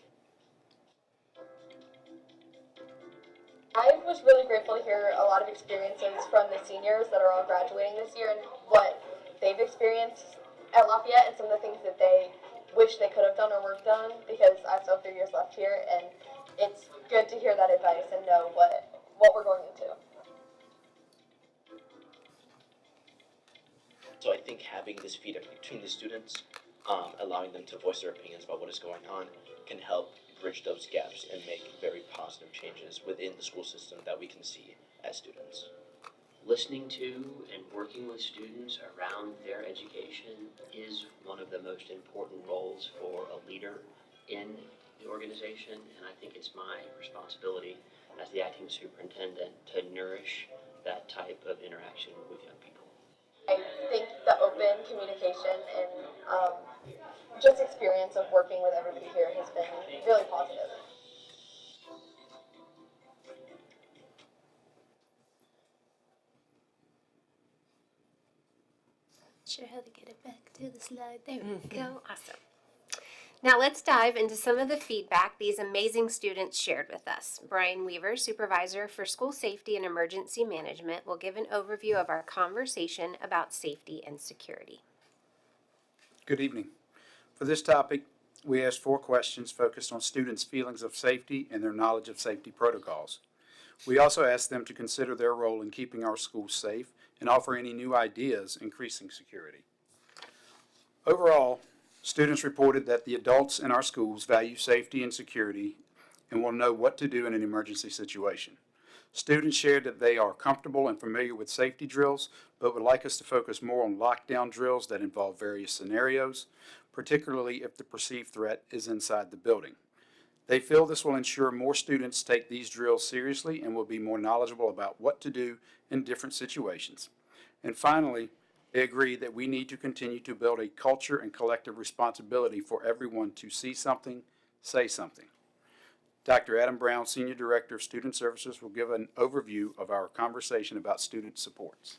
I was really grateful to hear a lot of experiences from the seniors that are all graduating this year and what they've experienced at Lafayette and some of the things that they wish they could have done or weren't done, because I still have 3 years left here, and it's good to hear that advice and know what we're going into. So I think having this feedback between the students, allowing them to voice their opinions about what is going on, can help bridge those gaps and make very positive changes within the school system that we can see as students. Listening to and working with students around their education is one of the most important roles for a leader in the organization, and I think it's my responsibility as the acting superintendent to nourish that type of interaction with young people. I think the open communication and just experience of working with everybody here has been really positive. Sure how to get it back to the slide. There we go. Awesome. Now let's dive into some of the feedback these amazing students shared with us. Brian Weaver, Supervisor for School Safety and Emergency Management, will give an overview of our conversation about safety and security. Good evening. For this topic, we asked 4 questions focused on students' feelings of safety and their knowledge of safety protocols. We also asked them to consider their role in keeping our schools safe and offer any new ideas increasing security. Overall, students reported that the adults in our schools value safety and security and will know what to do in an emergency situation. Students shared that they are comfortable and familiar with safety drills, but would like us to focus more on lockdown drills that involve various scenarios, particularly if the perceived threat is inside the building. They feel this will ensure more students take these drills seriously and will be more knowledgeable about what to do in different situations. And finally, they agree that we need to continue to build a culture and collective responsibility for everyone to see something, say something. Dr. Adam Brown, Senior Director of Student Services, will give an overview of our conversation about student supports.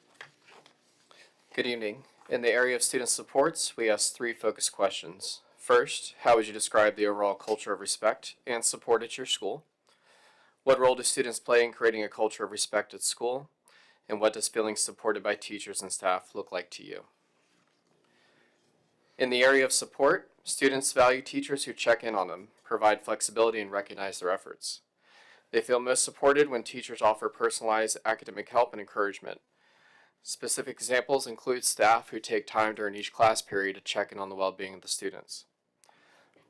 Good evening. In the area of student supports, we asked 3 focused questions. First, how would you describe the overall culture of respect and support at your school? What role do students play in creating a culture of respect at school? And what does feeling supported by teachers and staff look like to you? In the area of support, students value teachers who check in on them, provide flexibility, and recognize their efforts. They feel most supported when teachers offer personalized academic help and encouragement. Specific examples include staff who take time during each class period to check in on the well-being of the students.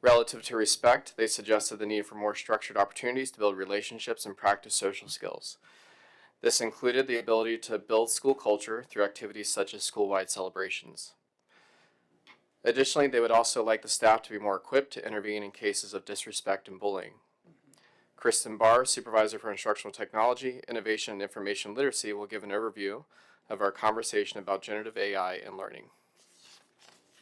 Relative to respect, they suggested the need for more structured opportunities to build relationships and practice social skills. This included the ability to build school culture through activities such as school-wide celebrations. Additionally, they would also like the staff to be more equipped to intervene in cases of disrespect and bullying. Kristen Barr, Supervisor for Instructional Technology, Innovation, and Information Literacy, will give an overview of our conversation about generative AI and learning.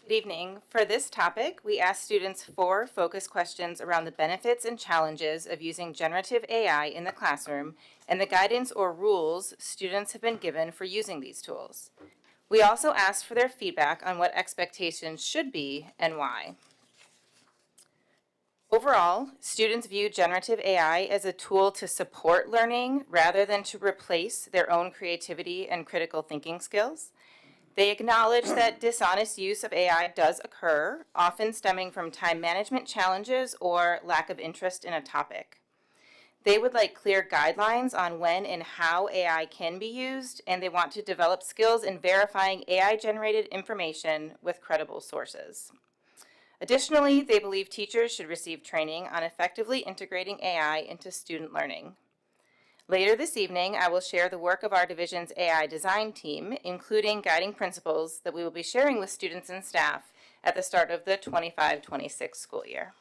Good evening. For this topic, we asked students 4 focus questions around the benefits and challenges of using generative AI in the classroom and the guidance or rules students have been given for using these tools. We also asked for their feedback on what expectations should be and why. Overall, students view generative AI as a tool to support learning rather than to replace their own creativity and critical thinking skills. They acknowledge that dishonest use of AI does occur, often stemming from time management challenges or lack of interest in a topic. They would like clear guidelines on when and how AI can be used, and they want to develop skills in verifying AI-generated information with credible sources. Additionally, they believe teachers should receive training on effectively integrating AI into student learning. Later this evening, I will share the work of our division's AI design team, including guiding principles that we will be sharing with students and staff at the start of the 25-26 school year.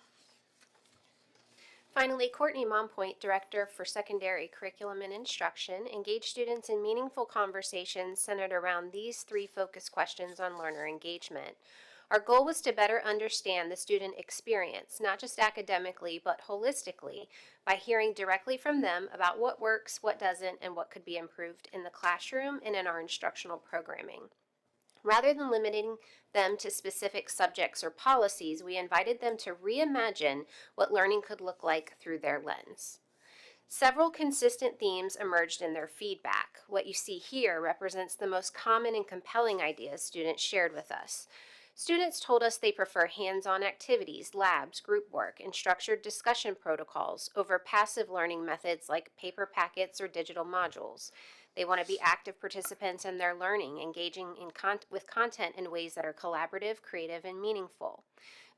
Finally, Courtney Mompoint, Director for Secondary Curriculum and Instruction, engaged students in meaningful conversations centered around these 3 focus questions on learner engagement. Our goal was to better understand the student experience, not just academically, but holistically, by hearing directly from them about what works, what doesn't, and what could be improved in the classroom and in our instructional programming. Rather than limiting them to specific subjects or policies, we invited them to reimagine what learning could look like through their lens. Several consistent themes emerged in their feedback. What you see here represents the most common and compelling ideas students shared with us. Students told us they prefer hands-on activities, labs, group work, and structured discussion protocols over passive learning methods like paper packets or digital modules. They want to be active participants in their learning, engaging with content in ways that are collaborative, creative, and meaningful.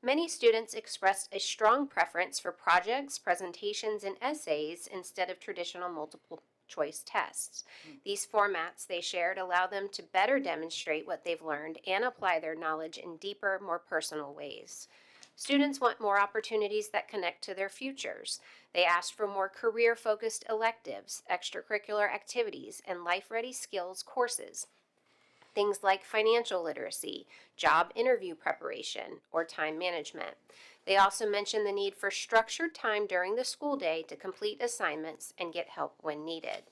Many students expressed a strong preference for projects, presentations, and essays instead of traditional multiple choice tests. These formats they shared allow them to better demonstrate what they've learned and apply their knowledge in deeper, more personal ways. Students want more opportunities that connect to their futures. They asked for more career-focused electives, extracurricular activities, and life-ready skills courses. Things like financial literacy, job interview preparation, or time management. They also mentioned the need for structured time during the school day to complete assignments and get help when needed.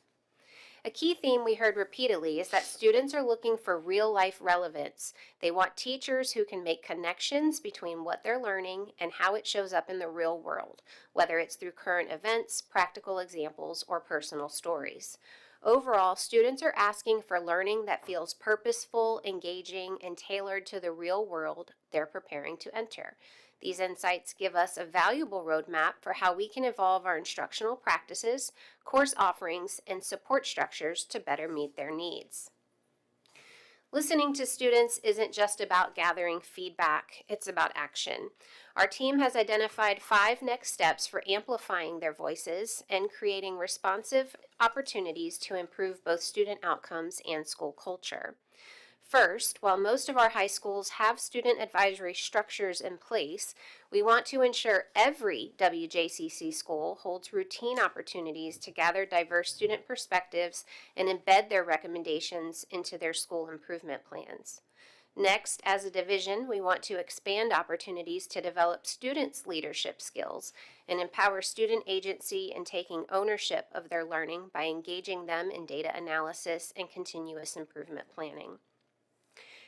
A key theme we heard repeatedly is that students are looking for real-life relevance. They want teachers who can make connections between what they're learning and how it shows up in the real world, whether it's through current events, practical examples, or personal stories. Overall, students are asking for learning that feels purposeful, engaging, and tailored to the real world they're preparing to enter. These insights give us a valuable roadmap for how we can evolve our instructional practices, course offerings, and support structures to better meet their needs. Listening to students isn't just about gathering feedback, it's about action. Our team has identified 5 next steps for amplifying their voices and creating responsive opportunities to improve both student outcomes and school culture. First, while most of our high schools have student advisory structures in place, we want to ensure every WJCC school holds routine opportunities to gather diverse student perspectives and embed their recommendations into their school improvement plans. Next, as a division, we want to expand opportunities to develop students' leadership skills and empower student agency in taking ownership of their learning by engaging them in data analysis and continuous improvement planning.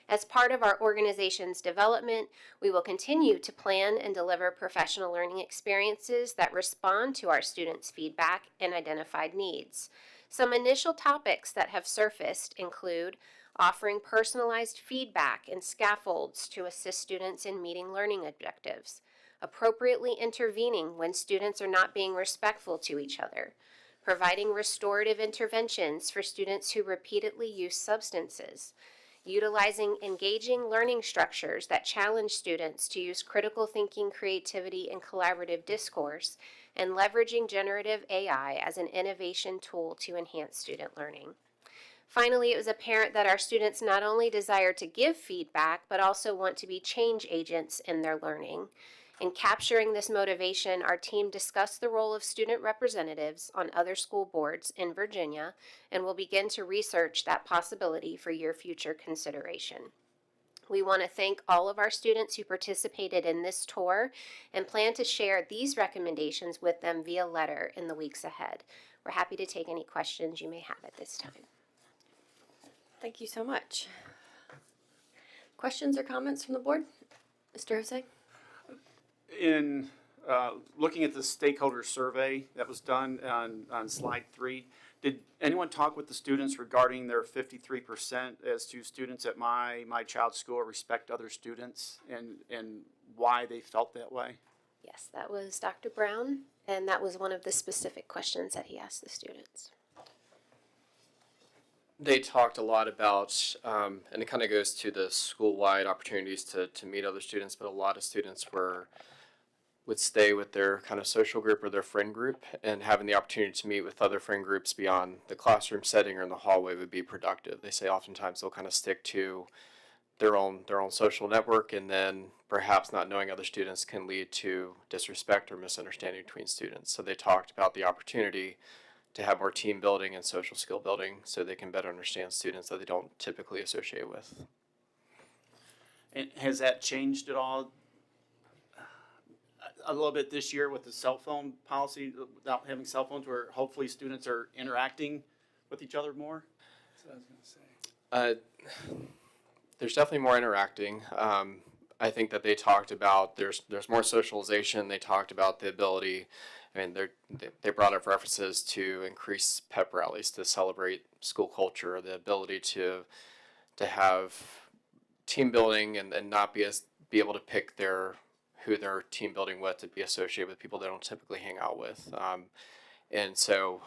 As part of our organization's development, we will continue to plan and deliver professional learning experiences that respond to our students' feedback and identified needs. Some initial topics that have surfaced include offering personalized feedback and scaffolds to assist students in meeting learning objectives, appropriately intervening when students are not being respectful to each other, providing restorative interventions for students who repeatedly use substances, utilizing engaging learning structures that challenge students to use critical thinking, creativity, and collaborative discourse, and leveraging generative AI as an innovation tool to enhance student learning. Finally, it was apparent that our students not only desire to give feedback, but also want to be change agents in their learning. In capturing this motivation, our team discussed the role of student representatives on other school boards in Virginia and will begin to research that possibility for your future consideration. We want to thank all of our students who participated in this tour and plan to share these recommendations with them via letter in the weeks ahead. We're happy to take any questions you may have at this time. Thank you so much. Questions or comments from the board? Mr. Jose? In looking at the stakeholder survey that was done on slide 3, did anyone talk with the students regarding their 53% as to students at my child's school respect other students and why they felt that way? Yes, that was Dr. Brown, and that was one of the specific questions that he asked the students. They talked a lot about, and it kind of goes to the school-wide opportunities to meet other students, but a lot of students would stay with their kind of social group or their friend group, and having the opportunity to meet with other friend groups beyond the classroom setting or in the hallway would be productive. They say oftentimes they'll kind of stick to their own social network, and then perhaps not knowing other students can lead to disrespect or misunderstanding between students. So they talked about the opportunity to have more team building and social skill building so they can better understand students that they don't typically associate with. And has that changed at all a little bit this year with the cell phone policy, without having cell phones, where hopefully students are interacting with each other more? That's what I was going to say. There's definitely more interacting. I think that they talked about there's more socialization. They talked about the ability, I mean, they brought up references to increase pep rallies to celebrate school culture, the ability to have team building and not be able to pick who they're team building with to be associated with people they don't typically hang out with. And so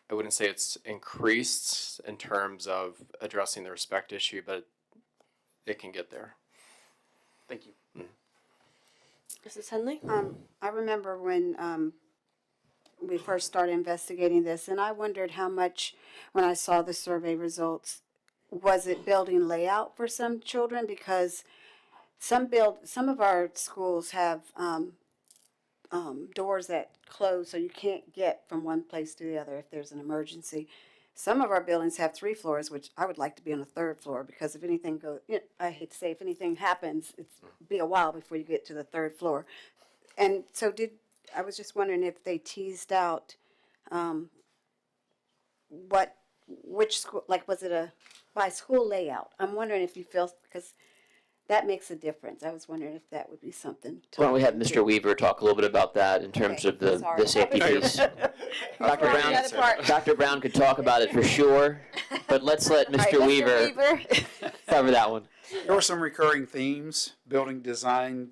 I wouldn't say it's increased in terms of addressing the respect issue, but it can get there. Thank you. Mrs. Henley? I remember when we first started investigating this, and I wondered how much, when I saw the survey results, was it building layout for some children? Because some of our schools have doors that close, so you can't get from one place to the other if there's an emergency. Some of our buildings have 3 floors, which I would like to be on the 3rd floor, because if anything goes, I hate to say, if anything happens, it's be a while before you get to the 3rd floor. And so I was just wondering if they teased out which school, like, was it by school layout? I'm wondering if you feel, because that makes a difference. I was wondering if that would be something to Why don't we have look Mr. into. Weaver talk a little bit about that in terms of the safety piece. Dr. Brown could talk about it for sure, but let's let Mr. Weaver cover that one. There were some recurring themes. Building design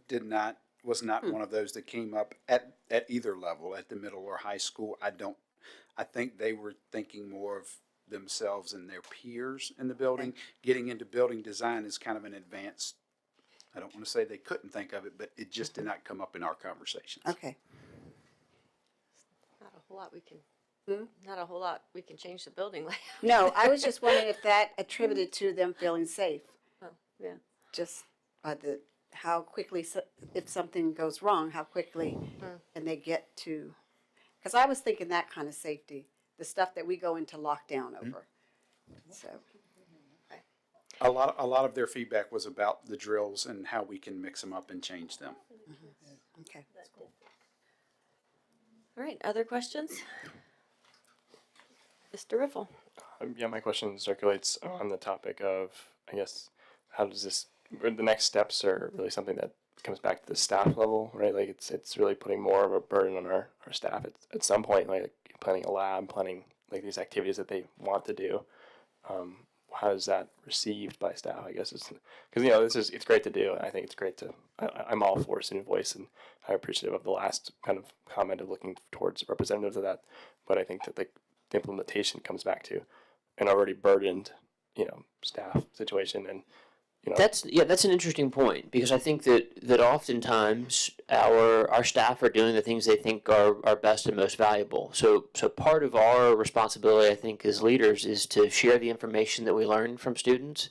was not one of those that came up at either level, at the middle or high school. I think they were thinking more of themselves and their peers in the building. Getting into building design is kind of an advanced, I don't want to say they couldn't think of it, but it just did not come up in our conversations. Okay. Not a whole lot we can. Not a whole lot we can change the building layout. No, I was just wondering if that attributed to them feeling safe. Oh, yeah. Just by how quickly, if something goes wrong, how quickly can they get to, because I was thinking that kind of safety, the stuff that we go into lockdown over. So. A lot of their feedback was about the drills and how we can mix them up and change them. Okay. All right, other questions? Mr. Riffle. Yeah, my question circulates on the topic of, I guess, how does this, the next steps are really something that comes back to the staff level, right? Like it's really putting more of a burden on our staff at some point, like planning a lab, planning like these activities that they want to do. How is that received by staff? I guess it's because it's great to do, and I think it's great to. I'm all for student voice, and I'm appreciative of the last kind of comment of looking towards representatives of that. But I think that the implementation comes back to an already burdened, staff situation, and That's an interesting point, because I think that oftentimes our staff are doing the things they think are best and most valuable. So part of our responsibility, I think, as leaders is to share the information that we learn from students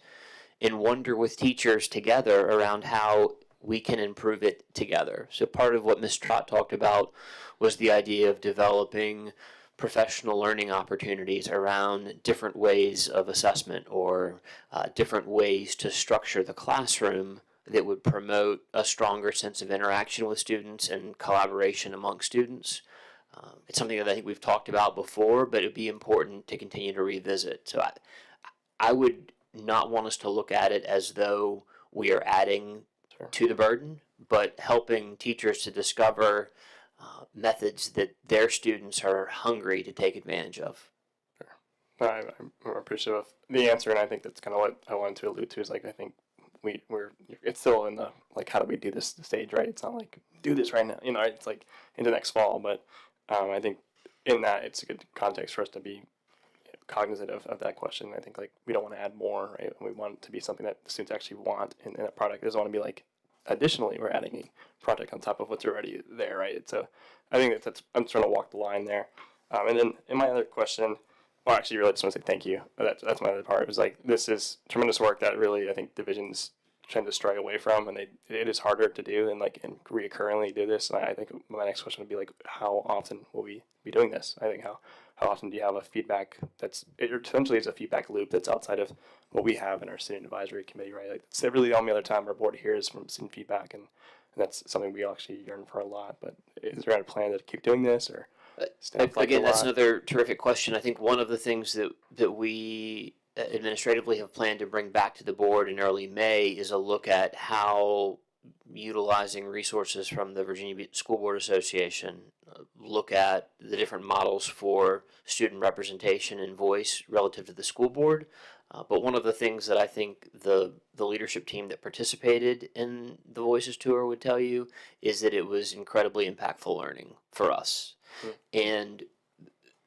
and wonder with teachers together around how we can improve it together. So part of what Ms. Trott talked about was the idea of developing professional learning opportunities around different ways of assessment or different ways to structure the classroom that would promote a stronger sense of interaction with students and collaboration among students. It's something that I think we've talked about before, but it would be important to continue to revisit. So I would not want us to look at it as though we are adding to the burden, but helping teachers to discover methods that their students are hungry to take advantage of. Sure. I'm appreciative of the answer, and I think that's kind of what I wanted to allude to. Is like I think it's still in the how do we do this stage, right? It's not like do this right now, It's like into next fall, but I think in that it's a good context for us to be cognizant of that question. I think we don't want to add more, right? We want it to be something that the students actually want in a product. It doesn't want to be additionally, we're adding a project on top of what's already there, right? So I think that's I'm trying to walk the line there. And then in my other question, well, actually, really just want to say thank you. That's my other part. It was this is tremendous work that really I think divisions tend to stray away from, and it is harder to do and reoccurringly do this. And I think my next question would be how often will we be doing this? I think how often do you have a feedback it essentially is a feedback loop that's outside of what we have in our student advisory committee, right? It's really the only other time our board hears from student feedback, and that's something we actually yearn for a lot. But is there a plan to keep doing this, or again, that's another terrific question. I think one of the things that we administratively have planned to bring back to the board in early May is a look at how utilizing resources from the Virginia School Board Association, look at the different models for student representation and voice relative to the school board. But one of the things that I think the leadership team that participated in the Voices Tour would tell you is that it was incredibly impactful learning for us. And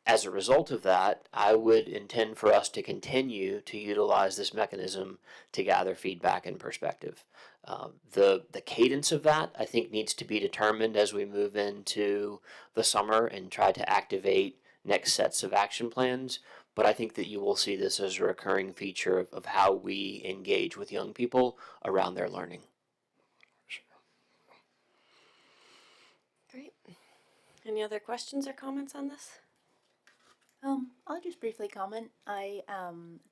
as a result of that, I would intend for us to continue to utilize this mechanism to gather feedback and perspective. The cadence of that, I think, needs to be determined as we move into the summer and try to activate next sets of action plans. But I think that you will see this as a recurring feature of how we engage with young people around their learning. Great. Any other questions or comments on this? I'll just briefly comment. I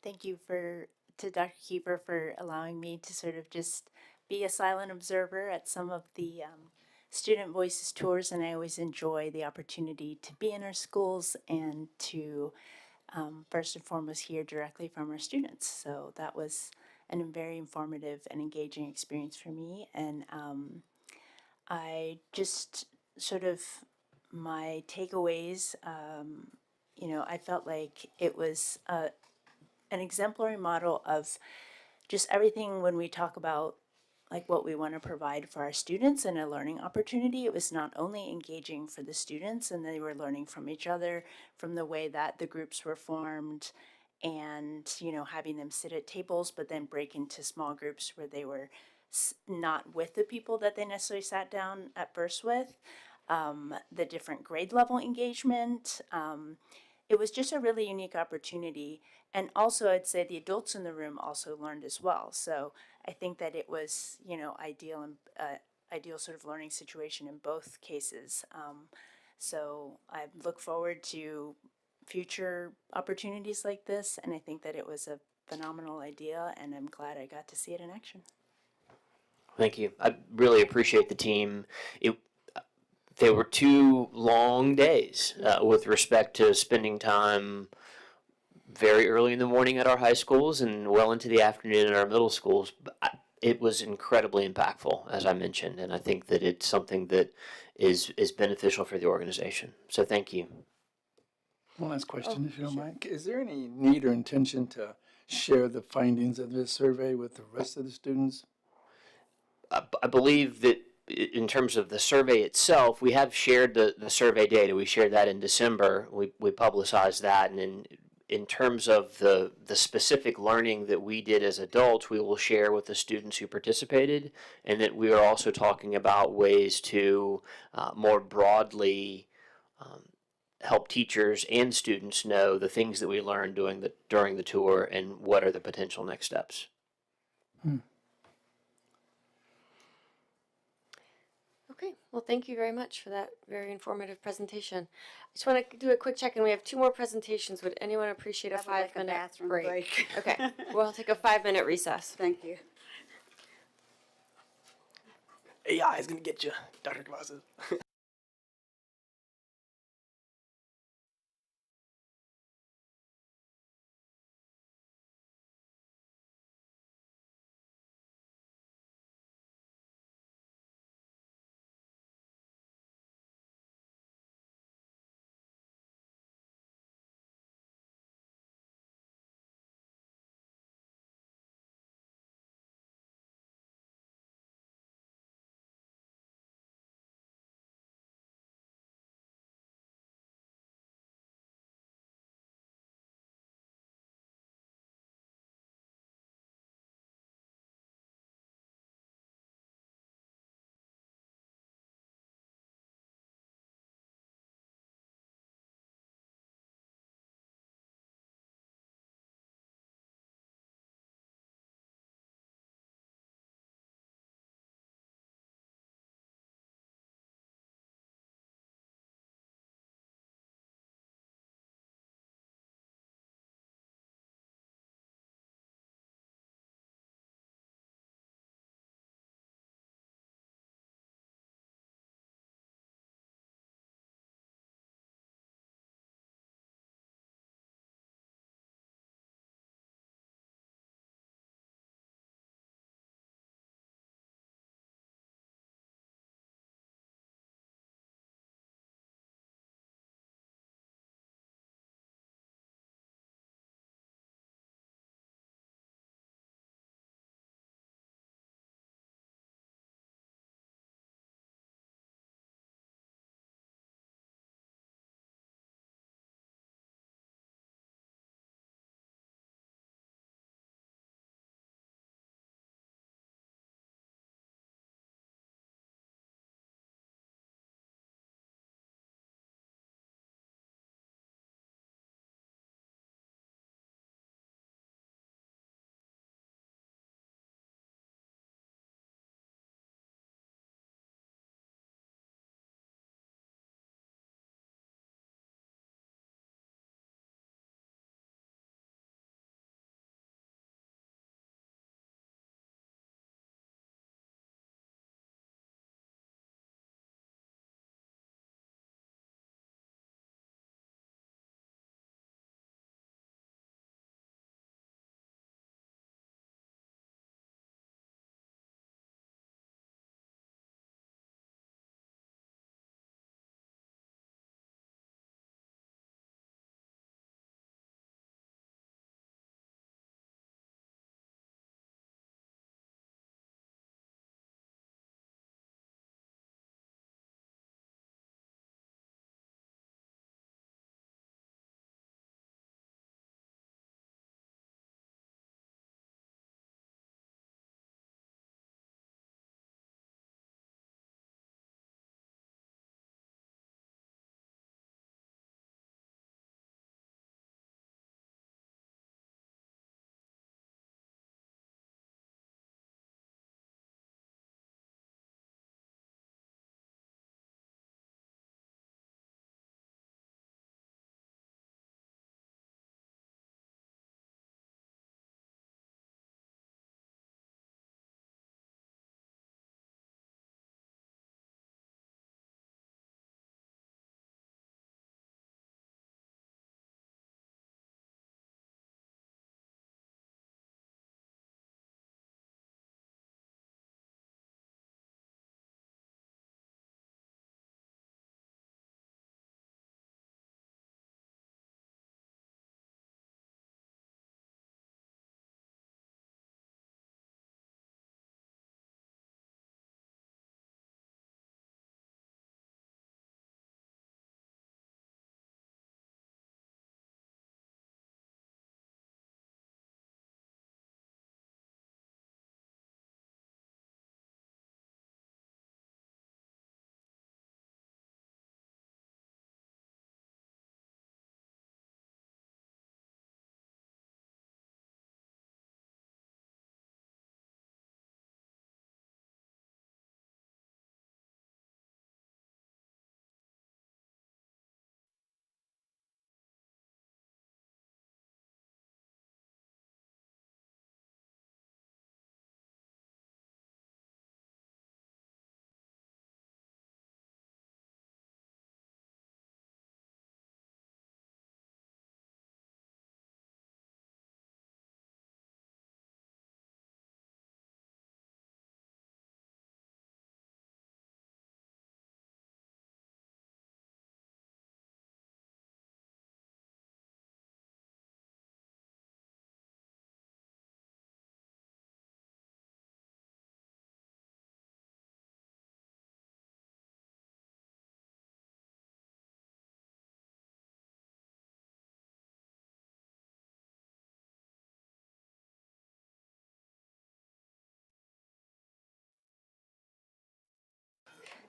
thank you to Dr. Keeper for allowing me to sort of just be a silent observer at some of the student voices tours, and I always enjoy the opportunity to be in our schools and to first and foremost hear directly from our students. So that was a very informative and engaging experience for me, and I just sort of my takeaways. I felt like it was an exemplary model of just everything when we talk about like what we want to provide for our students and a learning opportunity. It was not only engaging for the students, and they were learning from each other, from the way that the groups were formed, and having them sit at tables but then break into small groups where they were not with the people that they necessarily sat down at first with. The different grade level engagement. It was just a really unique opportunity. And also, I'd say the adults in the room also learned as well. So I think that it was, ideal and ideal sort of learning situation in both cases. So I look forward to future opportunities like this, and I think that it was a phenomenal idea, and I'm glad I got to see it in action. Thank you. I really appreciate the team. There were 2 long days with respect to spending time very early in the morning at our high schools and well into the afternoon in our middle schools. It was incredibly impactful, as I mentioned, and I think that it's something that is beneficial for the organization. So thank you. One last question, if you don't mind. Is there any need or intention to share the findings of this survey with the rest of the students? I believe that in terms of the survey itself, we have shared the survey data. We shared that in December. We publicized that, and in terms of the specific learning that we did as adults, we will share with the students who participated, and that we are also talking about ways to more broadly help teachers and students know the things that we learned during the tour and what are the potential next steps. Okay, well, thank you very much for that very informative presentation. I just want to do a quick check, and we have 2 more presentations. Would anyone appreciate a 5-minute bathroom break? break. Okay, we'll take a 5-minute recess. Thank you. AI is going to get you, Dr. Cavazos.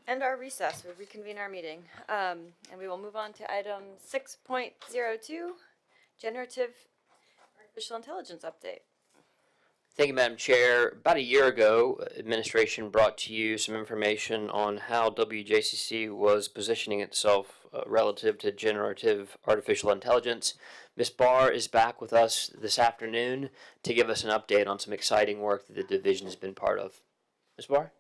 end our recess. We'll reconvene our meeting. And we will move on to item 6.02, Generative Artificial Intelligence Update. Thank you, Madam Chair. About a year ago, administration brought to you some information on how WJCC was positioning itself relative to generative artificial intelligence. Ms. Barr is back with us this afternoon to give us an update on some exciting work that the division has been part of. Ms. Barr?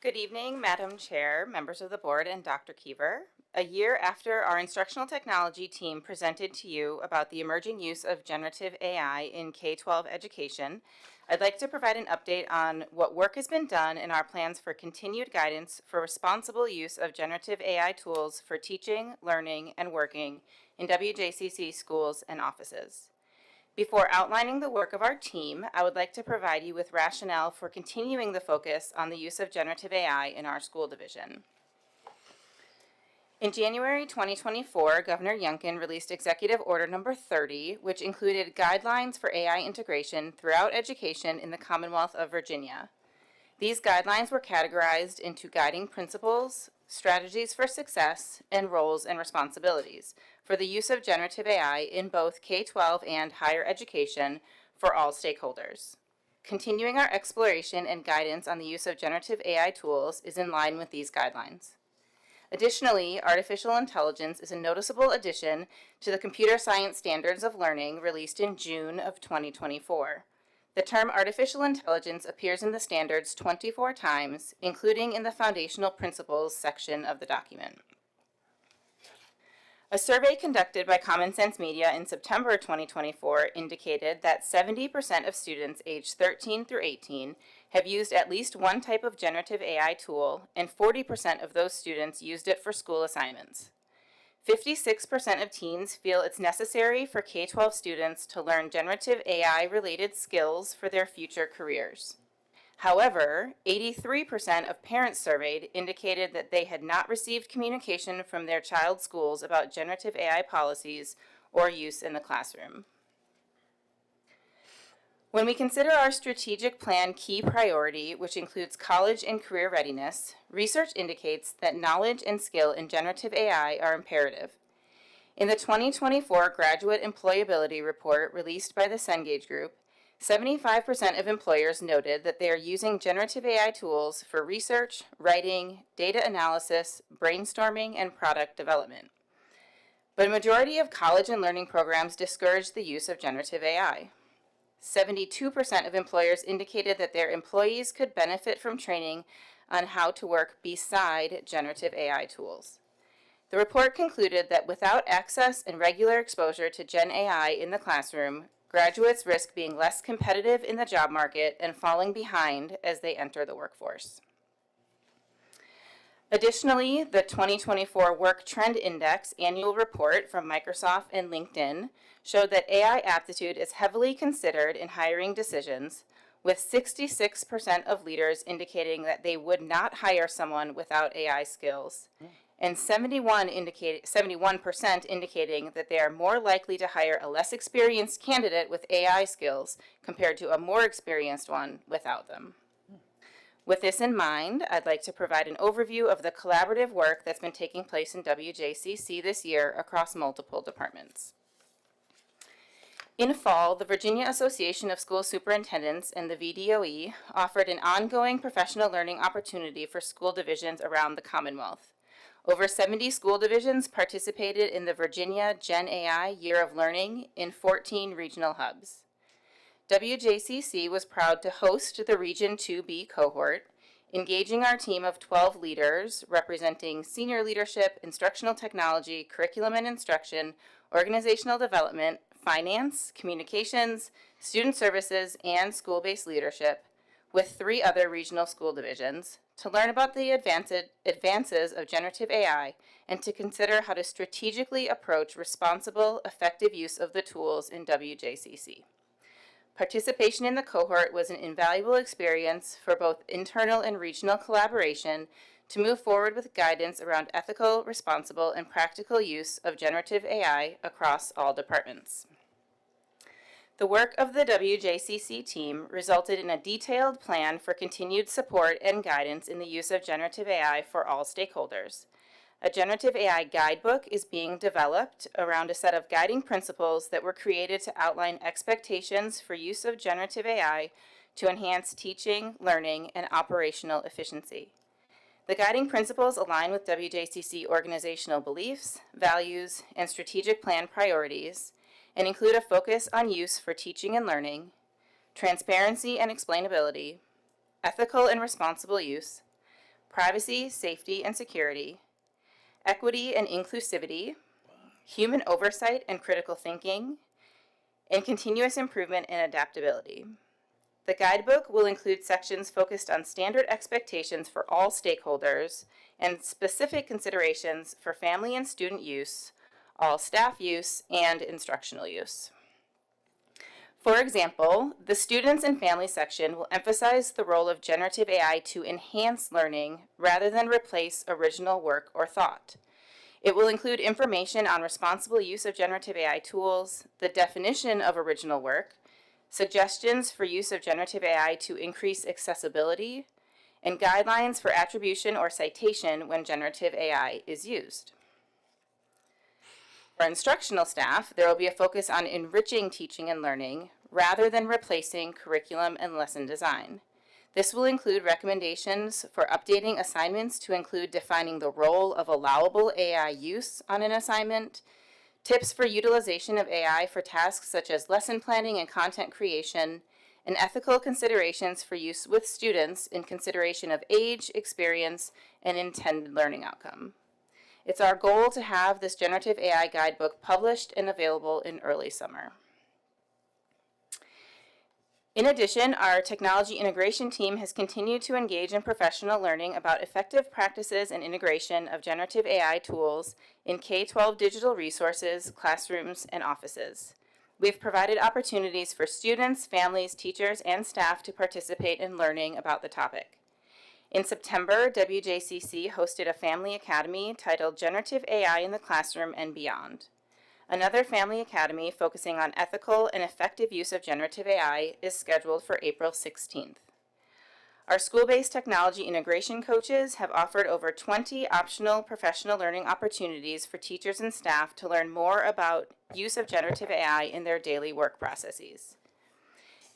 Good evening, Madam Chair, members of the board, and Dr. Keever. A year after our instructional technology team presented to you about the emerging use of generative AI in K-12 education, I'd like to provide an update on what work has been done and our plans for continued guidance for responsible use of generative AI tools for teaching, learning, and working in WJCC schools and offices. Before outlining the work of our team, I would like to provide you with rationale for continuing the focus on the use of generative AI in our school division. In January 2024, Governor Youngkin released Executive Order Number 30, which included guidelines for AI integration throughout education in the Commonwealth of Virginia. These guidelines were categorized into guiding principles, strategies for success, and roles and responsibilities for the use of generative AI in both K-12 and higher education for all stakeholders. Continuing our exploration and guidance on the use of generative AI tools is in line with these guidelines. Additionally, artificial intelligence is a noticeable addition to the Computer Science Standards of Learning released in June of 2024. The term artificial intelligence appears in the standards 24 times, including in the foundational principles section of the document. A survey conducted by Common Sense Media in September 2024 indicated that 70% of students aged 13 through 18 have used at least one type of generative AI tool, and 40% of those students used it for school assignments. 56% of teens feel it's necessary for K-12 students to learn generative AI-related skills for their future careers. However, 83% of parents surveyed indicated that they had not received communication from their child's schools about generative AI policies or use in the classroom. When we consider our strategic plan key priority, which includes college and career readiness, research indicates that knowledge and skill in generative AI are imperative. In the 2024 Graduate Employability Report released by the Cengage Group, 75% of employers noted that they are using generative AI tools for research, writing, data analysis, brainstorming, and product development. But a majority of college and learning programs discourage the use of generative AI. 72% of employers indicated that their employees could benefit from training on how to work beside generative AI tools. The report concluded that without access and regular exposure to Gen AI in the classroom, graduates risk being less competitive in the job market and falling behind as they enter the workforce. Additionally, the 2024 Work Trend Index annual report from Microsoft and LinkedIn showed that AI aptitude is heavily considered in hiring decisions, with 66% of leaders indicating that they would not hire someone without AI skills, and 71% indicating that they are more likely to hire a less experienced candidate with AI skills compared to a more experienced one without them. With this in mind, I'd like to provide an overview of the collaborative work that's been taking place in WJCC this year across multiple departments. In fall, the Virginia Association of School Superintendents and the VDOE offered an ongoing professional learning opportunity for school divisions around the Commonwealth. Over 70 school divisions participated in the Virginia Gen AI Year of Learning in 14 regional hubs. WJCC was proud to host the Region 2B cohort, engaging our team of 12 leaders representing senior leadership, instructional technology, curriculum and instruction, organizational development, finance, communications, student services, and school-based leadership, with 3 other regional school divisions, to learn about the advances of generative AI and to consider how to strategically approach responsible, effective use of the tools in WJCC. Participation in the cohort was an invaluable experience for both internal and regional collaboration to move forward with guidance around ethical, responsible, and practical use of generative AI across all departments. The work of the WJCC team resulted in a detailed plan for continued support and guidance in the use of generative AI for all stakeholders. A generative AI guidebook is being developed around a set of guiding principles that were created to outline expectations for use of generative AI to enhance teaching, learning, and operational efficiency. The guiding principles align with WJCC organizational beliefs, values, and strategic plan priorities, and include a focus on use for teaching and learning, transparency and explainability, ethical and responsible use, privacy, safety, and security, equity and inclusivity, human oversight and critical thinking, and continuous improvement and adaptability. The guidebook will include sections focused on standard expectations for all stakeholders and specific considerations for family and student use, all staff use, and instructional use. For example, the students and family section will emphasize the role of generative AI to enhance learning rather than replace original work or thought. It will include information on responsible use of generative AI tools, the definition of original work, suggestions for use of generative AI to increase accessibility, and guidelines for attribution or citation when generative AI is used. For instructional staff, there will be a focus on enriching teaching and learning rather than replacing curriculum and lesson design. This will include recommendations for updating assignments to include defining the role of allowable AI use on an assignment, tips for utilization of AI for tasks such as lesson planning and content creation, and ethical considerations for use with students in consideration of age, experience, and intended learning outcome. It's our goal to have this generative AI guidebook published and available in early summer. In addition, our technology integration team has continued to engage in professional learning about effective practices and integration of generative AI tools in K-12 digital resources, classrooms, and offices. We've provided opportunities for students, families, teachers, and staff to participate in learning about the topic. In September, WJCC hosted a family academy titled Generative AI in the Classroom and Beyond. Another family academy focusing on ethical and effective use of generative AI is scheduled for April 16th. Our school-based technology integration coaches have offered over 20 optional professional learning opportunities for teachers and staff to learn more about use of generative AI in their daily work processes.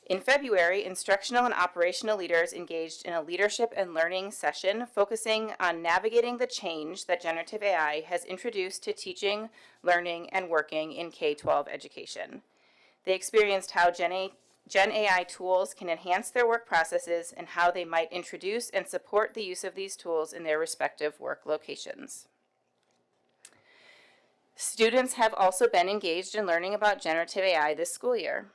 In February, instructional and operational leaders engaged in a leadership and learning session focusing on navigating the change that generative AI has introduced to teaching, learning, and working in K-12 education. They experienced how Gen AI tools can enhance their work processes and how they might introduce and support the use of these tools in their respective work locations. Students have also been engaged in learning about generative AI this school year.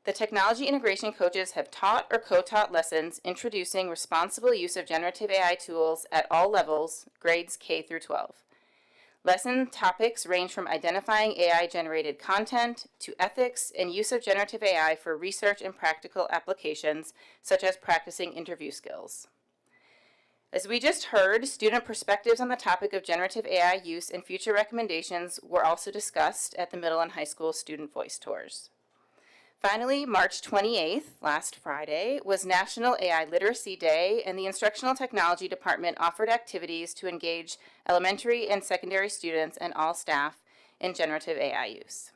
The technology integration coaches have taught or co-taught lessons introducing responsible use of generative AI tools at all levels, grades K through 12. Lesson topics range from identifying AI-generated content to ethics and use of generative AI for research and practical applications, such as practicing interview skills. As we just heard, student perspectives on the topic of generative AI use and future recommendations were also discussed at the middle and high school student voice tours. Finally, March 28th, last Friday, was National AI Literacy Day, and the Instructional Technology Department offered activities to engage elementary and secondary students and all staff in generative AI use.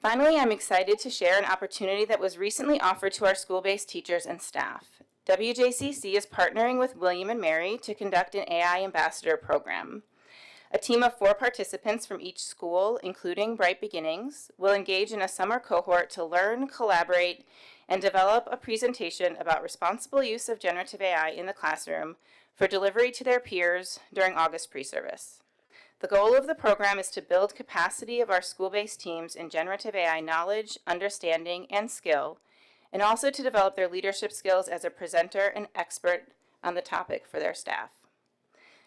Finally, I'm excited to share an opportunity that was recently offered to our school-based teachers and staff. WJCC is partnering with William & Mary to conduct an AI Ambassador program. A team of 4 participants from each school, including Bright Beginnings, will engage in a summer cohort to learn, collaborate, and develop a presentation about responsible use of generative AI in the classroom for delivery to their peers during August pre-service. The goal of the program is to build capacity of our school-based teams in generative AI knowledge, understanding, and skill, and also to develop their leadership skills as a presenter and expert on the topic for their staff.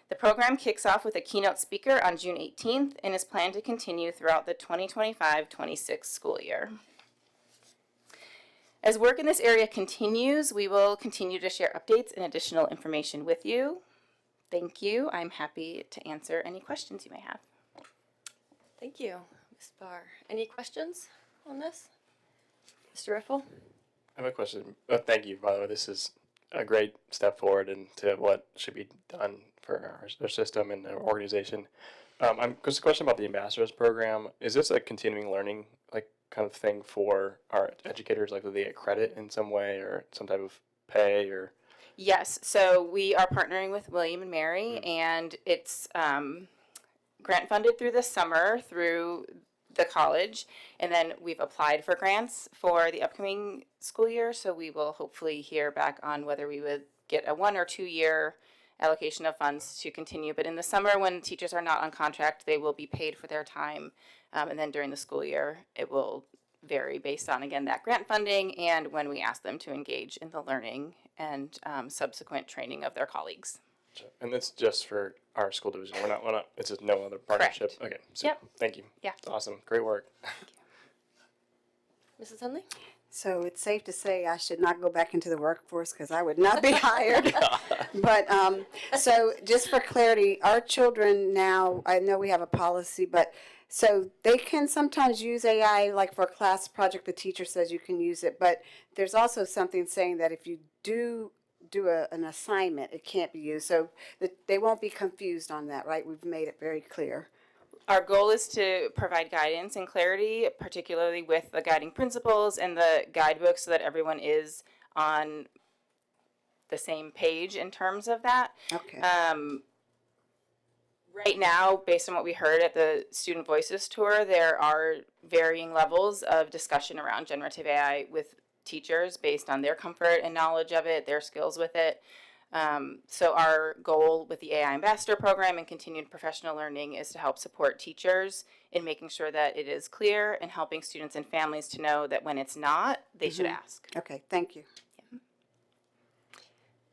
The program kicks off with a keynote speaker on June 18th and is planned to continue throughout the 2025-26 school year. As work in this area continues, we will continue to share updates and additional information with you. Thank you. I'm happy to answer any questions you may have. Thank you, Ms. Barr. Any questions? on this? Mr. Riffle? I have a question. Thank you, by the way. This is a great step forward into what should be done for our system and our organization. Just a question about the ambassadors program. Is this a continuing learning kind of thing for our educators? Like, do they get credit in some way or some type of pay or? Yes, so we are partnering with William and Mary, and it's grant funded through the summer through the college, and then we've applied for grants for the upcoming school year, so we will hopefully hear back on whether we would get a 1 or 2 year allocation of funds to continue. But in the summer, when teachers are not on contract, they will be paid for their time, and then during the school year, it will vary based on, again, that grant funding and when we ask them to engage in the learning and subsequent training of their colleagues. And that's just for our school division. We're not. It's just no other partnership. Correct. Okay. So Yep. Thank you. Yeah. It's awesome. Great work. Mrs. Hundley? So it's safe to say I should not go back into the workforce because I would not be hired. But so just for clarity, our children now, I know we have a policy, but so they can sometimes use AI, like for a class project, the teacher says you can use it, but there's also something saying that if you do an assignment, it can't be used. So they won't be confused on that, right? We've made it very clear. Our goal is to provide guidance and clarity, particularly with the guiding principles and the guidebook, so that everyone is on the same page in terms of that. Okay. Right now, based on what we heard at the Student Voices Tour, there are varying levels of discussion around generative AI with teachers based on their comfort and knowledge of it, their skills with it. So our goal with the AI Ambassador Program and continued professional learning is to help support teachers in making sure that it is clear and helping students and families to know that when it's not, they should ask. Okay, thank you. Yeah.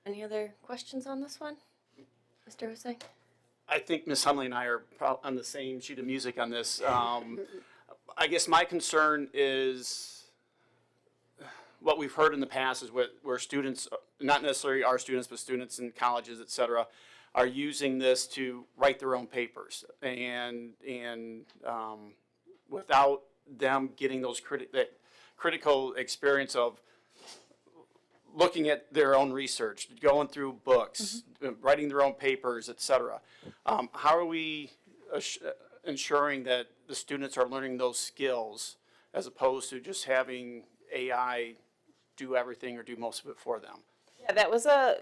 Any other questions on this one? Mr. Hussein? I think Ms. Hundley and I are on the same sheet of music on this. I guess my concern is what we've heard in the past is where students, not necessarily our students, but students in colleges, et cetera, are using this to write their own papers, and without them getting those that critical experience of looking at their own research, going through books, writing their own papers, et cetera. How are we ensuring that the students are learning those skills as opposed to just having AI do everything or do most of it for them? Yeah, that was a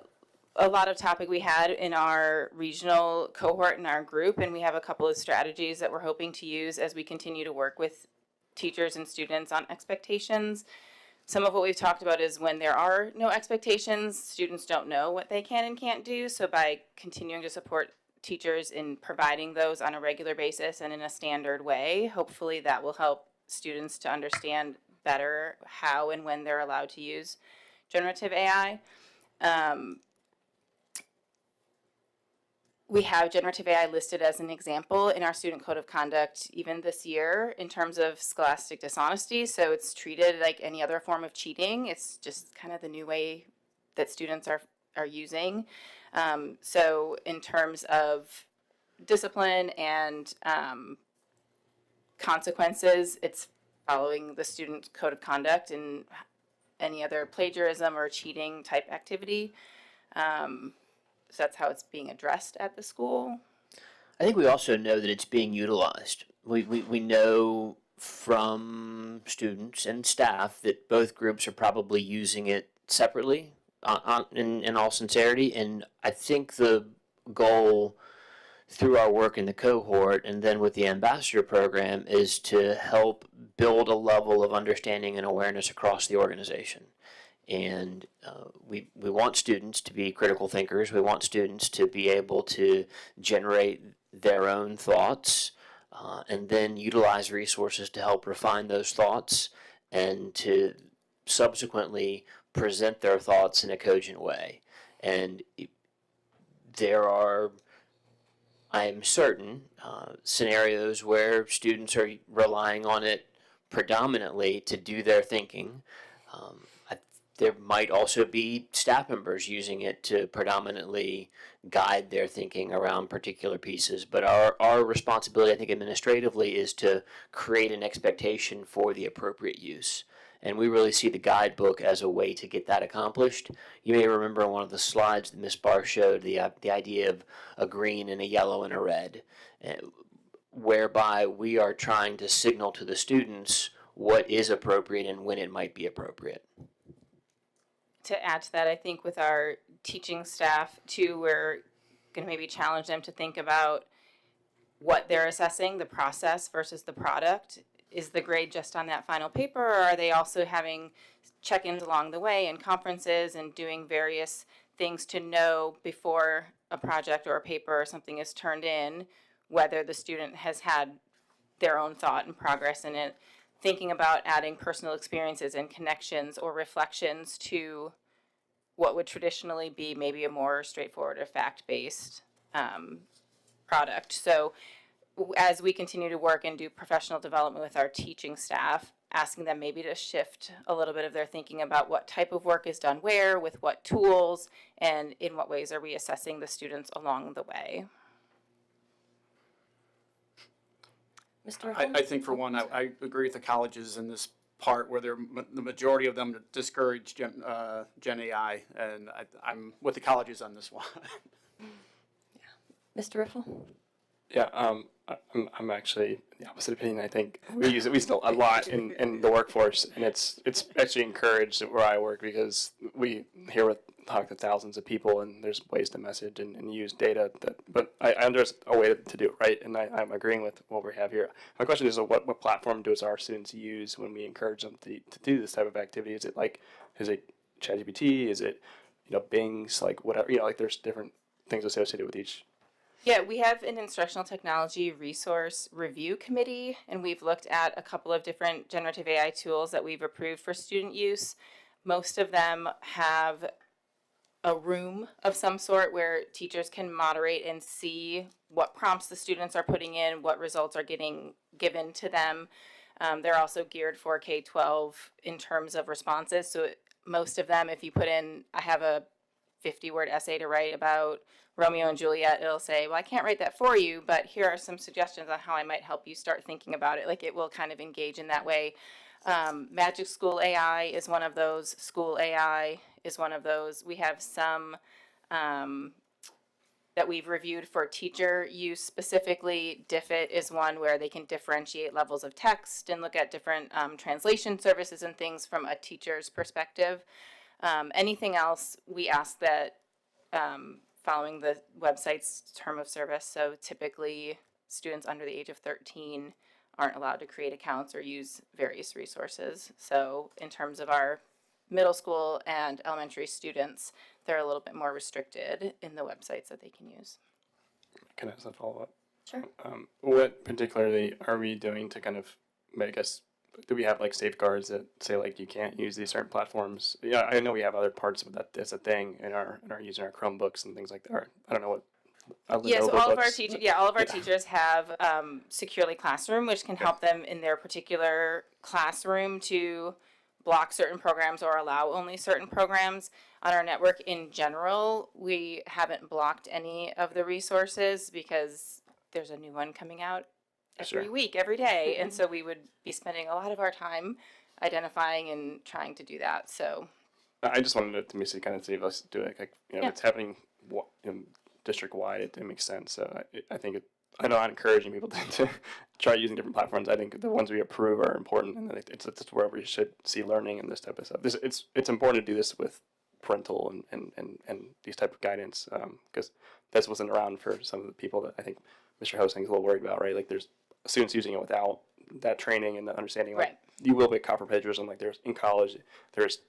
lot of topic we had in our regional cohort in our group, and we have a couple of strategies that we're hoping to use as we continue to work with teachers and students on expectations. Some of what we've talked about is when there are no expectations, students don't know what they can and can't do. So by continuing to support teachers in providing those on a regular basis and in a standard way, hopefully that will help students to understand better how and when they're allowed to use generative AI. We have generative AI listed as an example in our student code of conduct even this year in terms of scholastic dishonesty. So it's treated like any other form of cheating. It's just kind of the new way that students are using. So in terms of discipline and consequences, it's following the student code of conduct and any other plagiarism or cheating type activity. So that's how it's being addressed at the school. I think we also know that it's being utilized. We know from students and staff that both groups are probably using it separately in all sincerity. And I think the goal through our work in the cohort and then with the ambassador program is to help build a level of understanding and awareness across the organization. And we want students to be critical thinkers. We want students to be able to generate their own thoughts and then utilize resources to help refine those thoughts and to subsequently present their thoughts in a cogent way. And there are, I am certain, scenarios where students are there might also be staff members using it to predominantly guide their thinking around particular pieces. But our responsibility, I think, administratively, is to create an expectation for the appropriate use. And we really see the guidebook as a way to get that accomplished. You may remember one of the slides that Ms. Barr showed, the idea of a green and a yellow and a red, whereby we are trying to signal to the students what is appropriate and when it might be appropriate. To add to that, I think with our teaching staff too, we're going to maybe challenge them to think about what they're assessing, the process versus the product. Is the grade just on that final paper, or are they also having check-ins along the way and conferences and doing various things to know before a project or a paper or something is turned in whether the student has had their own thought and progress in it? Thinking about adding personal experiences and connections or reflections to what would traditionally be maybe a more straightforward or fact-based product. So as we continue to work and do professional development with our teaching staff, asking them maybe to shift a little bit of their thinking about what type of work is done where, with what tools, and in what ways are we assessing the students along the way. Mr. I think for one, I agree with the colleges in this part where the majority of them discourage Gen AI, and I'm with the colleges on this one. Mr. Riffle? Yeah, I'm actually the opposite opinion. I think we use it a lot in the workforce, and it's actually encouraged where I work because we talk to thousands of people, and there's ways to message and use data. But there's a way to do it right, and I'm agreeing with what we have here. My question is, what platform does our students use when we encourage them to do this type of activity? Is it ChatGPT? Is it Bing's, like whatever, like there's different things associated with each. Yeah, we have an instructional technology resource review committee, and we've looked at a couple of different generative AI tools that we've approved for student use. Most of them have a room of some sort where teachers can moderate and see what prompts the students are putting in, what results are getting given to them. They're also geared for K-12 in terms of responses. So most of them, if you put in, I have a 50-word essay to write about Romeo and Juliet, it'll say, well, I can't write that for you, but here are some suggestions on how I might help you start thinking about it. Like, it will kind of engage in that way. Magic School AI is one of those. School AI is one of those. We have some that we've reviewed for teacher use specifically. DIFIT is one where they can differentiate levels of text and look at different translation services and things from a teacher's perspective. Anything else, we ask that following the website's term of service, so typically students under the age of 13 aren't allowed to create accounts or use various resources. So in terms of our middle school and elementary students, they're a little bit more restricted in the websites that they can use. Can I ask a follow-up? Sure. What particularly are we doing to kind of, I guess, do we have like safeguards that say like you can't use these certain platforms? Yeah, I know we have other parts of that as a thing in our using our Chromebooks and things like that. Or, I don't know what. Yes, all of our teachers. Yeah, all of our teachers have Securely Classroom, which can help them in their particular classroom to block certain programs or allow only certain programs. On our network in general, we haven't blocked any of the resources because there's a new one coming out every week, every day, and so we would be spending a lot of our time identifying and trying to do that. So I just wanted to kind of see if us do it. Like, if it's happening district wide, it makes sense. So I think I'm not encouraging people to try using different platforms. I think the ones we approve are important, and it's where we should see learning and this type of stuff. It's important to do this with parental and these type of guidance because this wasn't around for some of the people that I think Mr. Hosting's a little worried about, right? Like there's students using it without that training and the understanding. Like, you will get copy plagiarism. Like in college, there's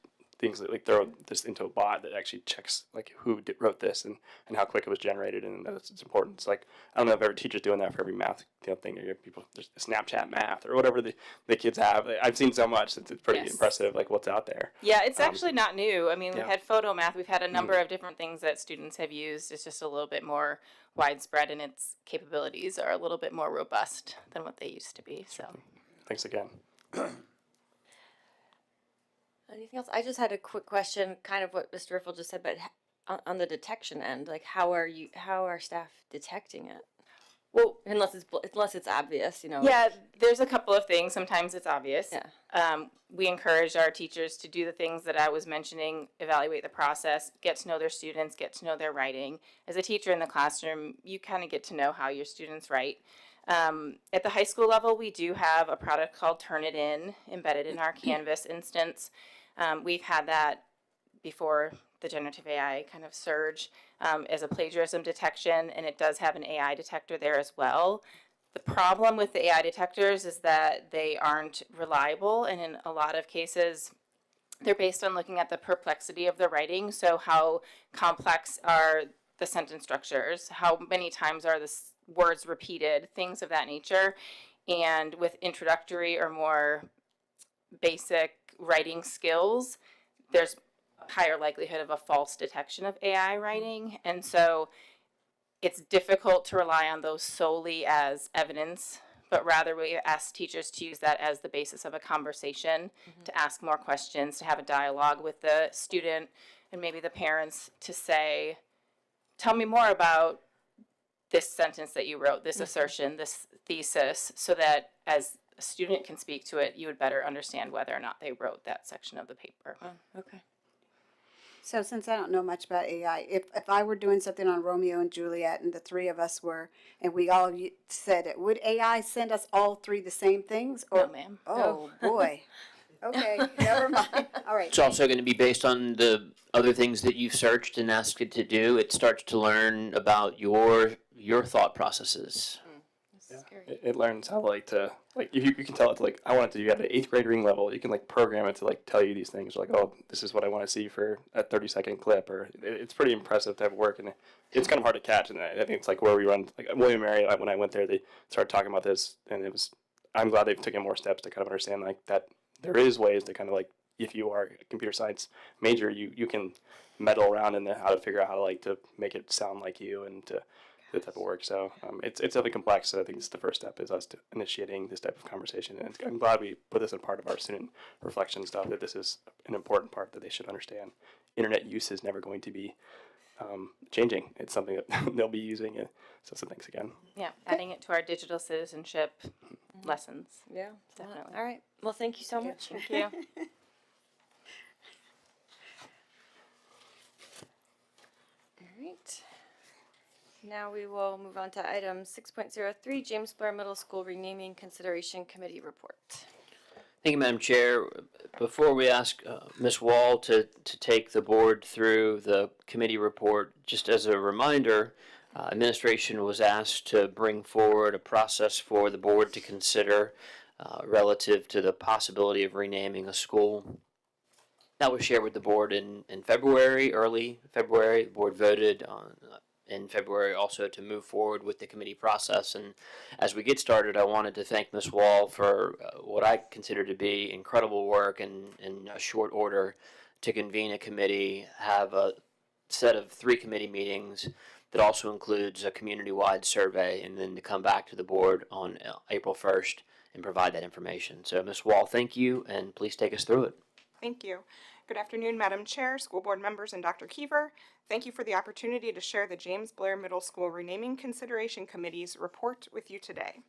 things that like throw this into a bot that actually checks like who wrote this and how quick it was generated, and it's important. It's like, I don't know if every teacher's doing that for every math thing. Or people, there's Snapchat math or whatever the kids have. I've seen so much. It's pretty impressive, like what's out there. Yeah, it's actually not new. I mean, we've had photo math. We've had a number of different things that students have used. It's just a little bit more widespread, and its capabilities are a little bit more robust than what they used to be. So, thanks again. Anything else? I just had a quick question, kind of what Mr. Riffle just said, but on the detection end, like how are staff detecting it? Well, unless it's obvious, Yeah, there's a couple of things. Sometimes it's obvious. Yeah. We encourage our teachers to do the things that I was mentioning, evaluate the process, get to know their students, get to know their writing. As a teacher in the classroom, you kind of get to know how your students write. At the high school level, we do have a product called Turnitin embedded in our Canvas instance. We've had that before the generative AI kind of surge as a plagiarism detection, and it does have an AI detector there as well. The problem with the AI detectors is that they aren't reliable, and in a lot of cases, they're based on looking at the perplexity of the writing. So how complex are the sentence structures? How many times are the words repeated? Things of that nature. And with introductory or more basic writing skills, there's higher likelihood of a false detection of AI writing. And so it's difficult to rely on those solely as evidence, but rather we ask teachers to use that as the basis of a conversation, to ask more questions, to have a dialogue with the student and maybe the parents to say, tell me more about this sentence that you wrote, this assertion, this thesis, so that as a student can speak to it, you would better understand whether or not they wrote that section of the paper. Oh, okay. So since I don't know much about AI, if I were doing something on Romeo and Juliet and the three of us were, and we all said it, would AI send us all three the same things? Or, no, ma'am. Oh, boy. Okay, never mind. All right. It's also going to be based on the other things that you've searched and asked it to do. It starts to learn about your thought processes. It learns how you can tell it to I want it to do at an 8th grade reading level. You can program it to tell you these things oh, this is what I want to see for a 30-second clip, or it's pretty impressive type of work, and it's kind of hard to catch. And I think it's where we run William and Mary. When I went there, they started talking about this, and I'm glad they've taken more steps to kind of understand that there is ways to kind of if you are a computer science major, you can meddle around in how to figure out how to make it sound like you and to the type of work. So it's definitely complex. So I think it's the first step is us initiating this type of conversation. And I'm glad we put this in part of our student reflection stuff, that this is an important part that they should understand. Internet use is never going to be changing. It's something that they'll be using. So thanks again. Yeah, adding it to our digital citizenship lessons. Yeah, definitely. All right. Well, thank you so much. Thank you. All right. Now we will move on to item 6.03, James Blair Middle School Renaming Consideration Committee Report. Thank you, Madam Chair. Before we ask Ms. Wall to take the board through the committee report, just as a reminder, administration was asked to bring forward a process for the board to consider relative to the possibility of renaming a school. That was shared with the board in February, early February. The board voted on in February also to move forward with the committee process. And as we get started, I wanted to thank Ms. Wall for what I consider to be incredible work in a short order to convene a committee, have a set of 3 committee meetings that also includes a community-wide survey, and then to come back to the board on April 1st and provide that information. So Ms. Wall, thank you, and please take us through it. Thank you. Good afternoon, Madam Chair, school board members, and Dr. Keever. Thank you for the opportunity to share the James Blair Middle School Renaming Consideration Committee's report with you today.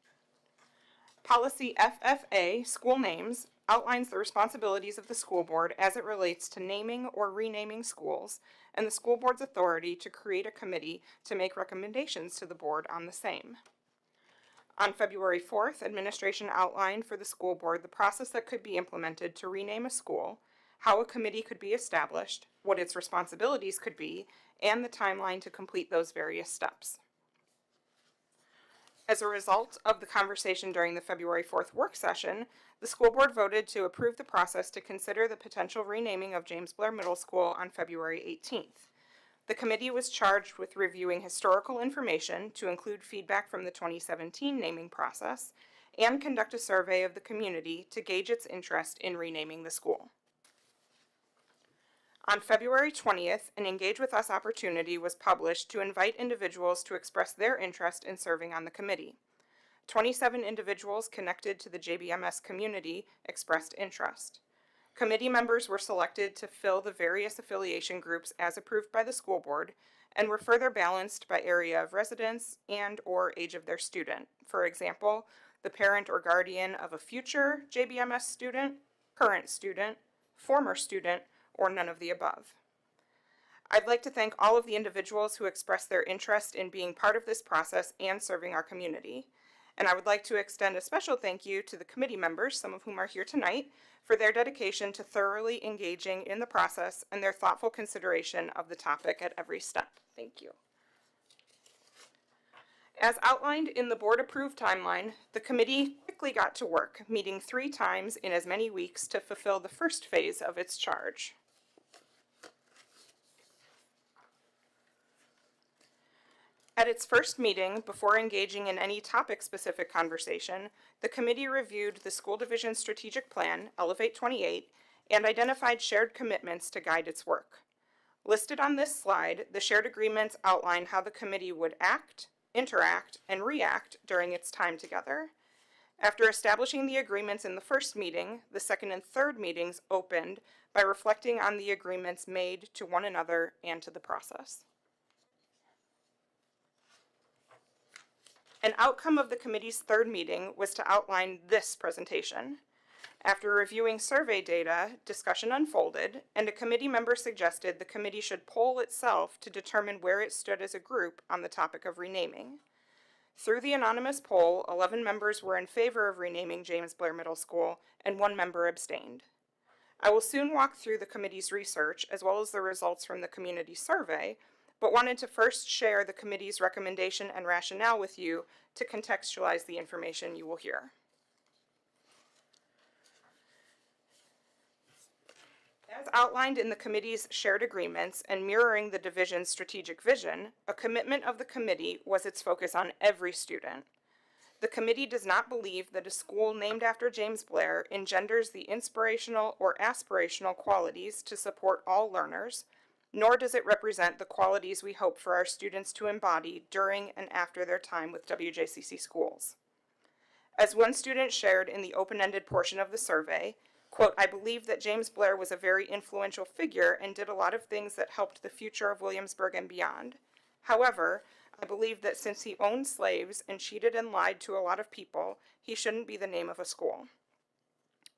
Policy FFA, School Names, outlines the responsibilities of the school board as it relates to naming or renaming schools, and the school board's authority to create a committee to make recommendations to the board on the same. On February 4th, administration outlined for the school board the process that could be implemented to rename a school, how a committee could be established, what its responsibilities could be, and the timeline to complete those various steps. As a result of the conversation during the February 4th work session, the school board voted to approve the process to consider the potential renaming of James Blair Middle School on February 18th. The committee was charged with reviewing historical information to include feedback from the 2017 naming process and conduct a survey of the community to gauge its interest in renaming the school. On February 20th, an Engage With Us opportunity was published to invite individuals to express their interest in serving on the committee. 27 individuals connected to the JBMS community expressed interest. Committee members were selected to fill the various affiliation groups as approved by the school board and were further balanced by area of residence and or age of their student. For example, the parent or guardian of a future JBMS student, current student, former student, or none of the above. I'd like to thank all of the individuals who expressed their interest in being part of this process and serving our community. And I would like to extend a special thank you to the committee members, some of whom are here tonight, for their dedication to thoroughly engaging in the process and their thoughtful consideration of the topic at every step. Thank you. As outlined in the board-approved timeline, the committee quickly got to work, meeting 3 times in as many weeks to fulfill the first phase of its charge. At its first meeting, before engaging in any topic-specific conversation, the committee reviewed the school division's strategic plan, Elevate 28, and identified shared commitments to guide its work. Listed on this slide, the shared agreements outline how the committee would act, interact, and react during its time together. After establishing the agreements in the first meeting, the second and third meetings opened by reflecting on the agreements made to one another and to the process. An outcome of the committee's third meeting was to outline this presentation. After reviewing survey data, discussion unfolded, and a committee member suggested the committee should poll itself to determine where it stood as a group on the topic of renaming. Through the anonymous poll, 11 members were in favor of renaming James Blair Middle School, and 1 member abstained. I will soon walk through the committee's research, as well as the results from the community survey, but wanted to first share the committee's recommendation and rationale with you to contextualize the information you will hear. As outlined in the committee's shared agreements and mirroring the division's strategic vision, a commitment of the committee was its focus on every student. The committee does not believe that a school named after James Blair engenders the inspirational or aspirational qualities to support all learners, nor does it represent the qualities we hope for our students to embody during and after their time with WJCC schools. As one student shared in the open-ended portion of the survey, quote, "I believe that James Blair was a very influential figure and did a lot of things that helped the future of Williamsburg and beyond. However, I believe that since he owned slaves and cheated and lied to a lot of people, he shouldn't be the name of a school."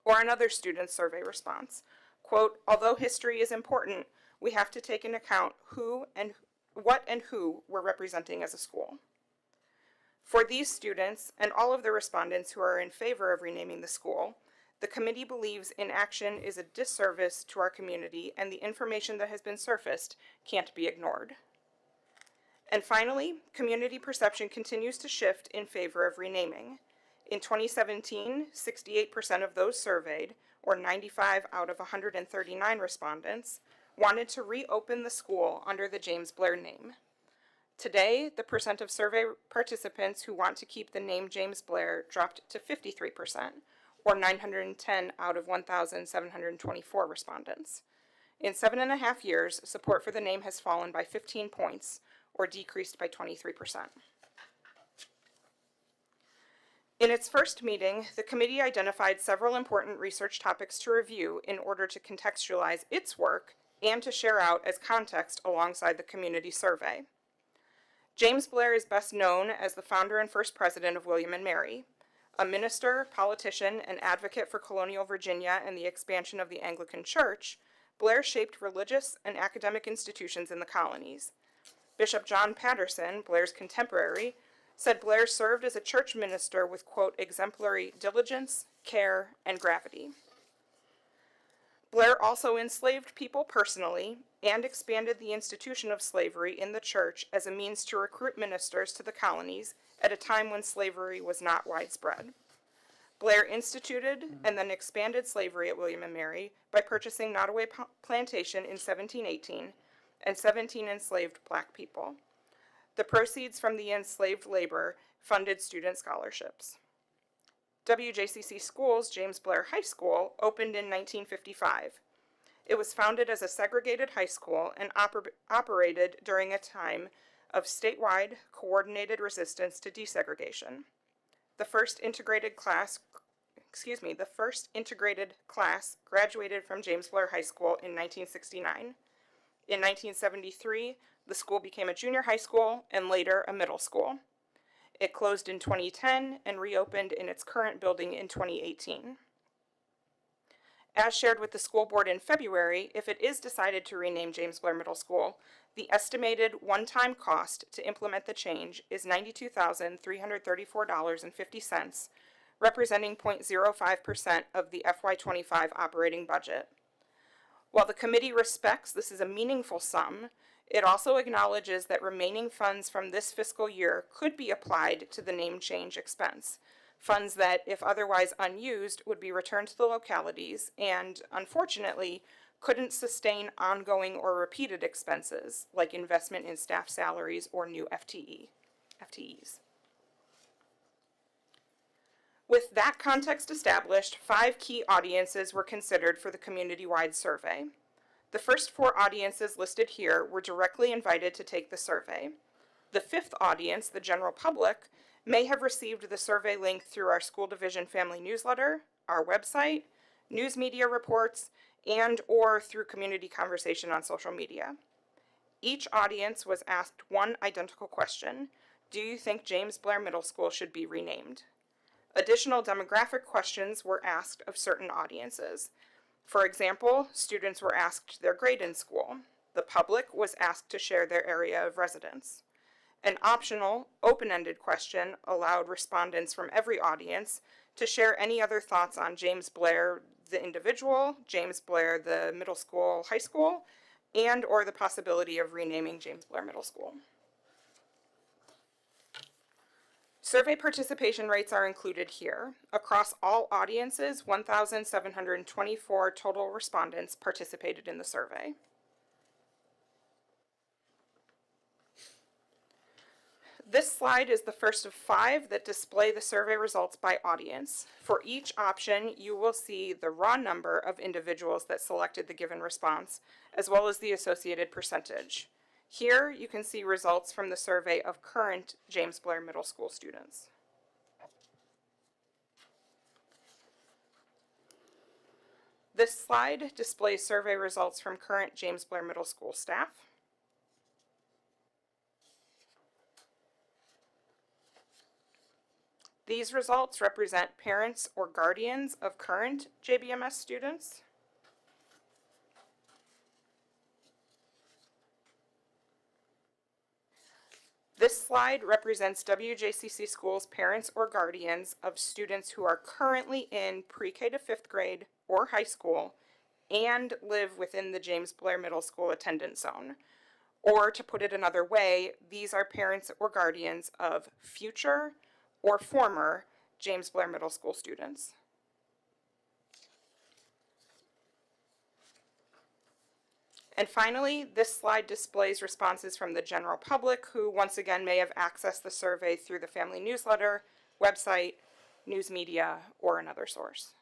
Or another student's survey response, quote, "Although history is important, we have to take into account what and who we're representing as a school." For these students and all of the respondents who are in favor of renaming the school, the committee believes inaction is a disservice to our community and the information that has been surfaced can't be ignored. And finally, community perception continues to shift in favor of renaming. In 2017, 68% of those surveyed, or 95 out of 139 respondents, wanted to reopen the school under the James Blair name. Today, the percent of survey participants who want to keep the name James Blair dropped to 53%, or 910 out of 1,724 respondents. In 7.5 years, support for the name has fallen by 15 points, or decreased by 23%. In its first meeting, the committee identified several important research topics to review in order to contextualize its work and to share out as context alongside the community survey. James Blair is best known as the founder and first president of William and Mary. A minister, politician, and advocate for colonial Virginia and the expansion of the Anglican Church, Blair shaped religious and academic institutions in the colonies. Bishop John Patterson, Blair's contemporary, said Blair served as a church minister with, quote, exemplary diligence, care, and gravity. Blair also enslaved people personally and expanded the institution of slavery in the church as a means to recruit ministers to the colonies at a time when slavery was not widespread. Blair instituted and then expanded slavery at William and Mary by purchasing Nottoway Plantation in 1718 and 17 enslaved black people. The proceeds from the enslaved labor funded student scholarships. WJCC Schools, James Blair High School, opened in 1955. It was founded as a segregated high school and operated during a time of statewide coordinated resistance to desegregation. The first integrated class the first integrated class graduated from James Blair High School in 1969. In 1973, the school became a junior high school and later a middle school. It closed in 2010 and reopened in its current building in 2018. As shared with the school board in February, if it is decided to rename James Blair Middle School, the estimated one-time cost to implement the change is $92,334.50, representing 0.05% of the FY25 operating budget. While the committee respects this is a meaningful sum, it also acknowledges that remaining funds from this fiscal year could be applied to the name change expense, funds that, if otherwise unused, would be returned to the localities and, unfortunately, couldn't sustain ongoing or repeated expenses, like investment in staff salaries or new FTEs. With that context established, 5 key audiences were considered for the community-wide survey. The first 4 audiences listed here were directly invited to take the survey. The 5th audience, the general public, may have received the survey link through our school division family newsletter, our website, news media reports, and or through community conversation on social media. Each audience was asked one identical question: do you think James Blair Middle School should be renamed? Additional demographic questions were asked of certain audiences. For example, students were asked their grade in school. The public was asked to share their area of residence. An optional, open-ended question allowed respondents from every audience to share any other thoughts on James Blair, the individual, James Blair, the middle school, high school, and or the possibility of renaming James Blair Middle School. Survey participation rates are included here. Across all audiences, 1,724 total respondents participated in the survey. This slide is the first of 5 that display the survey results by audience. For each option, you will see the raw number of individuals that selected the given response, as well as the associated percentage. Here, you can see results from the survey of current James Blair Middle School students. This slide displays survey results from current James Blair Middle School staff. These results represent parents or guardians of current JBMS students. This slide represents WJCC schools' parents or guardians of students who are currently in pre-K to 5th grade or high school and live within the James Blair Middle School attendance zone. Or to put it another way, these are parents or guardians of future or former James Blair Middle School students. And finally, this slide displays responses from the general public who once again may have accessed the survey through the family newsletter, website, news media, or another source.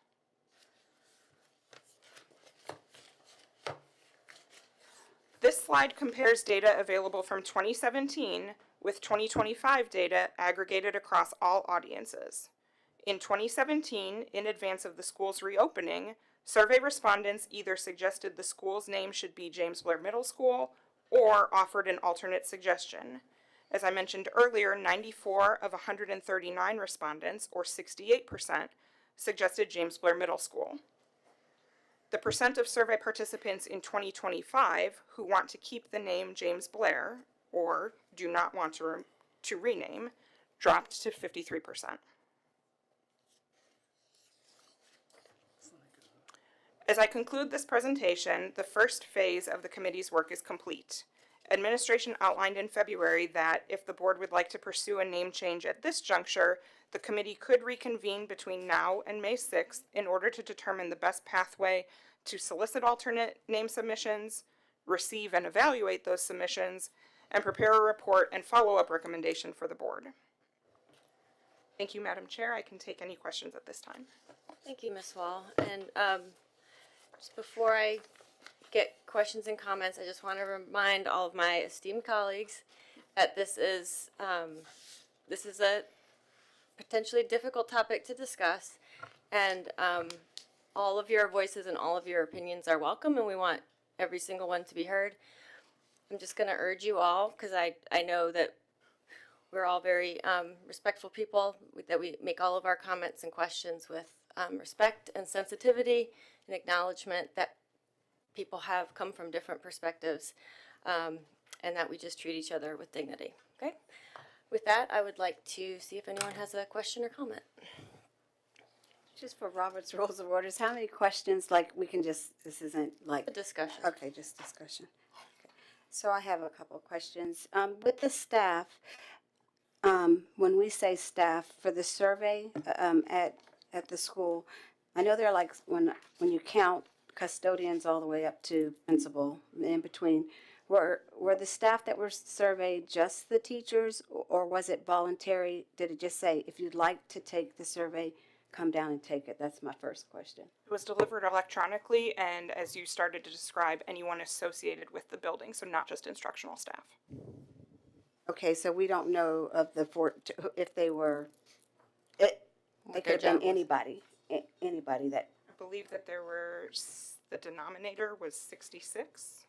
This slide compares data available from 2017 with 2025 data aggregated across all audiences. In 2017, in advance of the school's reopening, survey respondents either suggested the school's name should be James Blair Middle School or offered an alternate suggestion. As I mentioned earlier, 94 of 139 respondents, or 68%, suggested James Blair Middle School. The percent of survey participants in 2025 who want to keep the name James Blair or do not want to rename dropped to 53%. As I conclude this presentation, the first phase of the committee's work is complete. Administration outlined in February that if the board would like to pursue a name change at this juncture, the committee could reconvene between now and May 6th in order to determine the best pathway to solicit alternate name submissions, receive and evaluate those submissions, and prepare a report and follow-up recommendation for the board. Thank you, Madam Chair. I can take any questions at this time. Thank you, Ms. Wall. And just before I get questions and comments, I just want to remind all of my esteemed colleagues that this is a potentially difficult topic to discuss, And all of your voices and all of your opinions are welcome, and we want every single one to be heard. I'm just going to urge you all, because I know that we're all very respectful people, that we make all of our comments and questions with respect and sensitivity and acknowledgement that people have come from different perspectives, and that we just treat each other with dignity. Okay? With that, I would like to see if anyone has a question or comment. Just for Robert's Rules of Orders, how many questions, like, we can just, this isn't like. A discussion. Okay, just discussion. Okay. So I have a couple of questions. With the staff, when we say staff, for the survey at the school, I know they're like, when you count custodians all the way up to principal, in between, were the staff that were surveyed just the teachers, or was it voluntary? Did it just say, if you'd like to take the survey, come down and take it? That's my first question. It was delivered electronically, and as you started to describe, anyone associated with the building, so not just instructional staff. Okay, so we don't know of the if they were, they could have been anybody that. I believe that the denominator was 66,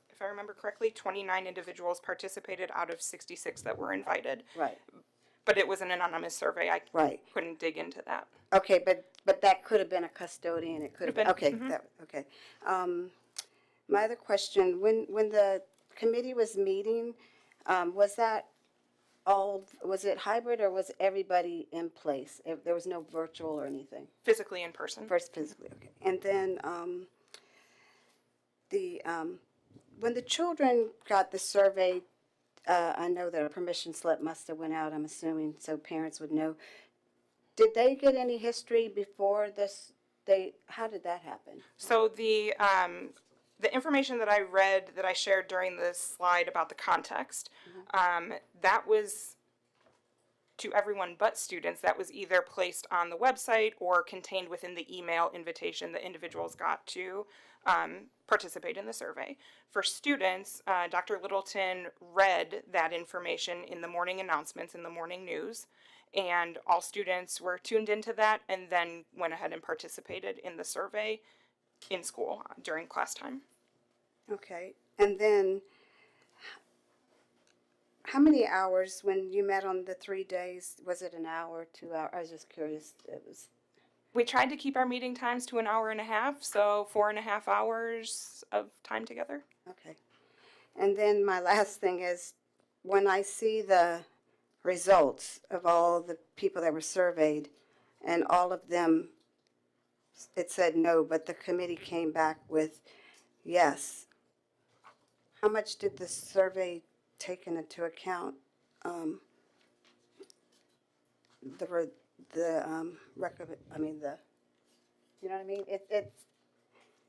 if I remember correctly. 29 individuals participated out of 66 that were invited. Right. But it was an anonymous survey. I couldn't dig into that. Okay, but that could have been a custodian. It could have been. Okay, mm-hmm. Okay. My other question: when the committee was meeting, was it hybrid, or was everybody in place? There was no virtual or anything. Physically in person. First, physically. Okay. And then when the children got the survey. I know that a permission slip must have went out, I'm assuming, so parents would know. Did they get any history before this? How did that happen? So the information that I read, that I shared during the slide about the context, that was to everyone but students. That was either placed on the website or contained within the email invitation that individuals got to participate in the survey. For students, Dr. Littleton read that information in the morning announcements, in the morning news, and all students were tuned into that and then went ahead and participated in the survey in school during class time. Okay, and then how many hours when you met on the 3 days? Was it an hour, 2 hours? I was just curious. We tried to keep our meeting times to an hour and a half, so 4.5 hours of time together. Okay. And then my last thing is, when I see the results of all the people that were surveyed, and all of them, it said no, but the committee came back with yes. How much did the survey take into account you know what I mean? It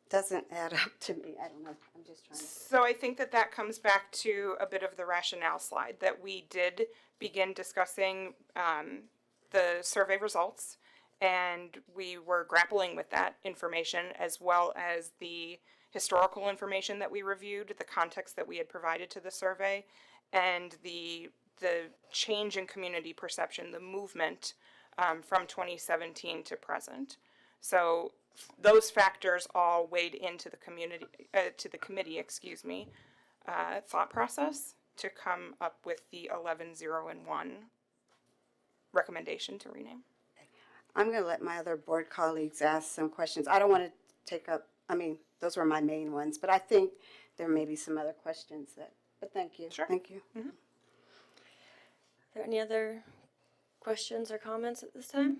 doesn't add up to me. I don't know. I'm just trying to. So I think that comes back to a bit of the rationale slide, that we did begin discussing the survey results, and we were grappling with that information, as well as the historical information that we reviewed, the context that we had provided to the survey, and the change in community perception, the movement from 2017 to present. So those factors all weighed into the committee, thought process to come up with the 11, 0, and 1 recommendation to rename. I'm going to let my other board colleagues ask some questions. I don't want to take up, those were my main ones, but I think there may be some other questions but thank you. Sure. Thank you. Mm-hmm. Are there any other questions or comments at this time?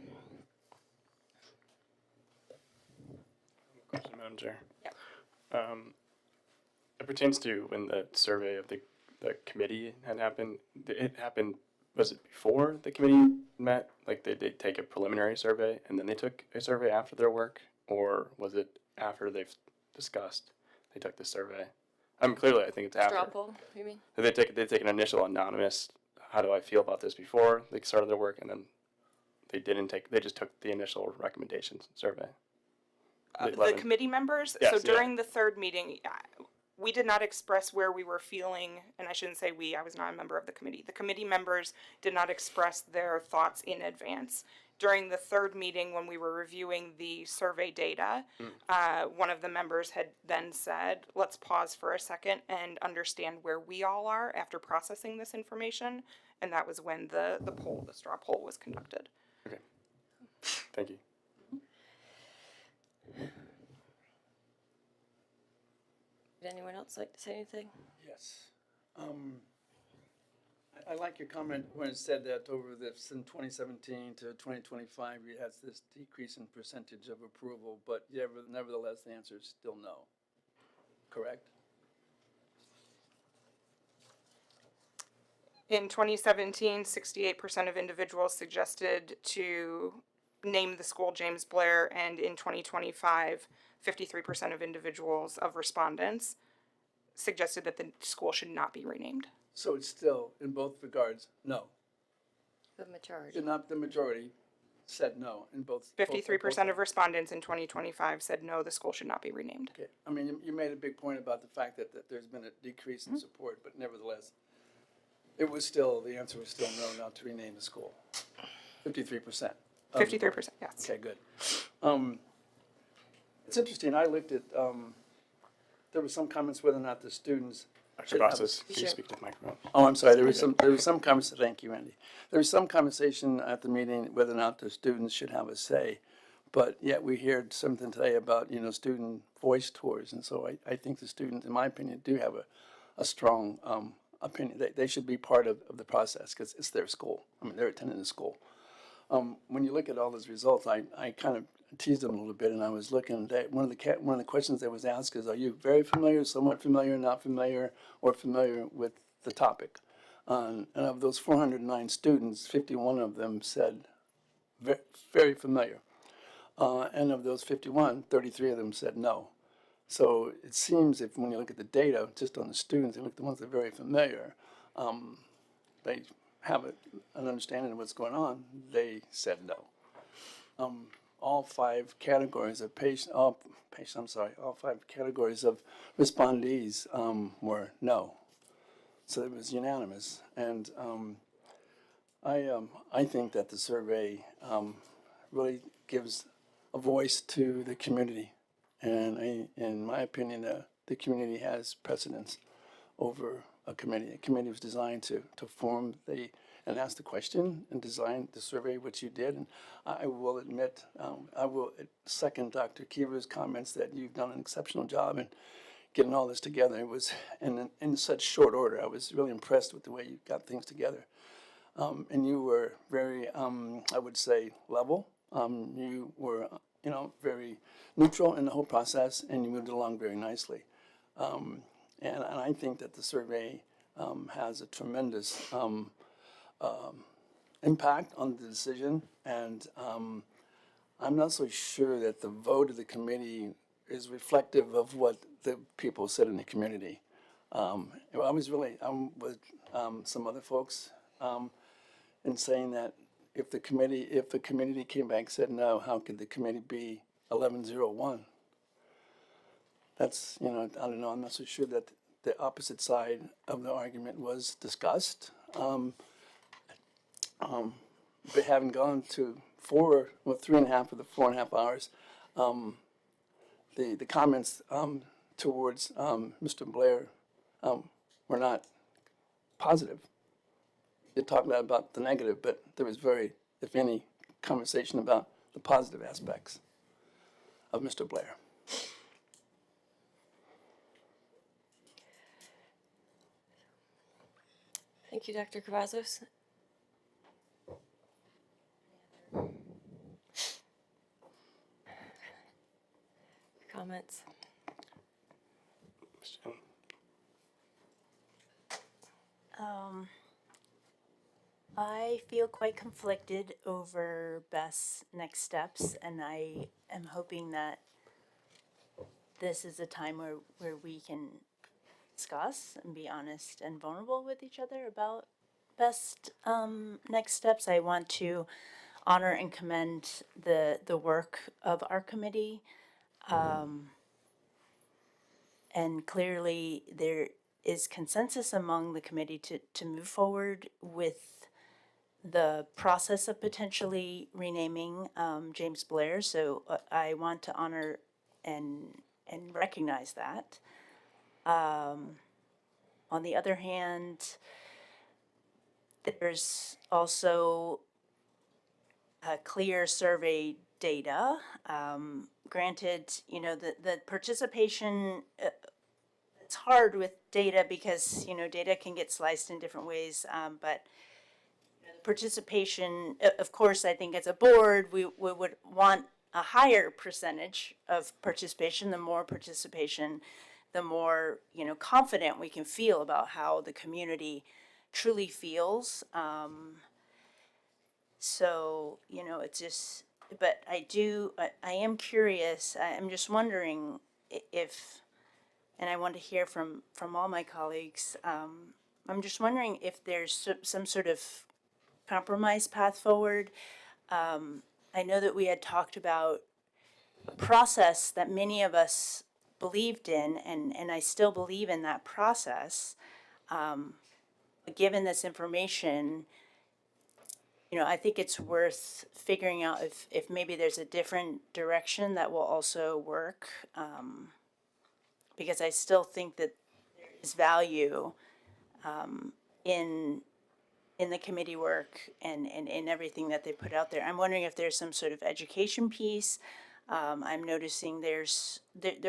Question, Madam Chair. Yeah. It pertains to when the survey of the committee had happened. It happened, was it before the committee met? Like they did take a preliminary survey and then they took a survey after their work? Or was it after they've discussed, they took the survey? Clearly I think it's after. Straw poll, you mean? They take an initial anonymous, how do I feel about this, before they started their work, and then they just took the initial recommendations survey. The committee members? Yes, so during the third meeting, we did not express where we were feeling, and I shouldn't say we, I was not a member of the committee. The committee members did not express their thoughts in advance. during the third meeting when we were reviewing the survey data, one of the members had then said, let's pause for a second and understand where we all are after processing this information. And that was when the straw poll was conducted. Okay. Thank you. Would anyone else like to say anything? Yes. I like your comment when it said that over this in 2017 to 2025, you had this decrease in percentage of approval, but nevertheless, the answer is still no. Correct? In 2017, 68% of individuals suggested to name the school James Blair, and in 2025, 53% of individuals, of respondents, suggested that the school should not be renamed. So it's still, in both regards, no. The majority. Not the majority said no in both. 53% of respondents in 2025 said no, the school should not be renamed. Okay. I mean, you made a big point about the fact that there's been a decrease in support, but nevertheless, it was still, the answer was still no, not to rename the school. 53%. 53%, yes. Okay, good. It's interesting, I looked at, there were some comments whether or not the students. Dr. Bosses, can you speak to the microphone? Oh, I'm sorry, there was some comments, thank you, Andy. There was some conversation at the meeting whether or not the students should have a say, but yet we heard something today about, student voice tours, and so I think the students, in my opinion, do have a strong opinion. They should be part of the process because it's their school. I mean, they're attending the school. When you look at all those results, I kind of teased them a little bit, and I was looking at one of the questions that was asked is, are you very familiar, somewhat familiar, not familiar, or familiar with the topic? And of those 409 students, 51 of them said very familiar. And of those 51, 33 of them said no. So it seems if when you look at the data, just on the students, you look at the ones that are very familiar, they have an understanding of what's going on, they said no. All five categories of all five categories of respondees were no. So it was unanimous. And I think that the survey really gives a voice to the community. And in my opinion, the community has precedence over a committee. A committee was designed to form and ask the question and design the survey, which you did. And I will admit, I will second Dr. Keever's comments that you've done an exceptional job in getting all this together. It was in such short order. I was really impressed with the way you got things together. And you were very, I would say, level. You were, very neutral in the whole process, and you moved along very nicely. And I think that the survey has a tremendous impact on the decision, and I'm not so sure that the vote of the committee is reflective of what the people said in the community. I'm with some other folks in saying that if the community came back and said no, how could the committee be 11-0-1? That's, I don't know, I'm not so sure that the opposite side of the argument was discussed. But having gone to 3.5 of the 4.5 hours, the comments towards Mr. Blair were not positive. They talked a lot about the negative, but there was very, if any, conversation about the positive aspects of Mr. Blair. Thank you, Dr. Cavazos. Comments? I feel quite conflicted over best next steps, and I am hoping that this is a time where we can discuss and be honest and vulnerable with each other about best next steps. I want to honor and commend the work of our committee. And clearly there is consensus among the committee to move forward with the process of potentially renaming James Blair. So I want to honor and recognize that. On the other hand, there's also clear survey data. Granted, you know, the participation, it's hard with data because, you know, data can get sliced in different ways, but participation, of course, I think as a board, we would want a higher percentage of participation. The more participation, the more, you know, confident we can feel about how the community truly feels. So, you know, it's just, but I am curious, I'm just wondering if, and I want to hear from all my colleagues, I'm just wondering if there's some sort of compromise path forward. I know that we had talked about a process that many of us believed in, and I still believe in that process. Given this information, you know, I think it's worth figuring out if maybe there's a different direction that will also work, because I still think that there is value in the committee work and in everything that they put out there. I'm wondering if there's some sort of education piece. I'm noticing there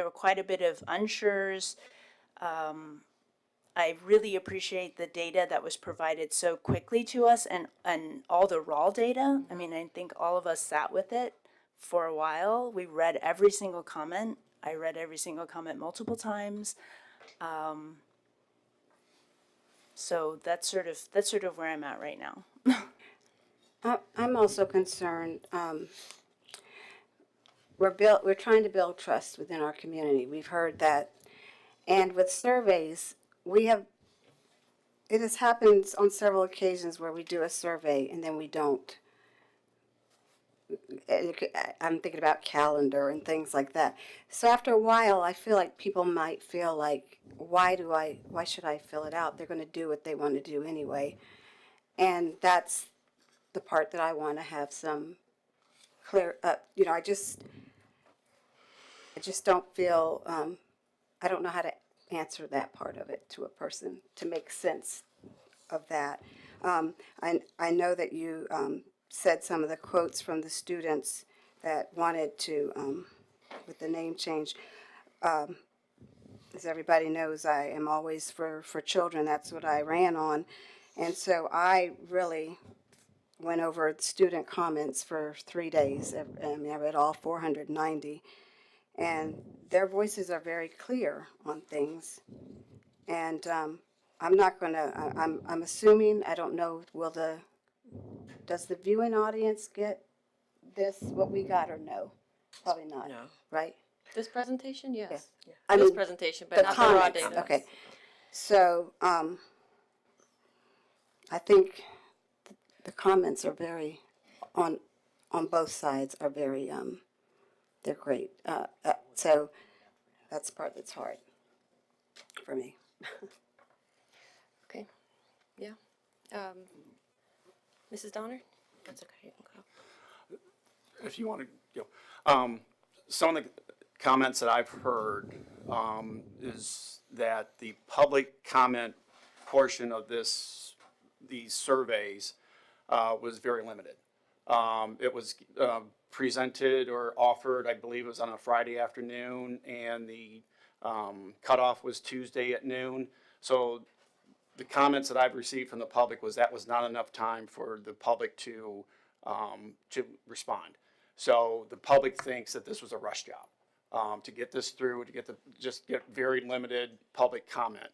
were quite a bit of unsures. I really appreciate the data that was provided so quickly to us and all the raw data. I mean, I think all of us sat with it for a while. We read every single comment. I read every single comment multiple times. So that's sort of where I'm at right now. I'm also concerned. We're trying to build trust within our community. We've heard that, and with surveys, it has happened on several occasions where we do a survey and then we don't. I'm thinking about calendar and things like that. So after a while, I feel like people might feel like, why should I fill it out? They're going to do what they want to do anyway. And that's the part that I want to have some clear up. You know, I just don't feel, I don't know how to answer that part of it to a person to make sense of that. I know that you said some of the quotes from the students that wanted to, with the name change. As everybody knows, I am always for children. That's what I ran on. And so I really went over student comments for 3 days. I mean, I read all 490. And their voices are very clear on things. And I'm not going to, I'm assuming, I don't know, does the viewing audience get this, what we got, or no? Probably not. No. Right? This presentation, yes. Yeah. This presentation, but not the raw data. Okay. So I think the comments are very, on both sides are very, they're great. So that's the part that's hard for me. Okay. Yeah. Mrs. Donner? That's okay. If you want to go. Some of the comments that I've heard is that the public comment portion of these surveys was very limited. It was presented or offered, I believe it was on a Friday afternoon, and the cutoff was Tuesday at noon. So the comments that I've received from the public was that was not enough time for the public to respond. So the public thinks that this was a rush job to get this through, to get very limited public comment.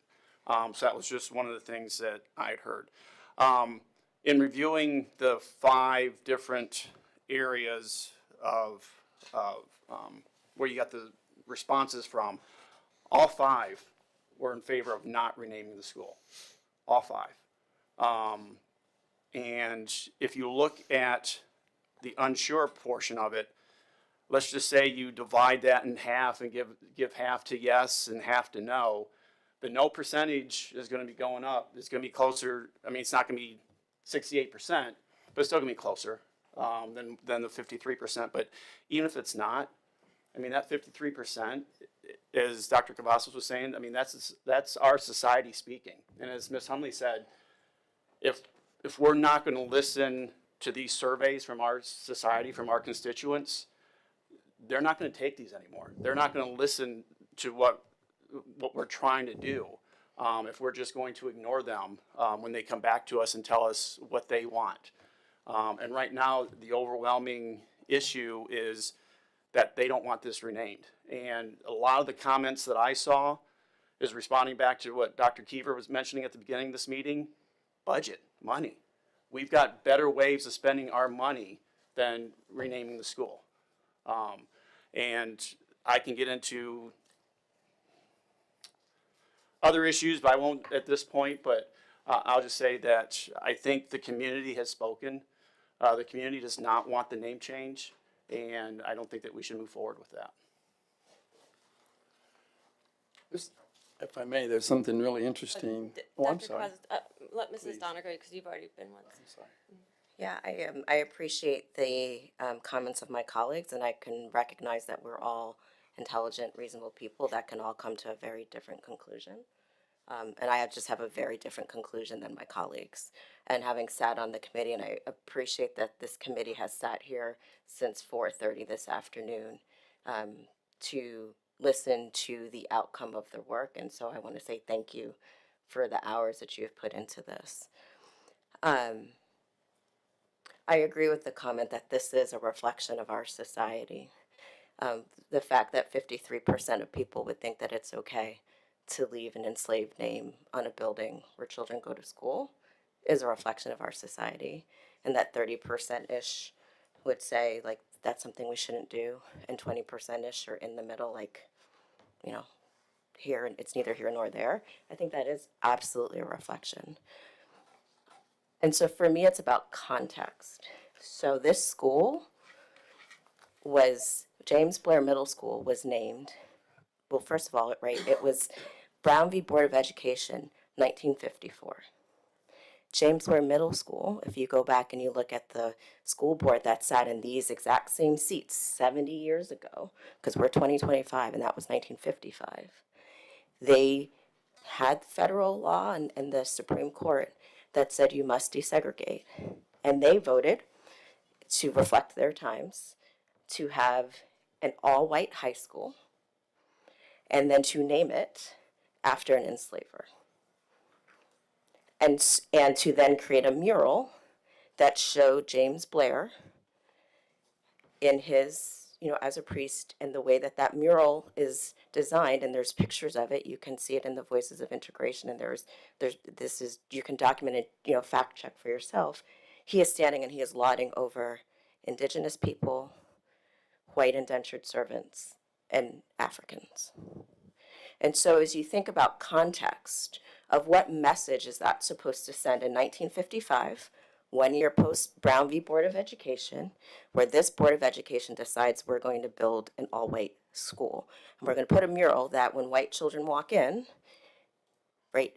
So that was just one of the things that I'd heard. In reviewing the 5 different areas of where you got the responses from, all 5 were in favor of not renaming the school. All 5. And if you look at the unsure portion of it, let's just say you divide that in half and give half to yes and half to no. The no percentage is going to be going up. It's going to be closer. I mean, it's not going to be 68%, but it's still gonna be closer than the 53%. But even if it's not, I mean, that 53%, as Dr. Cavazos was saying, I mean, that's our society speaking. And as Ms. Humley said, if we're not going to listen to these surveys from our society, from our constituents, they're not going to take these anymore. They're not going to listen to what we're trying to do if we're just going to ignore them when they come back to us and tell us what they want. And right now, the overwhelming issue is that they don't want this renamed. And a lot of the comments that I saw is responding back to what Dr. Keever was mentioning at the beginning of this meeting: budget, money. We've got better ways of spending our money than renaming the school. And I can get into other issues, but I won't at this point, but I'll just say that I think the community has spoken. The community does not want the name change, and I don't think that we should move forward with that. If I may, there's something really interesting. Oh, I'm Dr. sorry. Let Mrs. Please. Donner go, because you've already been once. I'm sorry. Yeah, I appreciate the comments of my colleagues, and I can recognize that we're all intelligent, reasonable people that can all come to a very different conclusion. And I just have a very different conclusion than my colleagues. And having sat on the committee, and I appreciate that this committee has sat here since 4:30 this afternoon to listen to the outcome of their work. And so I want to say thank you for the hours that you've put into this. I agree with the comment that this is a reflection of our society. The fact that 53% of people would think that it's okay to leave an enslaved name on a building where children go to school is a reflection of our society. And that 30%-ish would say, like, that's something we shouldn't do, and 20%-ish are in the middle, like, you know, here, and it's neither here nor there. I think that is absolutely a reflection. And so for me, it's about context. So this school was, James Blair Middle School was named, well, first of all, right, it was Brown v. Board of Education, 1954. James Blair Middle School, if you go back and you look at the school board that sat in these exact same seats 70 years ago, because we're 2025 and that was 1955, they had federal law and the Supreme Court that said you must desegregate. And they voted, to reflect their times, to have an all-white high school and then to name it after an enslaver. And to then create a mural that showed James Blair in his, you know, as a priest, and the way that that mural is designed, and there's pictures of it. You can see it in the Voices of Integration, and you can document it, you know, fact check for yourself. He is standing and he is lauding over Indigenous people, white indentured servants, and Africans. And so as you think about context of what message is that supposed to send in 1955, 1 year post Brown v. Board of Education, where this Board of Education decides we're going to build an all-white school. And we're going to put a mural that when white children walk in, right,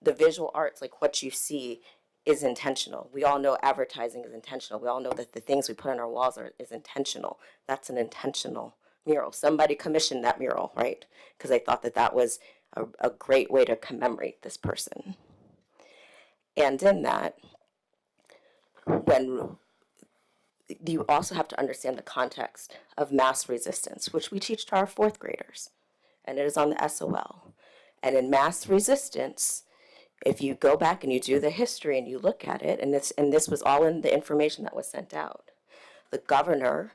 the visual arts, like what you see, is intentional. We all know advertising is intentional. We all know that the things we put on our walls is intentional. That's an intentional mural. Somebody commissioned that mural, right? Because they thought that that was a great way to commemorate this person. And in that, when you also have to understand the context of mass resistance, which we teach to our 4th graders, and it is on the SOL. And in mass resistance, if you go back and you do the history and you look at it, and this was all in the information that was sent out, the governor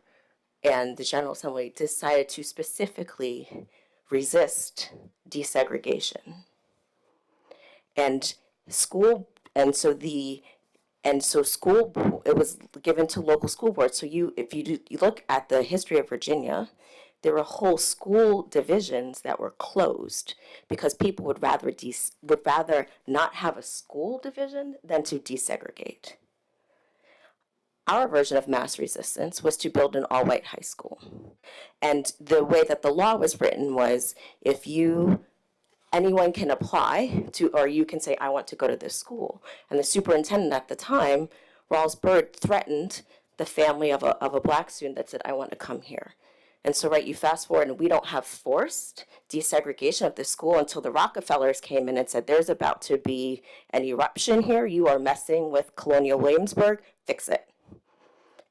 and the General Assembly decided to specifically resist desegregation. And school, it was given to local school boards. So you look at the history of Virginia, there were whole school divisions that were closed because people would rather not have a school division than to desegregate. Our version of mass resistance was to build an all-white high school. And the way that the law was written was, anyone can apply to, or you can say, I want to go to this school. And the superintendent at the time Rawls Bird threatened the family of a black student that said, I want to come here. And so, right, you fast forward and we don't have forced desegregation of the school until the Rockefellers came in and said, there's about to be an eruption here. You are messing with Colonial Williamsburg. Fix it.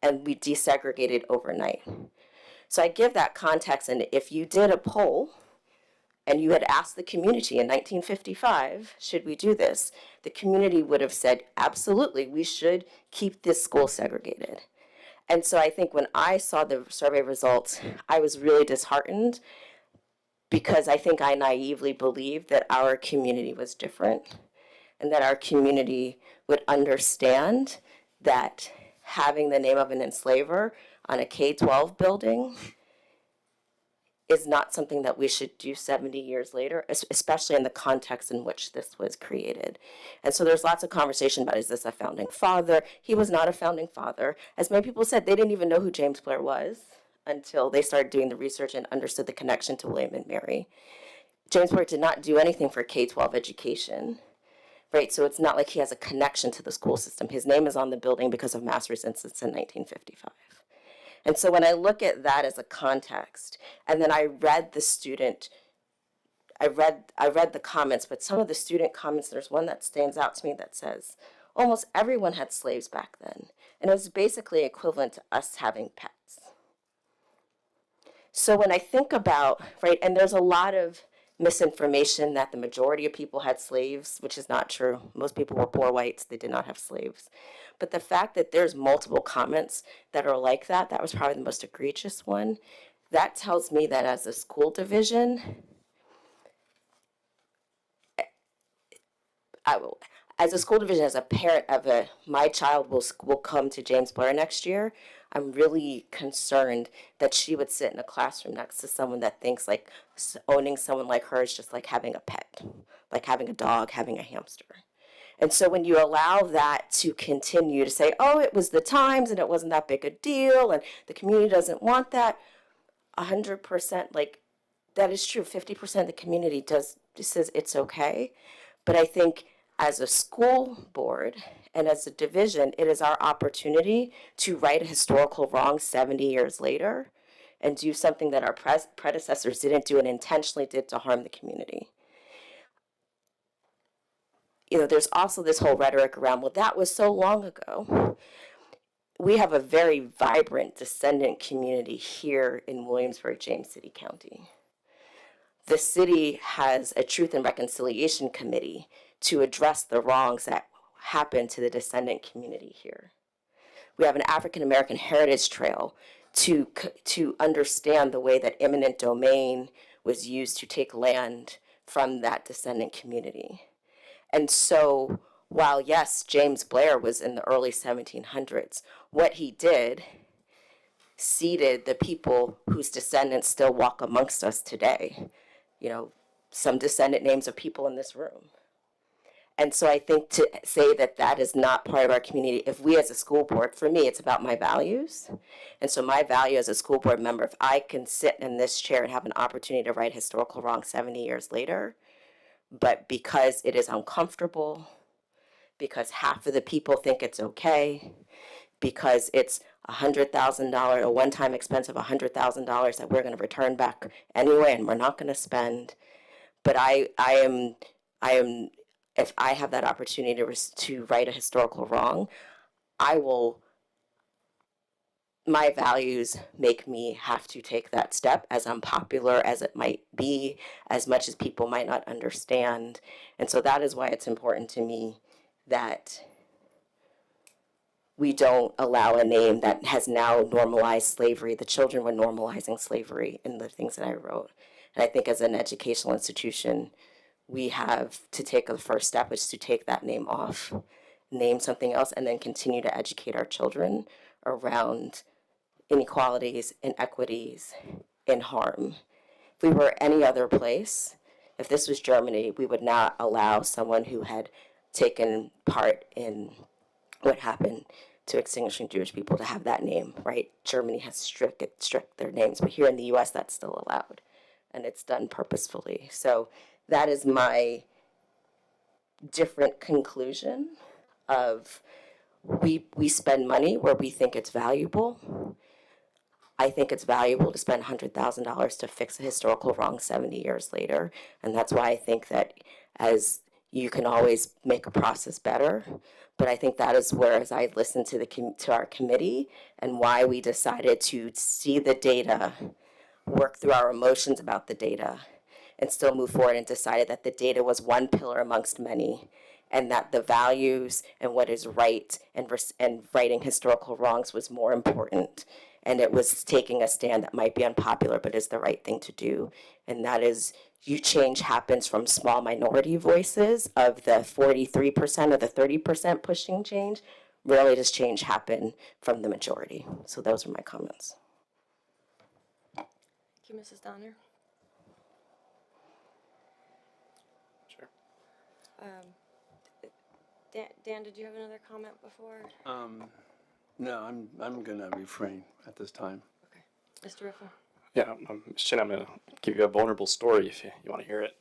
And we desegregated overnight. So I give that context, and if you did a poll and you had asked the community in 1955, should we do this? The community would have said, absolutely, we should keep this school segregated. And so I think when I saw the survey results, I was really disheartened because I think I naively believed that our community was different and that our community would understand that having the name of an enslaver on a K-12 building is not something that we should do 70 years later, especially in the context in which this was created. And so there's lots of conversation about, is this a founding father? He was not a founding father. As many people said, they didn't even know who James Blair was until they started doing the research and understood the connection to William and Mary. James Blair did not do anything for K-12 education, right? So it's not like he has a connection to the school system. His name is on the building because of mass resistance in 1955. And so when I look at that as a context, and then I read the student, I read the comments, but some of the student comments, there's one that stands out to me that says, almost everyone had slaves back then. And it was basically equivalent to us having pets. So when I think about, right, and there's a lot of misinformation that the majority of people had slaves, which is not true. Most people were poor whites, they did not have slaves. But the fact that there's multiple comments that are like that, that was probably the most egregious one. That tells me that as a school division, as a parent of my child will come to James Blair next year, I'm really concerned that she would sit in a classroom next to someone that thinks like owning someone like her is just like having a pet, like having a dog, having a hamster. And so when you allow that to continue to say, oh, it was the times and it wasn't that big a deal and the community doesn't want that, 100%, like that is true. 50% of the community says it's okay. But I think as a school board and as a division, it is our opportunity to right a historical wrong 70 years later and do something that our predecessors didn't do and intentionally did to harm the community. You know, there's also this whole rhetoric around, well, that was so long ago. We have a very vibrant descendant community here in Williamsburg, James City County. The city has a Truth and Reconciliation Committee to address the wrongs that happened to the descendant community here. We have an African American Heritage Trail to understand the way that eminent domain was used to take land from that descendant community. And so while, yes, James Blair was in the early 1700s, what he did seeded the people whose descendants still walk amongst us today. You know, some descendant names of people in this room. And so I think to say that that is not part of our community, if we as a school board, for me, it's about my values. And so my value as a school board member, if I can sit in this chair and have an opportunity to right historical wrong 70 years later, but because it is uncomfortable, because half of the people think it's okay, because it's $100,000, a one-time expense of $100,000 that we're going to return back anyway, and we're not going to spend. But I am, if I have that opportunity to right a historical wrong, my values make me have to take that step, as unpopular as it might be, as much as people might not understand. And so that is why it's important to me that we don't allow a name that has now normalized slavery. The children were normalizing slavery in the things that I wrote. And I think as an educational institution, we have to take the first step, which is to take that name off, name something else, and then continue to educate our children around inequalities, inequities, and harm. If we were any other place, if this was Germany, we would not allow someone who had taken part in what happened to extinguishing Jewish people to have that name, right? Germany has strict their names, but here in the US, that's still allowed, and it's done purposefully. So that is my different conclusion of we spend money where we think it's valuable. I think it's valuable to spend $100,000 to fix a historical wrong 70 years later. And that's why I think that as you can always make a process better. But I think that is where, as I listened to our committee and why we decided to see the data, work through our emotions about the data, and still move forward, and decided that the data was one pillar amongst many, and that the values and what is right and righting historical wrongs was more important. And it was taking a stand that might be unpopular, but is the right thing to do. And that is, change happens from small minority voices of the 43% or the 30% pushing change. Rarely does change happen from the majority. So those are my comments. Thank you, Mrs. Donner. Sure. Dan, did you have another comment before? No, I'm gonna refrain at this time. Mr. Riffle? Yeah, Shin, I'm going to give you a vulnerable story if you want to hear it.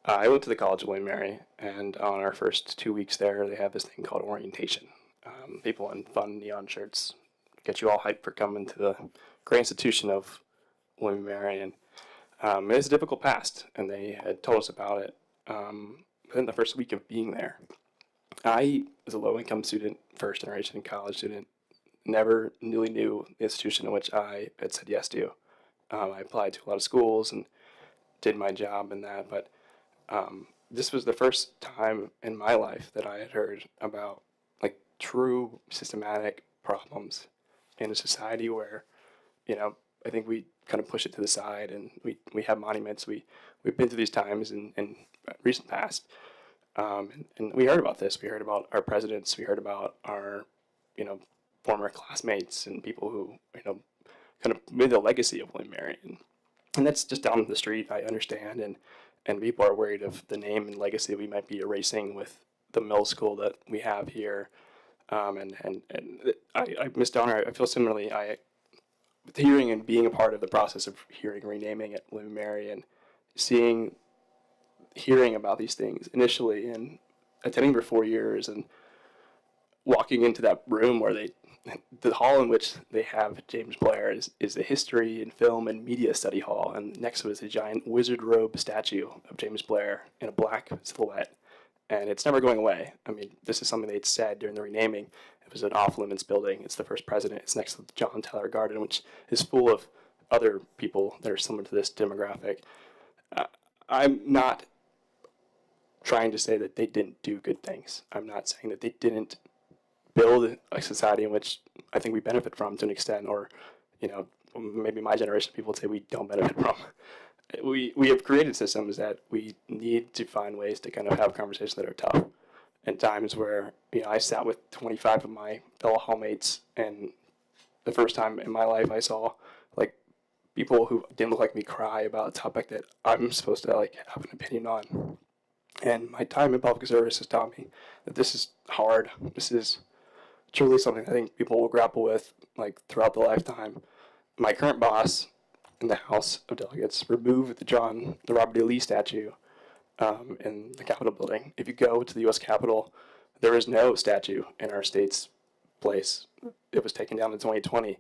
I went to the College of William and Mary, and on our first 2 weeks there, they have this thing called orientation. People in fun neon shirts get you all hyped for coming to the great institution of William and Mary, and it's a difficult past, and they had told us about it within the first week of being there. I was a low-income student, first-generation college student, never really knew the institution in which I had said yes to. I applied to a lot of schools and did my job in that, but this was the first time in my life that I had heard about like true systematic problems in a society where, I think we kind of push it to the side, and we have monuments. We've been through these times in recent past, and we heard about this. We heard about our presidents. We heard about our, former classmates and people who, kind of made the legacy of William and Mary. And that's just down the street, I understand. And people are worried of the name and legacy we might be erasing with the middle school that we have here. And Ms. Donner, I feel similarly. Hearing and being a part of the process of renaming at William and Mary, and hearing about these things initially, and attending for 4 years, and walking into that room where the hall in which they have James Blair is the history and film and media study hall, and next to it is a giant wizard robe statue of James Blair in a black silhouette, and it's never going away. I mean, this is something they'd said during the renaming. It was an off-limits building. It's the first president. It's next to the John Taylor Garden, which is full of other people that are similar to this demographic. I'm not trying to say that they didn't do good things. I'm not saying that they didn't build a society in which I think we benefit from to an extent, or, maybe my generation of people would say we don't benefit from. We have created systems that we need to find ways to kind of have conversations that are tough. And times where, I sat with 25 of my fellow hallmates, and the first time in my life I saw, people who didn't look like me cry about a topic that I'm supposed to, have an opinion on. And my time in public service has taught me that this is hard. This is truly something I think people will grapple with, throughout the lifetime. My current boss in the House of Delegates removed the Robert E. Lee statue in the Capitol building. If you go to the U.S. Capitol, there is no statue in our state's place. It was taken down in 2020.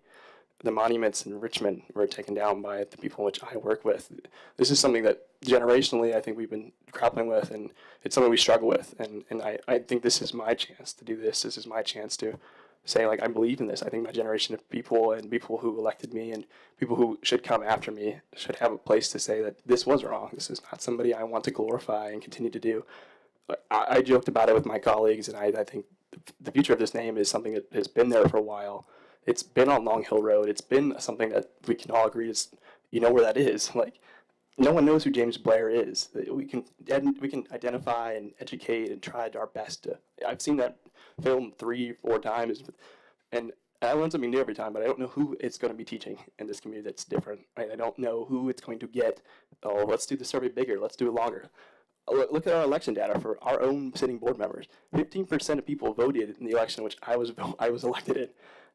The monuments in Richmond were taken down by the people in which I work with. This is something that generationally I think we've been grappling with, and it's something we struggle with. And I think this is my chance to do this. This is my chance to say, I believe in this. I think my generation of people and people who elected me and people who should come after me should have a place to say that this was wrong. This is not somebody I want to glorify and continue to do. I joked about it with my colleagues, and I think the future of this name is something that has been there for a while. It's been on Long Hill Road. It's been something that we can all agree is, where that is. No one knows who James Blair is. We can identify and educate and try our best to. I've seen that film 3-4 times, and I learn something new every time. But I don't know who it's going to be teaching in this community that's different. Right? I don't know who it's going to get. Oh, let's do the survey bigger. Let's do it longer. Look at our election data for our own sitting board members. 15% of people voted in the election in which I was elected in.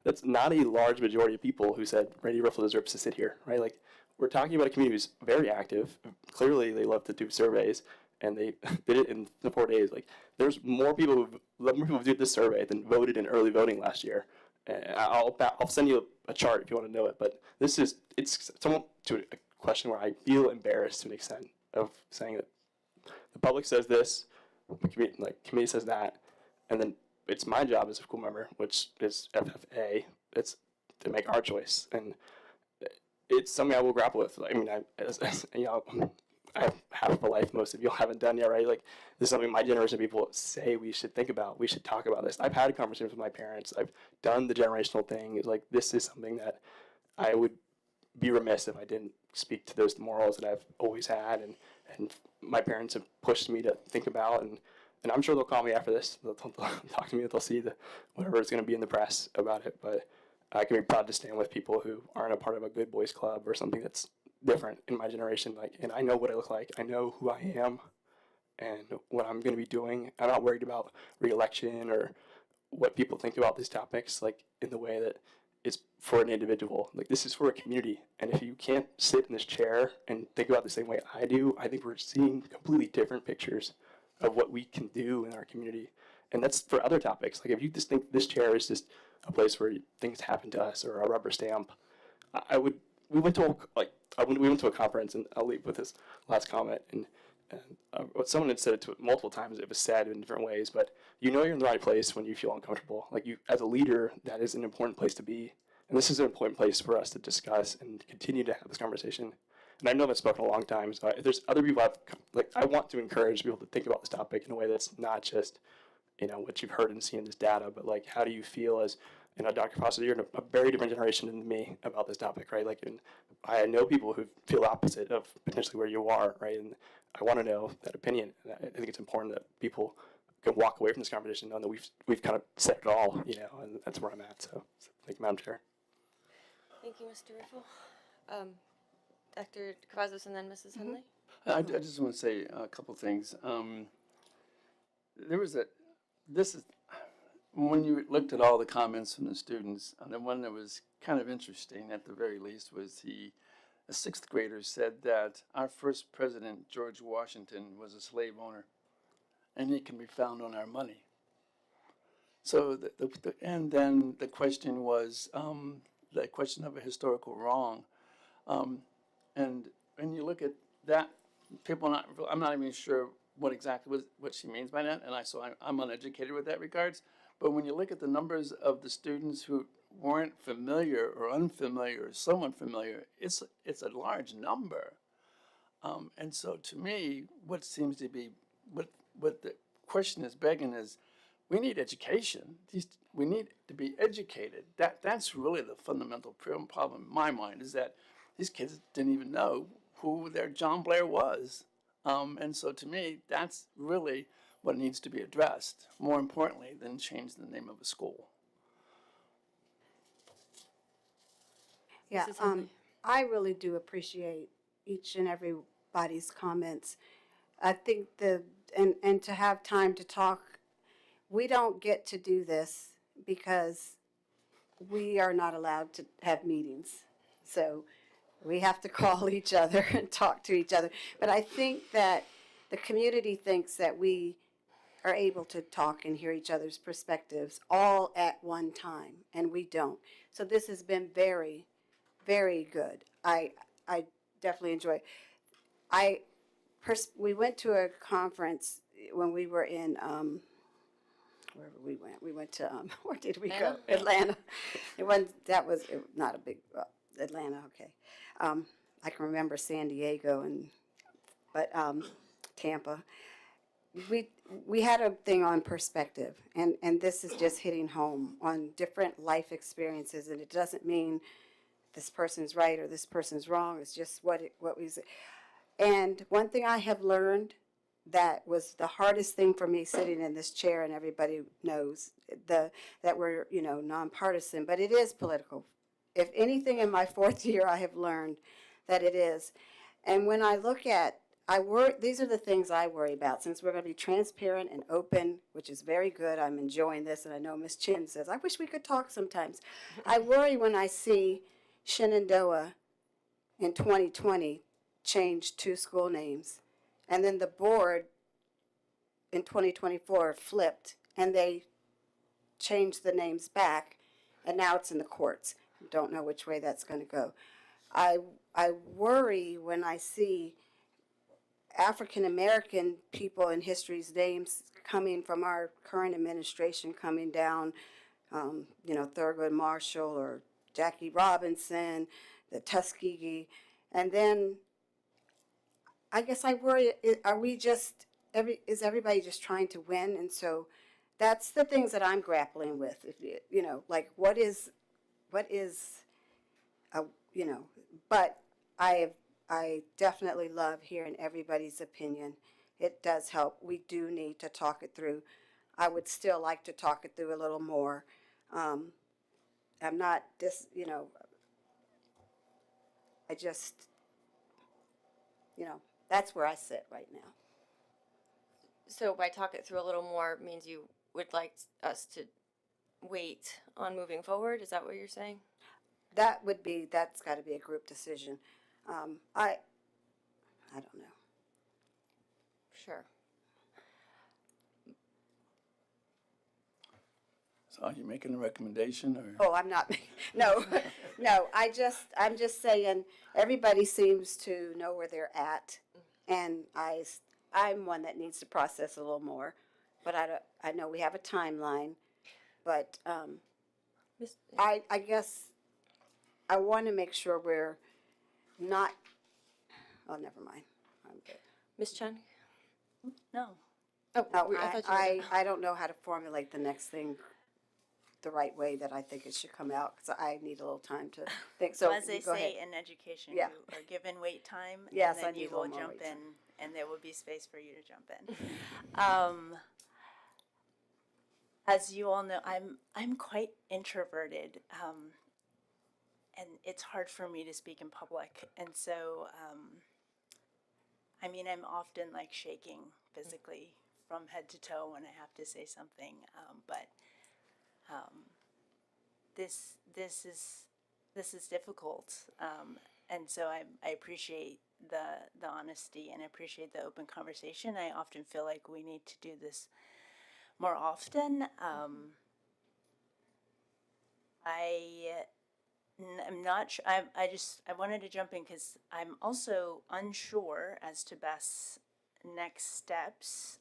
That's not a large majority of people who said Randy Riffle deserves to sit here, right? We're talking about a community who's very active. Clearly, they love to do surveys, and they did it in the 4 days. Like, there's more people who did this survey than voted in early voting last year. And I'll send you a chart if you want to know it. But it's somewhat to a question where I feel embarrassed to an extent of saying that the public says this, the committee says that, and then it's my job as a school member, which is FFA, it's to make our choice. And it's something I will grapple with. I mean, I have half of a life most of you haven't done yet, right? Like, this is something my generation of people say we should think about. We should talk about this. I've had conversations with my parents. I've done the generational thing. It's like, this is something that I would be remiss if I didn't speak to those morals that I've always had, and my parents have pushed me to think about, and I'm sure they'll call me after this. They'll talk to me. They'll see whatever is going to be in the press about it. But I can be proud to stand with people who aren't a part of a good boys club or something that's different in my generation. Like, and I know what I look like. I know who I am, and what I'm going to be doing. I'm not worried about re-election or what people think about these topics. Like, in the way that it's for an individual. Like, this is for a community. And if you can't sit in this chair and think about the same way I do, I think we're seeing completely different pictures of what we can do in our community. And that's for other topics. Like, if you just think this chair is just a place where things happen to us or a rubber stamp, we went to a conference, and I'll leave with this last comment. And someone had said it multiple times. It was said in different ways, but you're in the right place when you feel uncomfortable. Like, you, as a leader, that is an important place to be. And this is an important place for us to discuss and continue to have this conversation. And I know I've spoken a long time, so if there's other people I want to encourage people to think about this topic in a way that's not just, what you've heard and seen in this data, but like, how do you feel as, Dr. Foster, you're in a very different generation than me about this topic, right? Like, and I know people who feel opposite of potentially where you are, right? And I want to know that opinion. And I think it's important that people can walk away from this conversation knowing that we've kind of said it all, and that's where I'm at. So thank you, Madam Chair. Thank you, Mr. Riffle. Dr. Cavazos and then Mrs. Henley. I just want to say a couple things. When you looked at all the comments from the students, the one that was kind of interesting at the very least was a sixth grader said that our first president, George Washington, was a slave owner, and he can be found on our money. So, and then the question was the question of a historical wrong. And when you look at that, I'm not even sure what she means by that, and I'm uneducated with that regards. But when you look at the numbers of the students who weren't familiar or unfamiliar or somewhat familiar, it's a large number. And so to me, what seems to be, what the question is begging is, we need education. We need to be educated. That's really the fundamental problem in my mind, is that these kids didn't even know who their John Blair was. And so to me, that's really what needs to be addressed, more importantly than change the name of a school. Yeah, I really do appreciate each and everybody's comments. I think and to have time to talk, we don't get to do this because we are not allowed to have meetings. So we have to call each other and talk to each other. But I think that the community thinks that we are able to talk and hear each other's perspectives all at one time, and we don't. So this has been very, very good. I definitely enjoy it. We went to a conference when we were in wherever we went. We went to where did we go? Atlanta. That was not a big Atlanta. Okay, I can remember San Diego but Tampa. We had a thing on perspective, and this is just hitting home on different life experiences, and it doesn't mean this person's right or this person's wrong. It's just what we say. And one thing I have learned that was the hardest thing for me sitting in this chair, and everybody knows that we're nonpartisan, but it is political. If anything, in my fourth year, I have learned that it is. And when I look at these are the things I worry about, since we're going to be transparent and open, which is very good. I'm enjoying this, and I know Ms. Chin says, I wish we could talk sometimes. I worry when I see Shenandoah in 2020 change 2 school names. And then the board in 2024 flipped, and they changed the names back, and now it's in the courts. Don't know which way that's going to go. I worry when I see African American people in history's names coming from our current administration coming down, Thurgood Marshall or Jackie Robinson, the Tuskegee, and then I guess I worry, is everybody just trying to win? And so that's the things that I'm grappling with. Like what is, but I definitely love hearing everybody's opinion. It does help. We do need to talk it through. I would still like to talk it through a little more. I'm not I just, that's where I sit right now. So by talk it through a little more means you would like us to wait on moving forward? Is that what you're saying? That's got to be a group decision. I don't know. Sure. So are you making a recommendation or? Oh, I'm not. No, no. I'm just saying everybody seems to know where they're at, and I'm one that needs to process a little more. But I know we have a timeline, but I guess I want to make sure we're not. Oh, never mind. I'm good. Ms. Chen? No. Oh, no, I thought you were- I don't know how to formulate the next thing the right way that I think it should come out, because I need a little time to think. So as they go say ahead. in education, Yeah. you are given wait time, Yes, and then I need you a will little more jump wait in, time. and there will be space for you to jump in. As you all know, I'm quite introverted, and it's hard for me to speak in public, and so I'm often like shaking physically from head to toe when I have to say something, but this is difficult, and so I appreciate the honesty and I appreciate the open conversation. I often feel like we need to do this more often. I'm not sure. I wanted to jump in because I'm also unsure as to best next steps.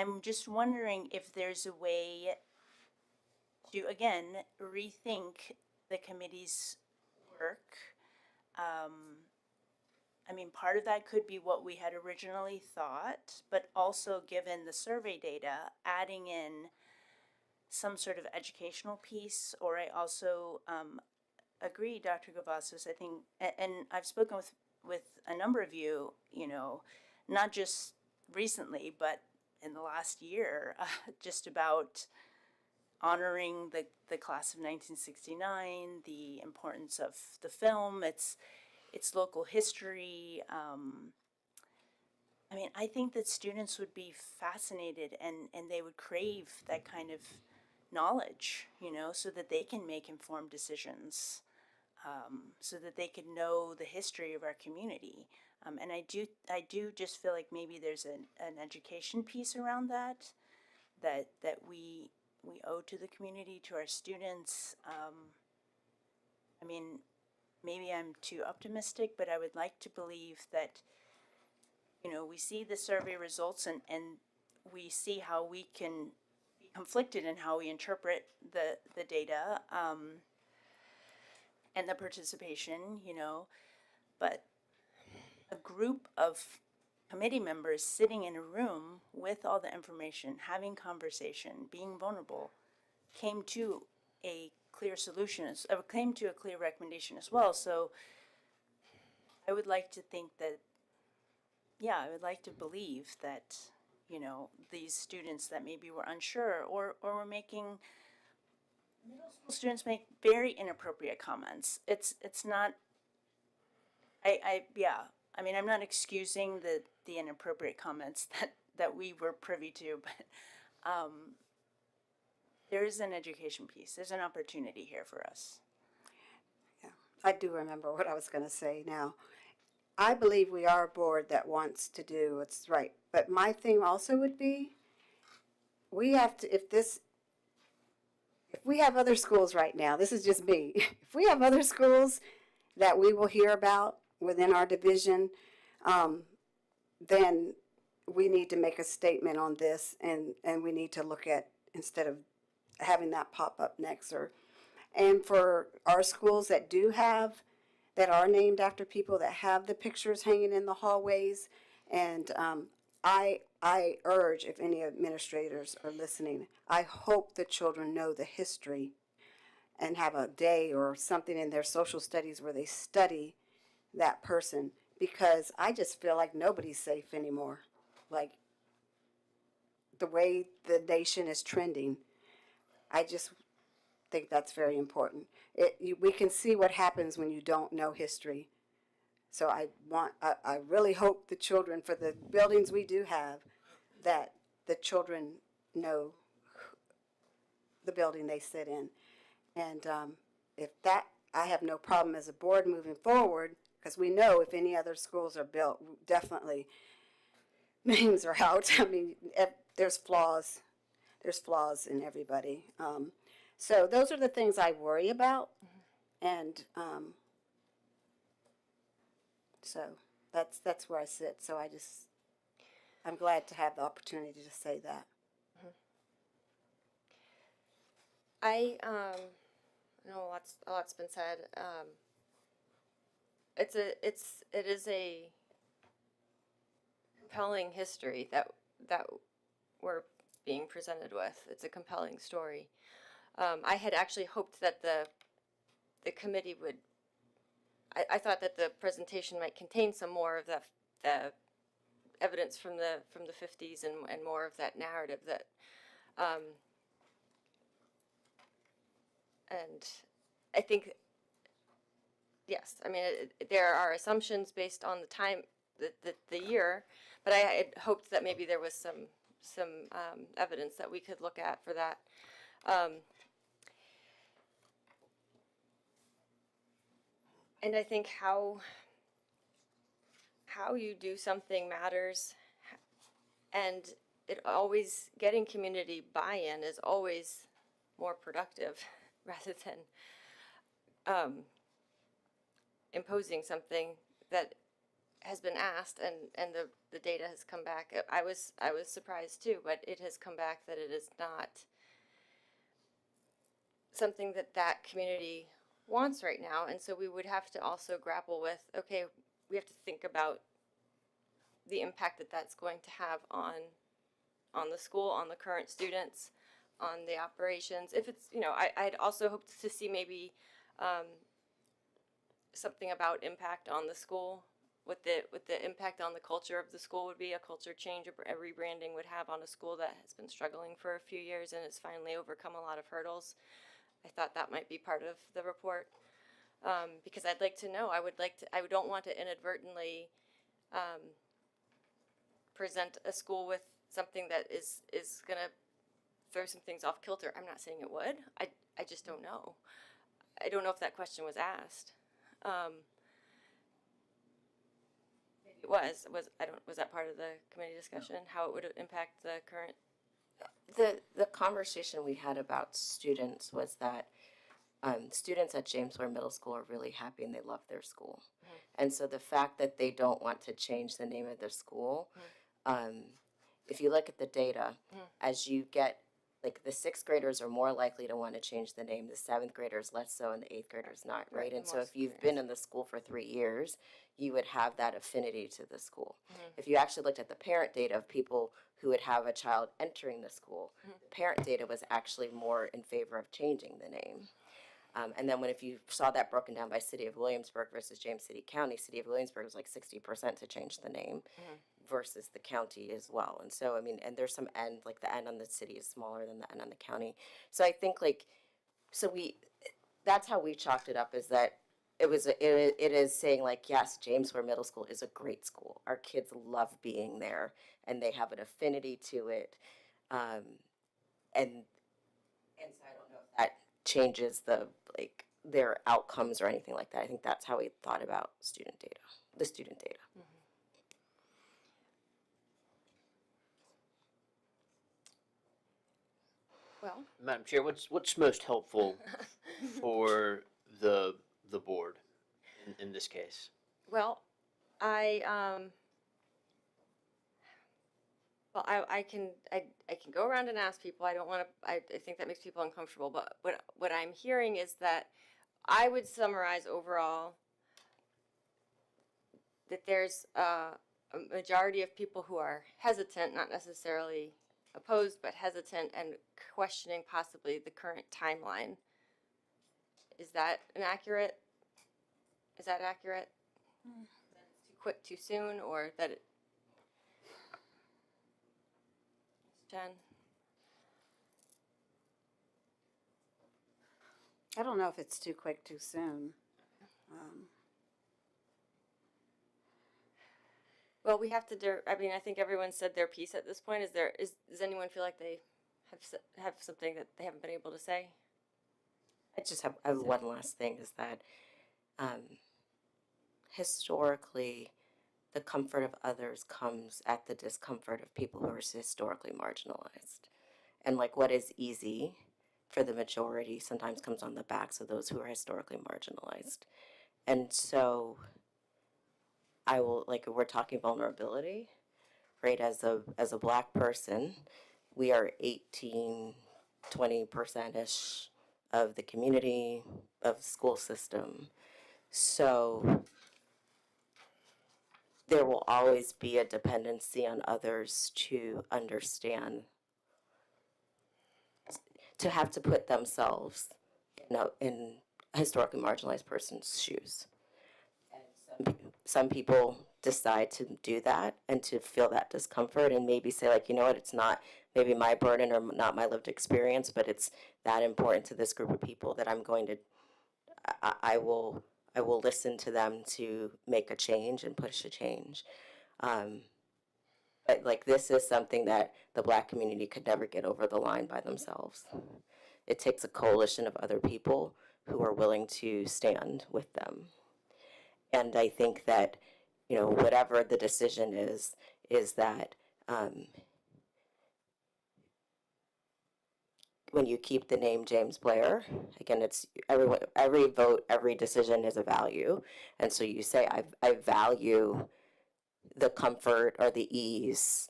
I'm just wondering if there's a way to, again, rethink the committee's work. Part of that could be what we had originally thought, but also given the survey data, adding in some sort of educational piece. Or I also agree, Dr. Gavassos, I think, and I've spoken with a number of you, not just recently, but in the last year, just about honoring the class of 1969, the importance of the film, its local history. I think that students would be fascinated and they would crave that kind of knowledge, so that they can make informed decisions, so that they can know the history of our community. And I do just feel like maybe there's an education piece around that we owe to the community, to our students. Maybe I'm too optimistic, but I would like to believe that, we see the survey results and we see how we can be conflicted in how we interpret the data, and the participation, but a group of committee members sitting in a room with all the information, having conversation, being vulnerable, came to a clear solution, came to a clear recommendation as well. So I would like to think that, I would like to believe that, these students that maybe were unsure or were making, middle school students make very inappropriate comments. It's not, I'm not excusing the inappropriate comments that we were privy to, but there is an education piece. There's an opportunity here for us. Yeah, I do remember what I was going to say now. I believe we are a board that wants to do what's right. But my thing also would be, we have to, if we have other schools right now, this is just me, if we have other schools that we will hear about within our division, then we need to make a statement on this, and we need to look at, instead of having that pop up next, and for our schools that are named after people, that have the pictures hanging in the hallways, and I urge, if any administrators are listening, I hope the children know the history and have a day or something in their social studies where they study that person, because I just feel like nobody's safe anymore. Like, the way the nation is trending, I just think that's very important. We can see what happens when you don't know history. So I really hope the children, for the buildings we do have, that the children know the building they sit in. And if that, I have no problem as a board moving forward, because we know if any other schools are built, definitely names are out. I mean, there's flaws. There's flaws in everybody. So those are the things I worry about. And so that's where I sit. So I'm glad to have the opportunity to say that. I know a lot's been said. It is a compelling history that we're being presented with. It's a compelling story. I had actually hoped that the committee would. I thought that the presentation might contain some more of the evidence from the 50s and more of that narrative that. And I think, yes, I mean, there are assumptions based on the time, the year, but I had hoped that maybe there was some evidence that we could look at for that. And I think how you do something matters, and getting community buy-in is always more productive rather than imposing something that has been asked and the data has come back. I was surprised too, but it has come back that it is not something that community wants right now, and so we would have to also grapple with, okay, we have to think about the impact that's going to have on the school, on the current students, on the operations. If it's, I'd also hoped to see maybe something about impact on the school, what the impact on the culture of the school would be, a culture change, a rebranding would have on a school that has been struggling for a few years and has finally overcome a lot of hurdles. I thought that might be part of the report, because I'd like to know. I don't want to inadvertently present a school with something that is going to throw some things off kilter. I'm not saying it would. I just don't know. I don't know if that question was asked. It was that part of the committee discussion? How it would impact the current? The conversation we had about students was that students at James Ware Middle School are really happy and they love their school. And so the fact that they don't want to change the name of their school, if you look at the data, as you get, like, the 6th graders are more likely to want to change the name, the 7th graders less so, and the 8th graders not, right? And so if you've been in the school for 3 years, you would have that affinity to the school. If you actually looked at the parent data of people who would have a child entering the school, parent data was actually more in favor of changing the name. And then if you saw that broken down by City of Williamsburg versus James City County, City of Williamsburg was like 60% to change the name versus the county as well. And so, I mean, and there's some end, like the end on the city is smaller than the end on the county. So I think, like, that's how we chalked it up, is that it is saying, like, yes, James Ware Middle School is a great school. Our kids love being there and they have an affinity to it. And so I don't know if that changes the their outcomes or anything like that. I think that's how we thought about the student data. Well, Madam Chair, what's most helpful for the board in this case? well, I can go around and ask people. I don't want to. I think that makes people uncomfortable. But what I'm hearing is that I would summarize overall that there's a majority of people who are hesitant, not necessarily opposed, but hesitant and questioning possibly the current timeline. Is that accurate? Is that accurate? That it's too quick, too soon, or that it? Jen? I don't know if it's too quick, too soon. Well, we have to do. I mean, I think everyone said their piece at this point. Does anyone feel like they have something that they haven't been able to say? I just have one last thing is that historically, the comfort of others comes at the discomfort of people who are historically marginalized. And like what is easy for the majority sometimes comes on the backs of those who are historically marginalized. And so I will, like, if we're talking vulnerability, right, as a Black person, we are 18, 20%-ish of the community, of the school system. So there will always be a dependency on others to understand, to have to put themselves in a historically marginalized person's shoes. And some people decide to do that and to feel that discomfort and maybe say, like, you know what, it's not maybe my burden or not my lived experience, but it's that important to this group of people that I'm going to, I will listen to them to make a change and push a change. But like, this is something that the Black community could never get over the line by themselves. It takes a coalition of other people who are willing to stand with them. And I think that, whatever the decision is that when you keep the name James Blair, again, it's every vote, every decision is a value. And so you say, I value the comfort or the ease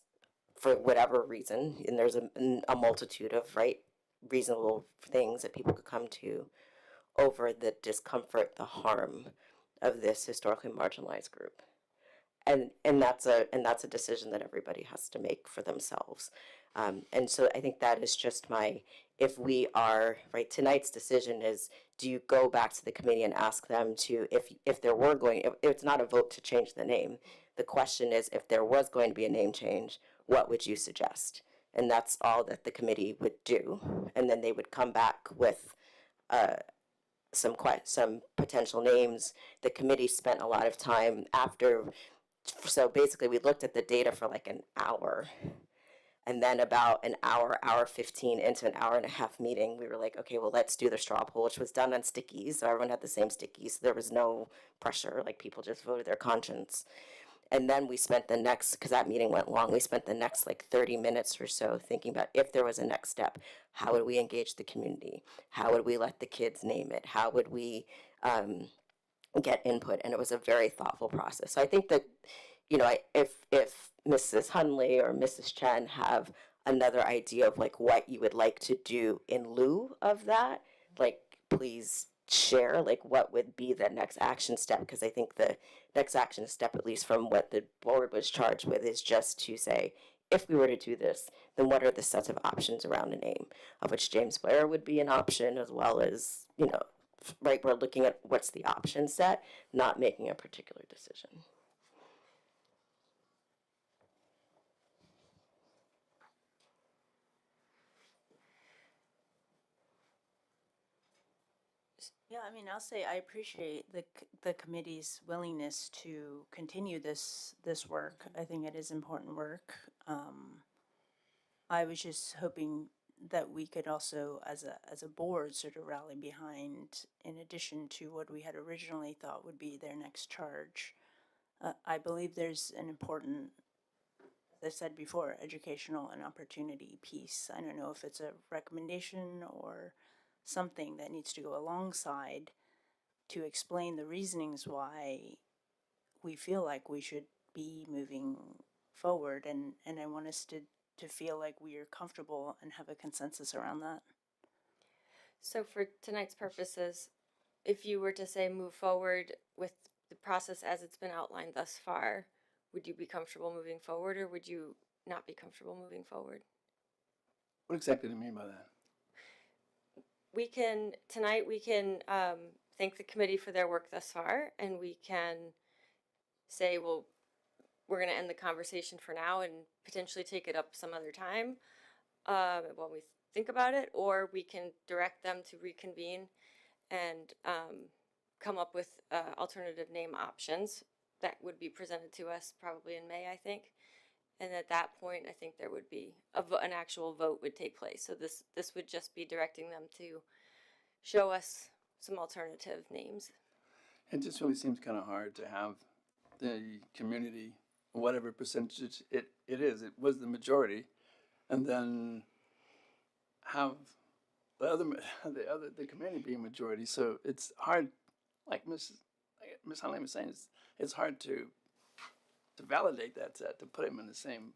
for whatever reason. And there's a multitude of, reasonable things that people could come to over the discomfort, the harm of this historically marginalized group. And that's a decision that everybody has to make for themselves. And so I think that is just if we are, tonight's decision is, do you go back to the committee and ask them to, if it's not a vote to change the name, the question is, if there was going to be a name change, what would you suggest? And that's all that the committee would do. And then they would come back with some potential names. The committee spent a lot of time so basically we looked at the data for like an hour. And then about an hour 15 into an hour and a half meeting, we were like, okay, well, let's do the straw poll, which was done on stickies. So everyone had the same stickies. So there was no pressure. Like, people just voted their conscience. And then we spent because that meeting went long, we spent the next 30 minutes or so thinking about, if there was a next step, how would we engage the community? How would we let the kids name it? How would we get input? And it was a very thoughtful process. So I think that, if Mrs. Hunley or Mrs. Chen have another idea of what you would like to do in lieu of that, please share what would be the next action step, because I think the next action step, at least from what the board was charged with, is just to say, if we were to do this, then what are the sets of options around a name, of which James Blair would be an option, as well as, we're looking at what's the option set, not making a particular decision. Yeah, I mean, I'll say I appreciate the committee's willingness to continue this work. I think it is important work. I was just hoping that we could also, as a board, sort of rally behind, in addition to what we had originally thought would be their next charge. I believe there's an important, as I said before, educational and opportunity piece. I don't know if it's a recommendation or something that needs to go alongside to explain the reasonings why we feel like we should be moving forward, and I want us to feel like we are comfortable and have a consensus around that. So for tonight's purposes, if you were to say move forward with the process as it's been outlined thus far, would you be comfortable moving forward, or would you not be comfortable moving forward? What exactly do you mean by that? Tonight we can thank the committee for their work thus far, and we can say, well, we're going to end the conversation for now and potentially take it up some other time while we think about it, or we can direct them to reconvene and come up with alternative name options that would be presented to us probably in May, I think. And at that point, I think there would be an actual vote would take place. So this would just be directing them to show us some alternative names. It just really seems kind of hard to have the community, whatever percentage it was the majority, and then have the community be a majority. So it's hard, like Miss Hunley was saying, it's hard to validate that set, to put him in the same.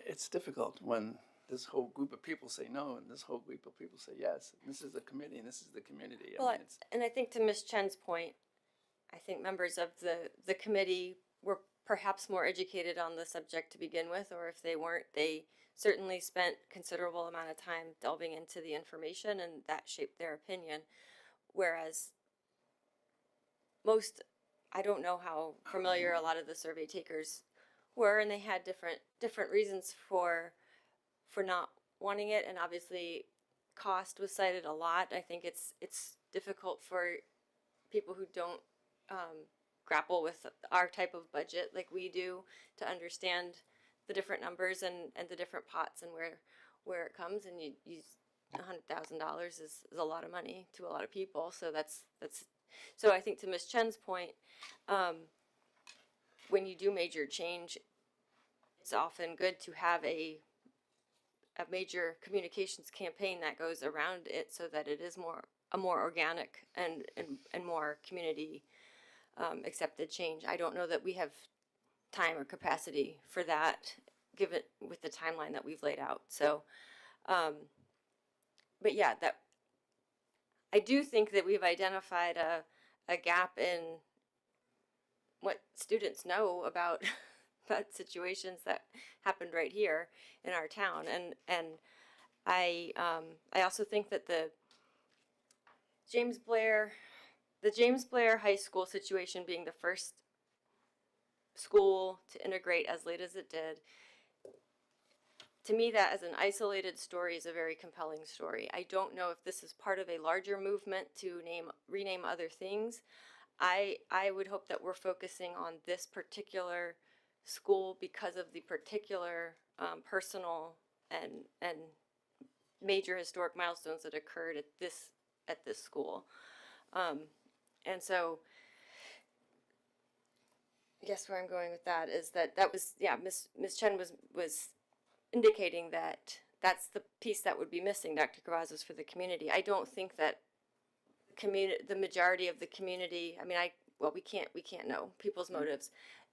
It's difficult when this whole group of people say no and this whole group of people say yes. This is the committee and this is the community. Well, and I think to Ms. Chen's point, I think members of the committee were perhaps more educated on the subject to begin with, or if they weren't, they certainly spent considerable amount of time delving into the information, and that shaped their opinion. Whereas I don't know how familiar a lot of the survey takers were, and they had different reasons for not wanting it, and obviously cost was cited a lot. I think it's difficult for people who don't grapple with our type of budget like we do to understand the different numbers and the different pots and where it comes, and you use $100,000 is a lot of money to a lot of people. So that's so I think to Ms. Chen's point, when you do major change, it's often good to have a major communications campaign that goes around it so that it is a more organic and more community accepted change. I don't know that we have time or capacity for that, given with the timeline that we've laid out. So, but yeah, that I do think that we've identified a gap in what students know about situations that happened right here in our town, and I also think that the James Blair High School situation being the first school to integrate as late as it did, to me, that as an isolated story is a very compelling story. I don't know if this is part of a larger movement to rename other things. I would hope that we're focusing on this particular school because of the particular personal and major historic milestones that occurred at this school. And so I guess where I'm going with that is that was, yeah, Ms. Chen was indicating that that's the piece that would be missing, Dr. Cavazos, for the community. I don't think that the majority of the community, I mean, we can't know people's motives,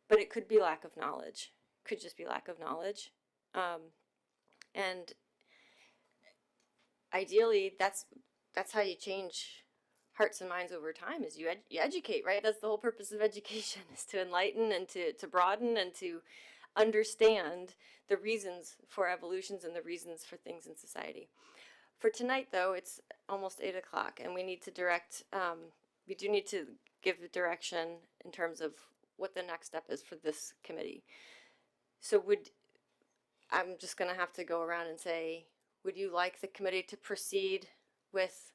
but it could be lack of knowledge. Could just be lack of knowledge. And ideally, that's how you change hearts and minds over time, is you educate, right? That's the whole purpose of education, is to enlighten and to broaden and to understand the reasons for evolutions and the reasons for things in society. For tonight, though, it's almost 8 o'clock, and we need to we do need to give the direction in terms of what the next step is for this committee. So I'm just going to have to go around and say, would you like the committee to proceed with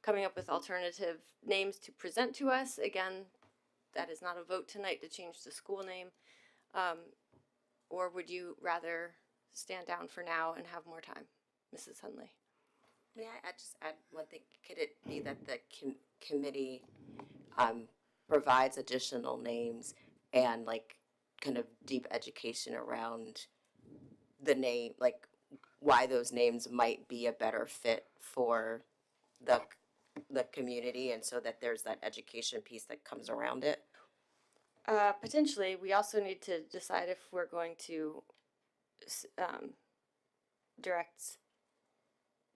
coming up with alternative names to present to us? Again, that is not a vote tonight to change the school name. Or would you rather stand down for now and have more time? Mrs. Hunley. May I just add one thing? Could it be that the committee provides additional names and like kind of deep education around the name, like why those names might be a better fit for the community, and so that there's that education piece that comes around it? Potentially, we also need to decide if we're going to direct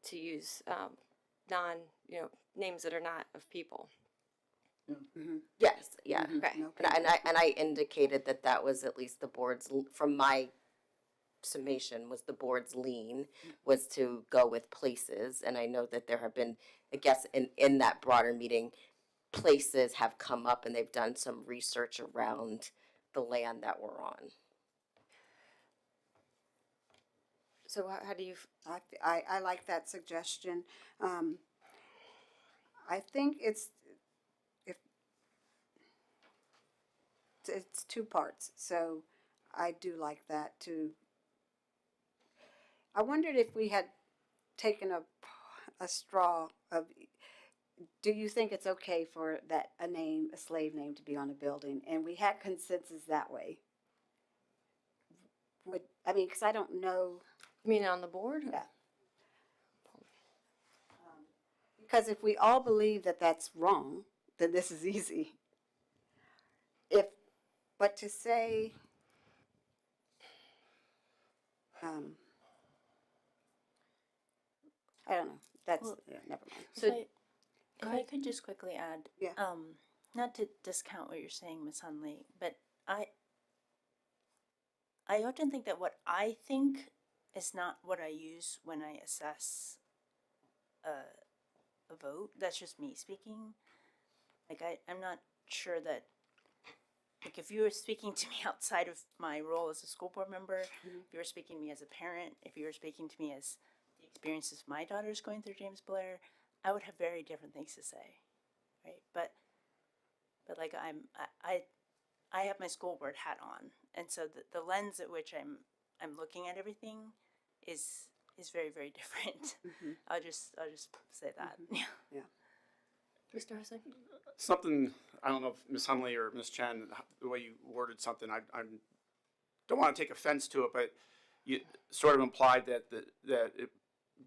to use names that are not of people. Yes, yeah. Okay. And I indicated that was at least the board's, from my summation, was the board's lean was to go with places. And I know that there have been, I guess, in that broader meeting, places have come up and they've done some research around the land that we're on. So how do you? I like that suggestion. I think it's two parts, so I do like that too. I wondered if we had taken a straw of, do you think it's okay for a slave name to be on a building? And we had consensus that way. Because I don't know. You mean on the board? Yeah. Because if we all believe that that's wrong, then this is easy. But to say, I don't know. That's never mind. So, if I could just quickly add, not to discount what you're saying, Ms. Hunley, but I often think that what I think is not what I use when I assess a vote. That's just me speaking. Like, I'm not sure that, like, if you were speaking to me outside of my role as a school board member, if you were speaking to me as a parent, if you were speaking to me as the experiences my daughter's going through James Blair, I would have very different things to say, right? But like, I have my school board hat on, and so the lens at which I'm looking at everything is very, very different. I'll just say that. Yeah. Mr. Hussey? Something, I don't know if Ms. Hunley or Ms. Chen, the way you worded something, I don't want to take offense to it, but you sort of implied that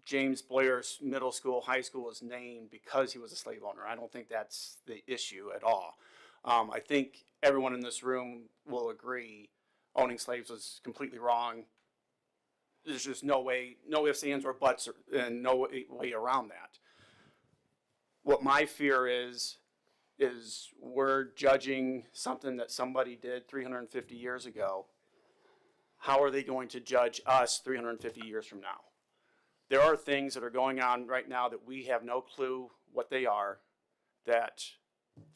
James Blair's middle school, high school was named because he was a slave owner. I don't think that's the issue at all. I think everyone in this room will agree owning slaves was completely wrong. There's just no way, no ifs, ands, or buts, and no way around that. What my fear is we're judging something that somebody did 350 years ago. How are they going to judge us 350 years from now? There are things that are going on right now that we have no clue what they are, that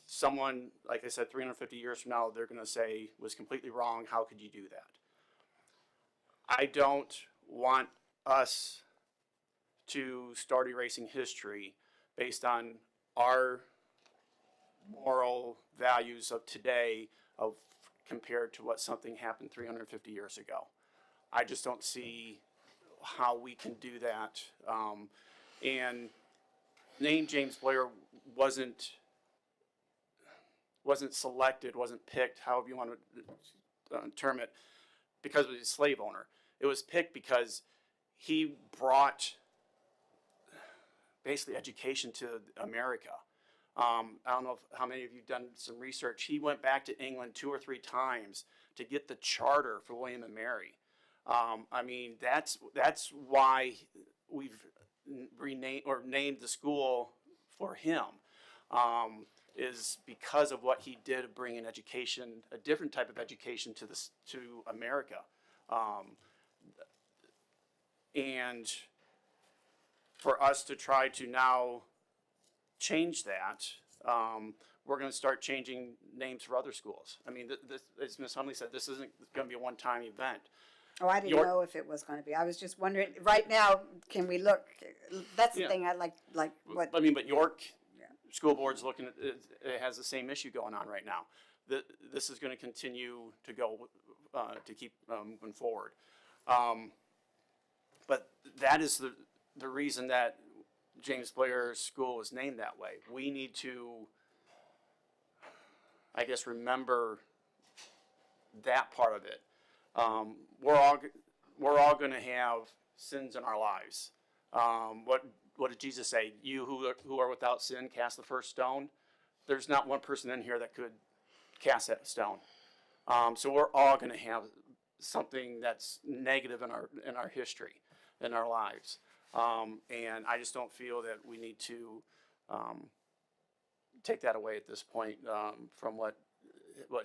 someone, like I said, 350 years from now, they're going to say was completely wrong. How could you do that? I don't want us to start erasing history based on our moral values of today compared to what something happened 350 years ago. I just don't see how we can do that. And name James Blair wasn't selected, wasn't picked, however you want to term it, because he was a slave owner. It was picked because he brought basically education to America. I don't know how many of you have done some research. He went back to England 2 or 3 times to get the charter for William and Mary. I mean, that's why we've renamed or named the school for him, is because of what he did bring in education, a different type of education to America. And for us to try to now change that, we're going to start changing names for other schools. I mean, as Ms. Hunley said, this isn't going to be a one-time event. Oh, I didn't know if it was going to be. I was just wondering, right now, can we look? That's the thing I like what. I mean, but York School Board's looking at, it has the same issue going on right now. This is going to continue to go, to keep moving forward. But that is the reason that James Blair School was named that way. We need to, I guess, remember that part of it. We're all going to have sins in our lives. What did Jesus say? You who are without sin, cast the first stone. There's not one person in here that could cast that stone. So we're all going to have something that's negative in our history, in our lives. And I just don't feel that we need to take that away at this point from what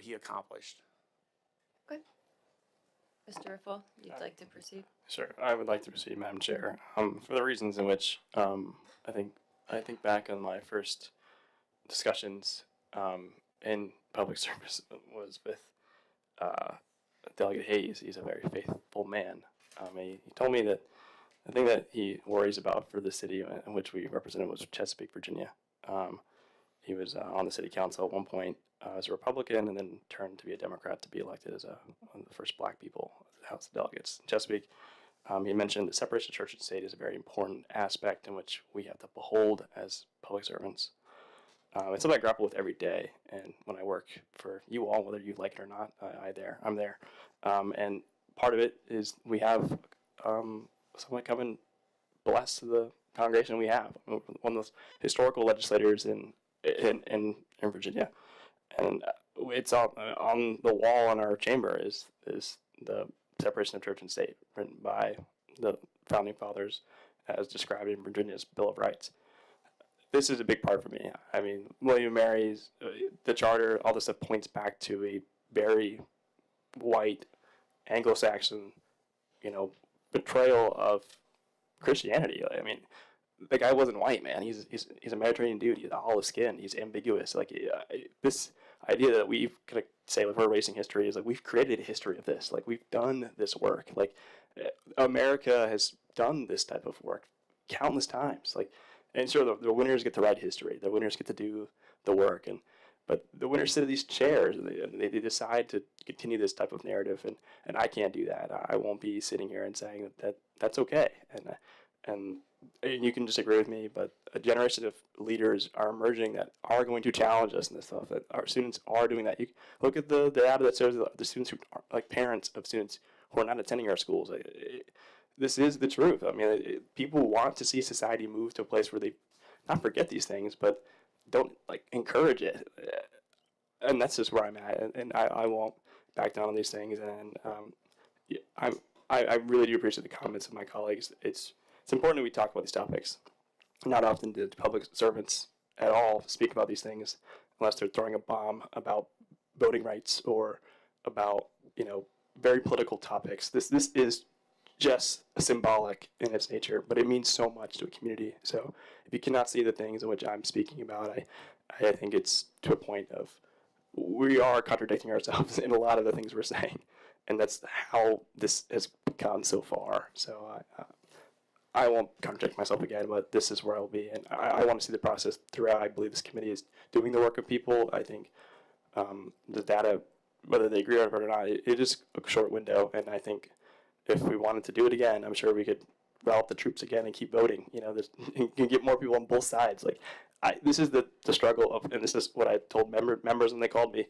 he accomplished. Good. Mr. Riffle, you'd like to proceed? Sure, I would like to proceed, Madam Chair, for the reasons in which I think back on my first discussions in public service was with Delegate Hayes. He's a very faithful man. He told me that the thing that he worries about for the city in which we represented was Chesapeake, Virginia. He was on the city council at one point as a Republican and then turned to be a Democrat to be elected as one of the first black people in the House of Delegates in Chesapeake. He mentioned that separation of church and state is a very important aspect in which we have to behold as public servants. It's something I grapple with every day, and when I work for you all, whether you like it or not, I'm there. And part of it is we have someone come and bless the congregation we have. One of those historical legislators in Virginia, and it's on the wall in our chamber is the separation of church and state, written by the founding fathers as described in Virginia's Bill of Rights. This is a big part for me. I mean, William and Mary's, the charter, all this stuff points back to a very white, Anglo-Saxon, betrayal of Christianity. I mean, the guy wasn't white, man. He's a Mediterranean dude. He's olive skin. He's ambiguous. Like this idea that we've kind of say like we're erasing history is like we've created a history of this. Like we've done this work. Like America has done this type of work countless times. Like, and sure, the winners get to write history. The winners get to do the work, but the winners sit at these chairs and they decide to continue this type of narrative, and I can't do that. I won't be sitting here and saying that's okay. And you can disagree with me, but a generation of leaders are emerging that are going to challenge us in this stuff. That our students are doing that. You look at the data that shows the students who are like parents of students who are not attending our schools. This is the truth. I mean, people want to see society move to a place where they not forget these things, but don't like encourage it. And that's just where I'm at. And I won't back down on these things. And I really do appreciate the comments of my colleagues. It's important that we talk about these topics. Not often do public servants at all speak about these things unless they're throwing a bomb about voting rights or about, very political topics. This is just symbolic in its nature, but it means so much to a community. So if you cannot see the things in which I'm speaking about, I think it's to a point of we are contradicting ourselves in a lot of the things we're saying. And that's how this has gone so far. So I won't contradict myself again, but this is where I'll be. And I want to see the process throughout. I believe this committee is doing the work of people. I think the data, whether they agree with it or not, it is a short window. And I think if we wanted to do it again, I'm sure we could rile up the troops again and keep voting. You can get more people on both sides. Like, this is the struggle of, and this is what I told members when they called me,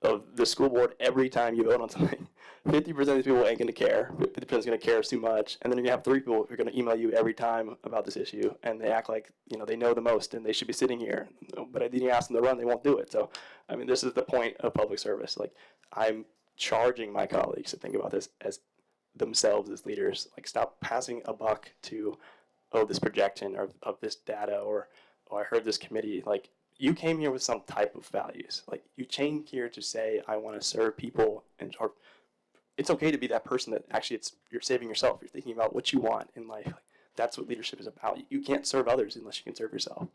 of the school board. Every time you vote on something, 50% of these people ain't going to care. 50% is going to care too much. And then you have 3 people who are going to email you every time about this issue, and they act like, they know the most and they should be sitting here. But then you ask them to run, they won't do it. So, I mean, this is the point of public service. Like, I'm charging my colleagues to think about this as themselves as leaders. Like, stop passing a buck to, this projection or of this data or I heard this committee. Like, you came here with some type of values. Like, you came here to say, I want to serve people, or it's okay to be that person that actually you're saving yourself. You're thinking about what you want in life. Like, that's what leadership is about. You can't serve others unless you can serve yourself.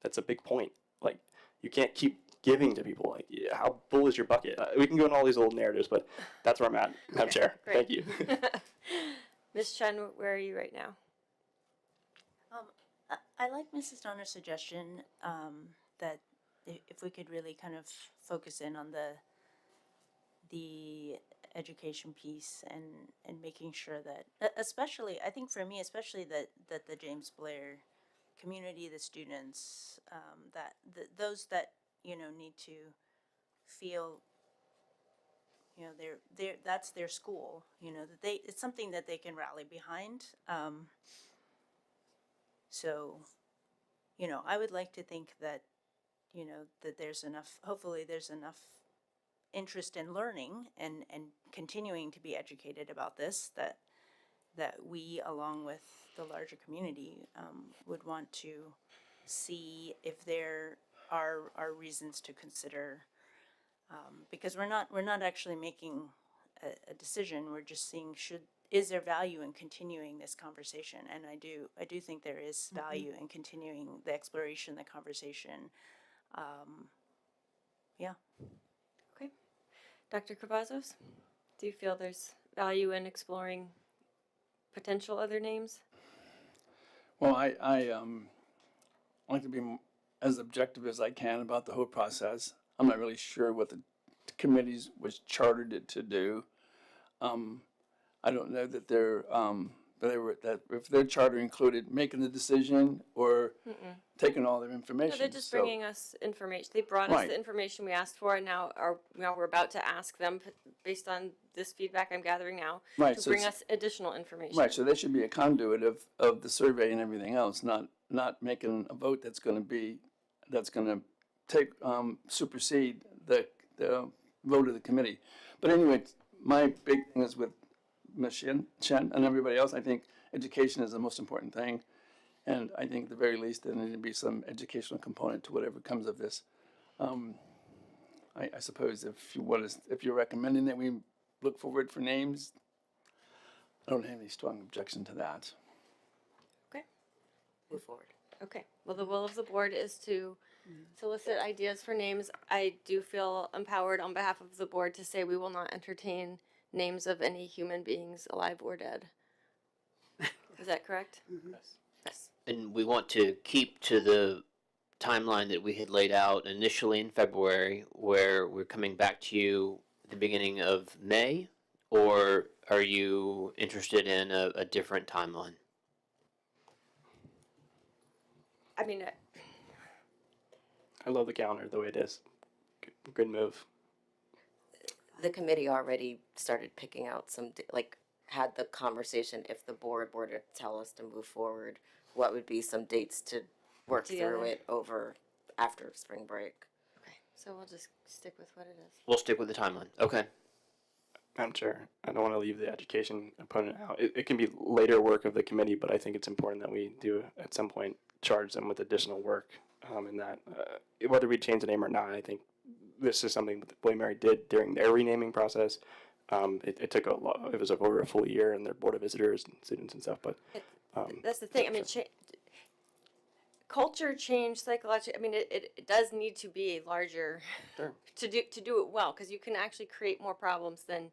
That's a big point. Like, you can't keep giving to people. Like, how full is your bucket? We can go in all these old narratives, but that's where I'm at, Madam Chair. Thank you. Ms. Chen, where are you right now? I like Mrs. Donner's suggestion that if we could really kind of focus in on the education piece and making sure that, especially, I think for me, especially that the James Blair community, the students, those that, need to feel, that's their school, that it's something that they can rally behind. So, I would like to think that, that there's enough, hopefully there's enough interest in learning and continuing to be educated about this, that we, along with the larger community, would want to see if there are reasons to consider, because we're not actually making a decision. We're just seeing is there value in continuing this conversation, and I do think there is value in continuing the exploration, the conversation. Yeah. Okay. Dr. Cavazos, do you feel there's value in exploring potential other names? Well, I like to be as objective as I can about the whole process. I'm not really sure what the committees was chartered to do. I don't know that that if their charter included making the decision or taking all their information. No, they're just bringing us information. They brought us the information we asked for, and now we're about to ask them, based on this feedback I'm gathering now, to bring us additional information. Right, so they should be a conduit of the survey and everything else, not making a vote that's going to take supersede the vote of the committee. But anyway, my big thing is with Ms. Chen and everybody else. I think education is the most important thing, and I think at the very least there needs to be some educational component to whatever comes of this. I suppose if you're recommending that we look forward for names, I don't have any strong objection to that. Okay. Move forward. Okay. Well, the will of the board is to solicit ideas for names. I do feel empowered on behalf of the board to say we will not entertain names of any human beings, alive or dead. Is that correct? Yes. Yes. And we want to keep to the timeline that we had laid out initially in February, where we're coming back to you at the beginning of May, or are you interested in a different timeline? I mean, I love the calendar the way it is. Good move. The committee already started picking out had the conversation, if the board were to tell us to move forward, what would be some dates to work through it over after spring break. Okay, so we'll just stick with what it is. We'll stick with the timeline. Okay. Madam Chair, I don't want to leave the education component out. It can be later work of the committee, but I think it's important that we do at some point charge them with additional work in that. Whether we change the name or not, I think this is something that William & Mary did during their renaming process. It took it was over a full year, and their board of visitors and students and stuff. But that's the thing. I mean, culture change, psychological. I mean, it does need to be larger to do it well, because you can actually create more problems than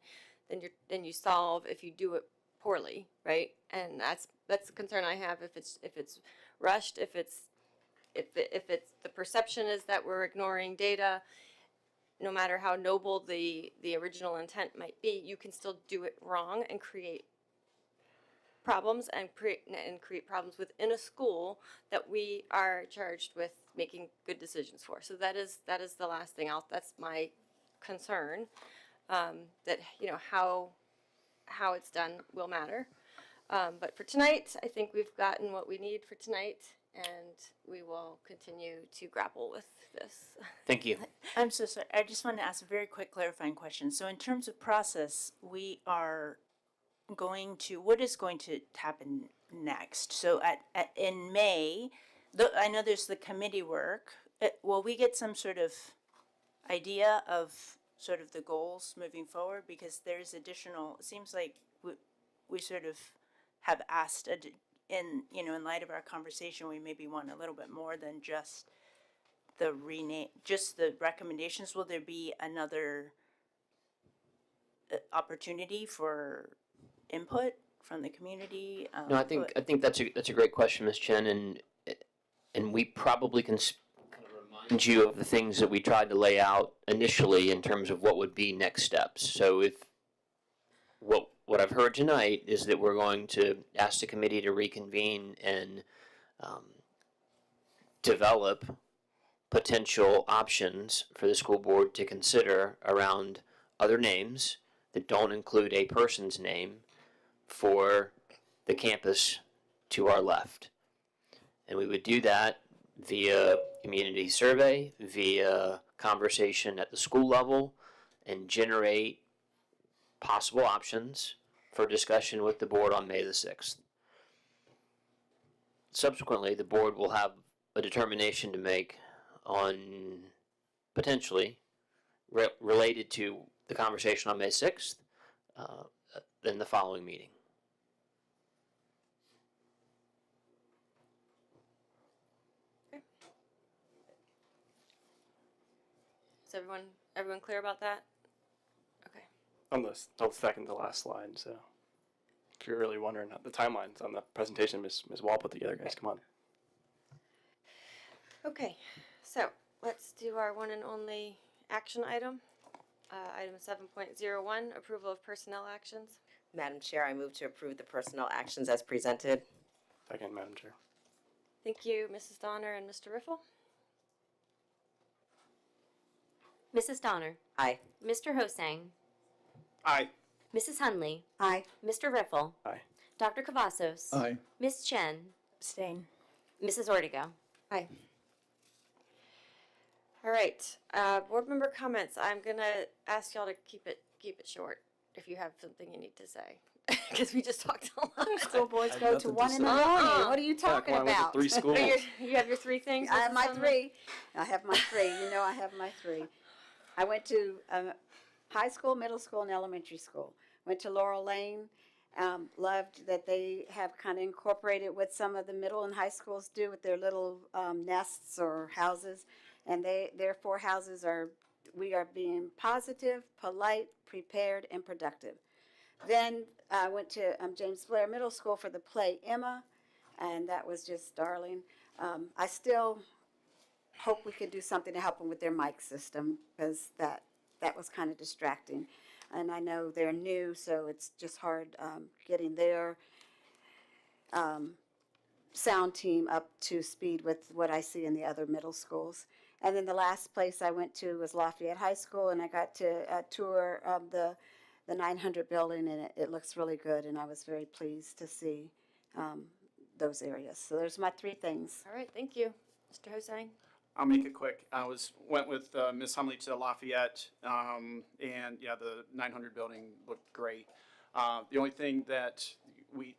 you solve if you do it poorly, right? And that's the concern I have. If it's rushed, if it's the perception is that we're ignoring data. No matter how noble the original intent might be, you can still do it wrong and create problems and create problems within a school that we are charged with making good decisions for. So that is the last thing. That's my concern. That how it's done will matter. But for tonight, I think we've gotten what we need for tonight, and we will continue to grapple with this. Thank you. I'm so sorry. I just want to ask a very quick clarifying question. So in terms of process, we are what is going to happen next? So in May, I know there's the committee work. Will we get some sort of idea of sort of the goals moving forward? Because there's additional, it seems like we sort of have asked, in light of our conversation, we maybe want a little bit more than just the recommendations. Will there be another opportunity for input from the community? No, I think that's a great question, Ms. Chen, and we probably can kind of remind you of the things that we tried to lay out initially in terms of what would be next steps. So what I've heard tonight is that we're going to ask the committee to reconvene and develop potential options for the school board to consider around other names that don't include a person's name for the campus to our left. And we would do that via community survey, via conversation at the school level, and generate possible options for discussion with the board on May the 6th. Subsequently, the board will have a determination to make on potentially related to the conversation on May 6th in the following meeting. Is everyone clear about that? Okay. On the second to last slide, so if you're really wondering, the timelines on the presentation Ms. Wall put together, guys, come on. Okay, so let's do our one and only action item. Item 7.01, approval of personnel actions. Madam Chair, I move to approve the personnel actions as presented. Second, Madam Chair. Thank you, Mrs. Donner and Mr. Riffle. Mrs. Donner. Aye. Mr. Hosang. Aye. Mrs. Hunley. Aye. Mr. Riffle. Aye. Dr. Cavazos. Aye. Ms. Chen. Abstain. Mrs. Ortega. Aye. All right, board member comments. I'm gonna ask y'all to keep it short if you have something you need to say, because we just talked a lot. School boards I have go to nothing to 1 in the say. morning. What are you talking come on, about? with the 3 schools. You have your 3 things? I have Mrs. my Hunley? 3. I have my 3. You know I have my 3. I went to high school, middle school, and elementary school. Went to Laurel Lane. Loved that they have kind of incorporated what some of the middle and high schools do with their little nests or houses. And their 4 houses we are being positive, polite, prepared, and productive. Then I went to James Blair Middle School for the play Emma, and that was just darling. I still hope we could do something to help them with their mic system, because that was kind of distracting. And I know they're new, so it's just hard getting their sound team up to speed with what I see in the other middle schools. And then the last place I went to was Lafayette High School, and I got to tour the 900 building, and it looks really good, and I was very pleased to see those areas. So there's my 3 things. All right, thank you. Mr. Hosang? I'll make it quick. I went with Ms. Humley to Lafayette, and yeah, the 900 building looked great. The only thing that we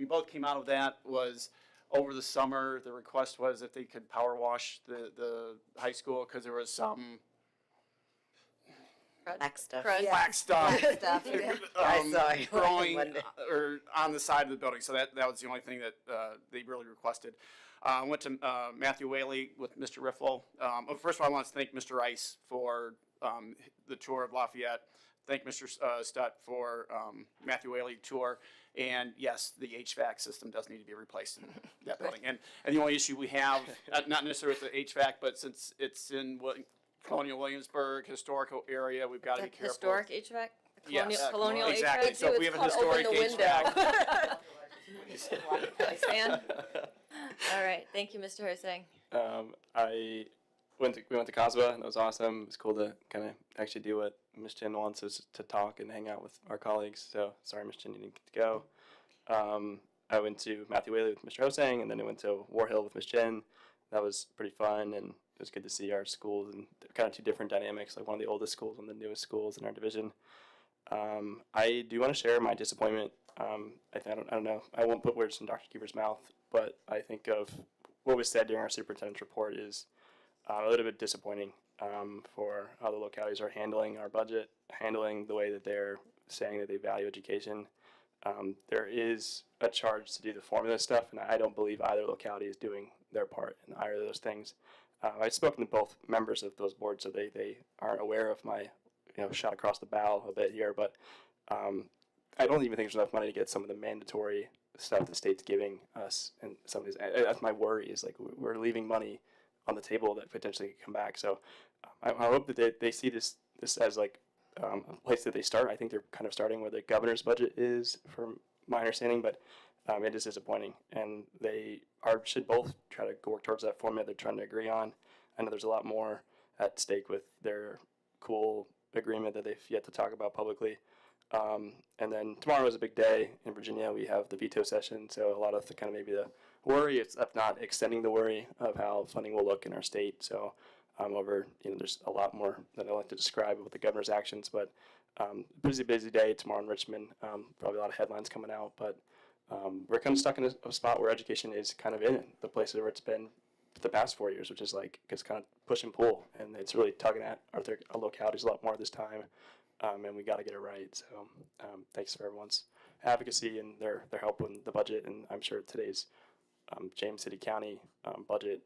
both came out of that was over the summer, the request was if they could power wash the high school, because there was some Black stuff. black stuff, Black stuff, yeah. I saw it growing Monday. or on the side of the building. So that was the only thing that they really requested. I went to Matthew Whaley with Mr. Riffle. First of all, I want to thank Mr. Rice for the tour of Lafayette. Thank Mr. Stutt for Matthew Whaley tour. And yes, the HVAC system does need to be replaced in that building. And the only issue we have, not necessarily with the HVAC, but since it's in Colonial Williamsburg historical area, we've got to be careful. Historic HVAC? Yes, Colonial exactly. HVAC? So if we have a historic HVAC. I stand. All right, thank you, Mr. Hosang. We went to Coswa, and that was awesome. It was cool to kind of actually do what Ms. Jen wants us to talk and hang out with our colleagues. So sorry, Ms. Jen, you didn't get to go. I went to Matthew Whaley with Mr. Hosang, and then I went to War Hill with Ms. Jen. That was pretty fun, and it was good to see our schools and kind of 2 different dynamics, like one of the oldest schools and the newest schools in our division. I do want to share my disappointment. I don't know. I won't put words in Dr. Keever's mouth, but I think of what was said during our superintendent's report is a little bit disappointing for how the localities are handling our budget, handling the way that they're saying that they value education. There is a charge to do the formula stuff, and I don't believe either locality is doing their part in either of those things. I've spoken to both members of those boards, so they aren't aware of my shot across the bow a bit here, but I don't even think there's enough money to get some of the mandatory stuff the state's giving us, and some of these. That's my worry, is like we're leaving money on the table that potentially could come back. So I hope that they see this as like a place that they start. I think they're kind of starting where the governor's budget is, from my understanding, but it is disappointing. And they should both try to work towards that format they're trying to agree on. I know there's a lot more at stake with their cool agreement that they've yet to talk about publicly. And then tomorrow is a big day in Virginia. We have the veto session, so a lot of the kind of maybe the worry, if not extending the worry of how funding will look in our state. So there's a lot more that I like to describe with the governor's actions, but busy day tomorrow in Richmond. Probably a lot of headlines coming out, but we're kind of stuck in a spot where education is kind of in the places where it's been for the past 4 years, which is like it's kind of push and pull, and it's really tugging at our localities a lot more this time, and we got to get it right. So thanks for everyone's advocacy and their help with the budget, and I'm sure today's James City County budget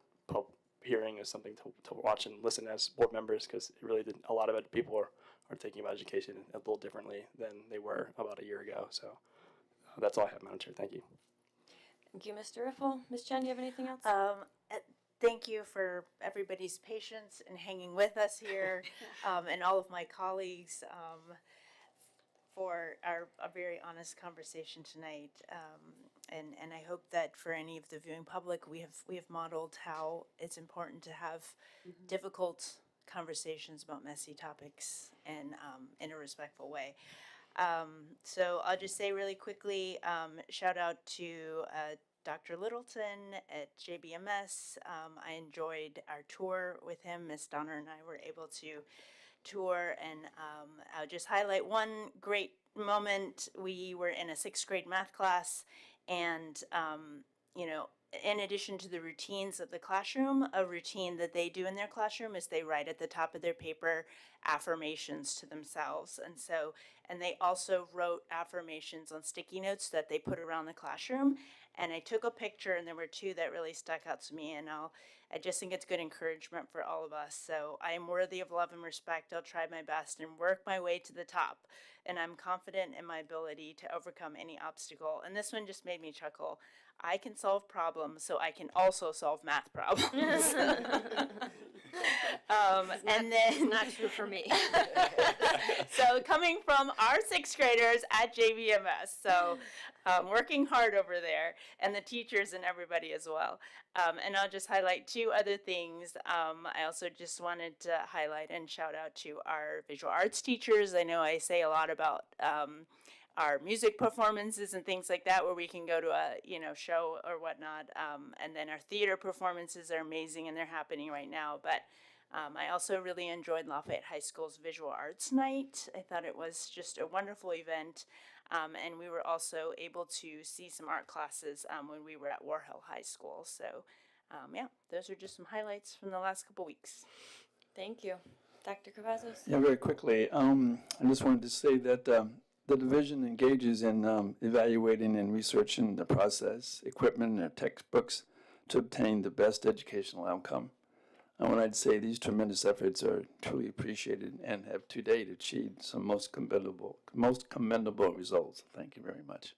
hearing is something to watch and listen as board members, because it really did a lot of it. People are thinking about education a little differently than they were about a year ago. So that's all I have, Madam Chair. Thank you. Thank you, Mr. Riffle. Ms. Chen, do you have anything else? Thank you for everybody's patience and hanging with us here, and all of my colleagues for a very honest conversation tonight. And I hope that for any of the viewing public, we have modeled how it's important to have difficult conversations about messy topics and in a respectful way. So I'll just say really quickly, shout out to Dr. Littleton at JBMS. I enjoyed our tour with him. Miss Donner and I were able to tour, and I'll just highlight one great moment. We were in a 6th grade math class, and in addition to the routines of the classroom, a routine that they do in their classroom is they write at the top of their paper affirmations to themselves. And they also wrote affirmations on sticky notes that they put around the classroom. And I took a picture, and there were 2 that really stuck out to me, and I just think it's good encouragement for all of us. So I am worthy of love and respect. I'll try my best and work my way to the top. And I'm confident in my ability to overcome any obstacle. And this one just made me chuckle. I can solve problems, so I can also solve math problems. And then not true for me. So coming from our 6th graders at JVMS, so working hard over there, and the teachers and everybody as well. And I'll just highlight 2 other things. I also just wanted to highlight and shout out to our visual arts teachers. I know I say a lot about our music performances and things like that, where we can go to a show or whatnot, and then our theater performances are amazing, and they're happening right now. But I also really enjoyed Lafayette High School's Visual Arts Night. I thought it was just a wonderful event, and we were also able to see some art classes when we were at Warhill High School. So those are just some highlights from the last couple weeks. Thank you. Dr. Cavazos? Yeah, very quickly. I just wanted to say that the division engages in evaluating and researching the process, equipment, and textbooks to obtain the best educational outcome. And when I'd say these tremendous efforts are truly appreciated and have to date achieved some most commendable results. Thank you very much.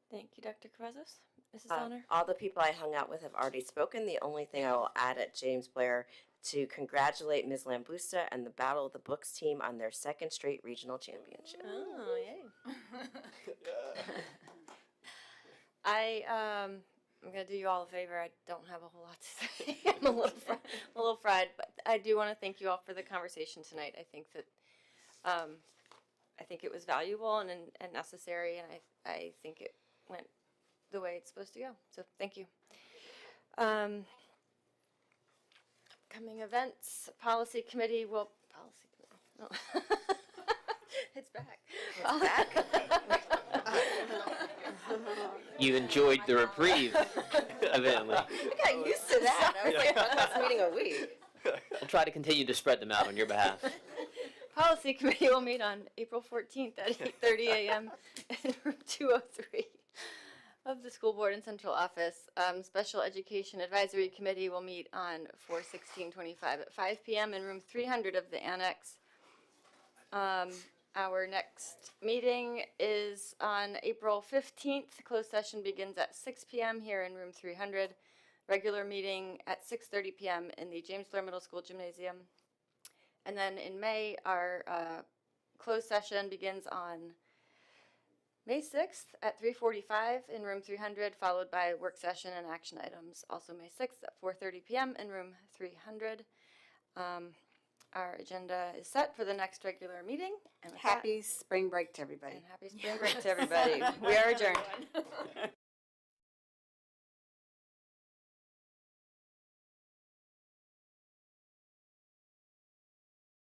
Thank you, Dr. Cavazos. Mrs. Donner? All the people I hung out with have already spoken. The only thing I will add at James Blair to congratulate Ms. Lambusta and the Battle of the Books team on their 2nd straight regional championship. Oh, yay. I'm going to do you all a favor. I don't have a whole lot to say. I'm a little fried, but I do want to thank you all for the conversation tonight. I think that I think it was valuable and necessary, and I think it went the way it's supposed to go. So thank you. Upcoming events, policy committee. Oh. It's back. It's back. You enjoyed the reprieve, evidently. I got used to that. I was like, that's meeting a week. We'll try to continue to spread them out on your behalf. Policy committee will meet on April 14th at 8:30 a.m. in room 203 of the school board and central office. Special education advisory committee will meet on 4/16/25 at 5 p.m. in room 300 of the annex. Our next meeting is on April 15th. Closed session begins at 6 p.m. here in room 300. Regular meeting at 6:30 p.m. in the James Blair Middle School Gymnasium. And then in May, our closed session begins on May 6th at 3:45 in room 300, followed by work session and action items. Also May 6th at 4:30 p.m. in room 300. Our agenda is set for the next regular meeting. And with Happy spring break to everybody. and happy spring break to everybody. We are adjourned.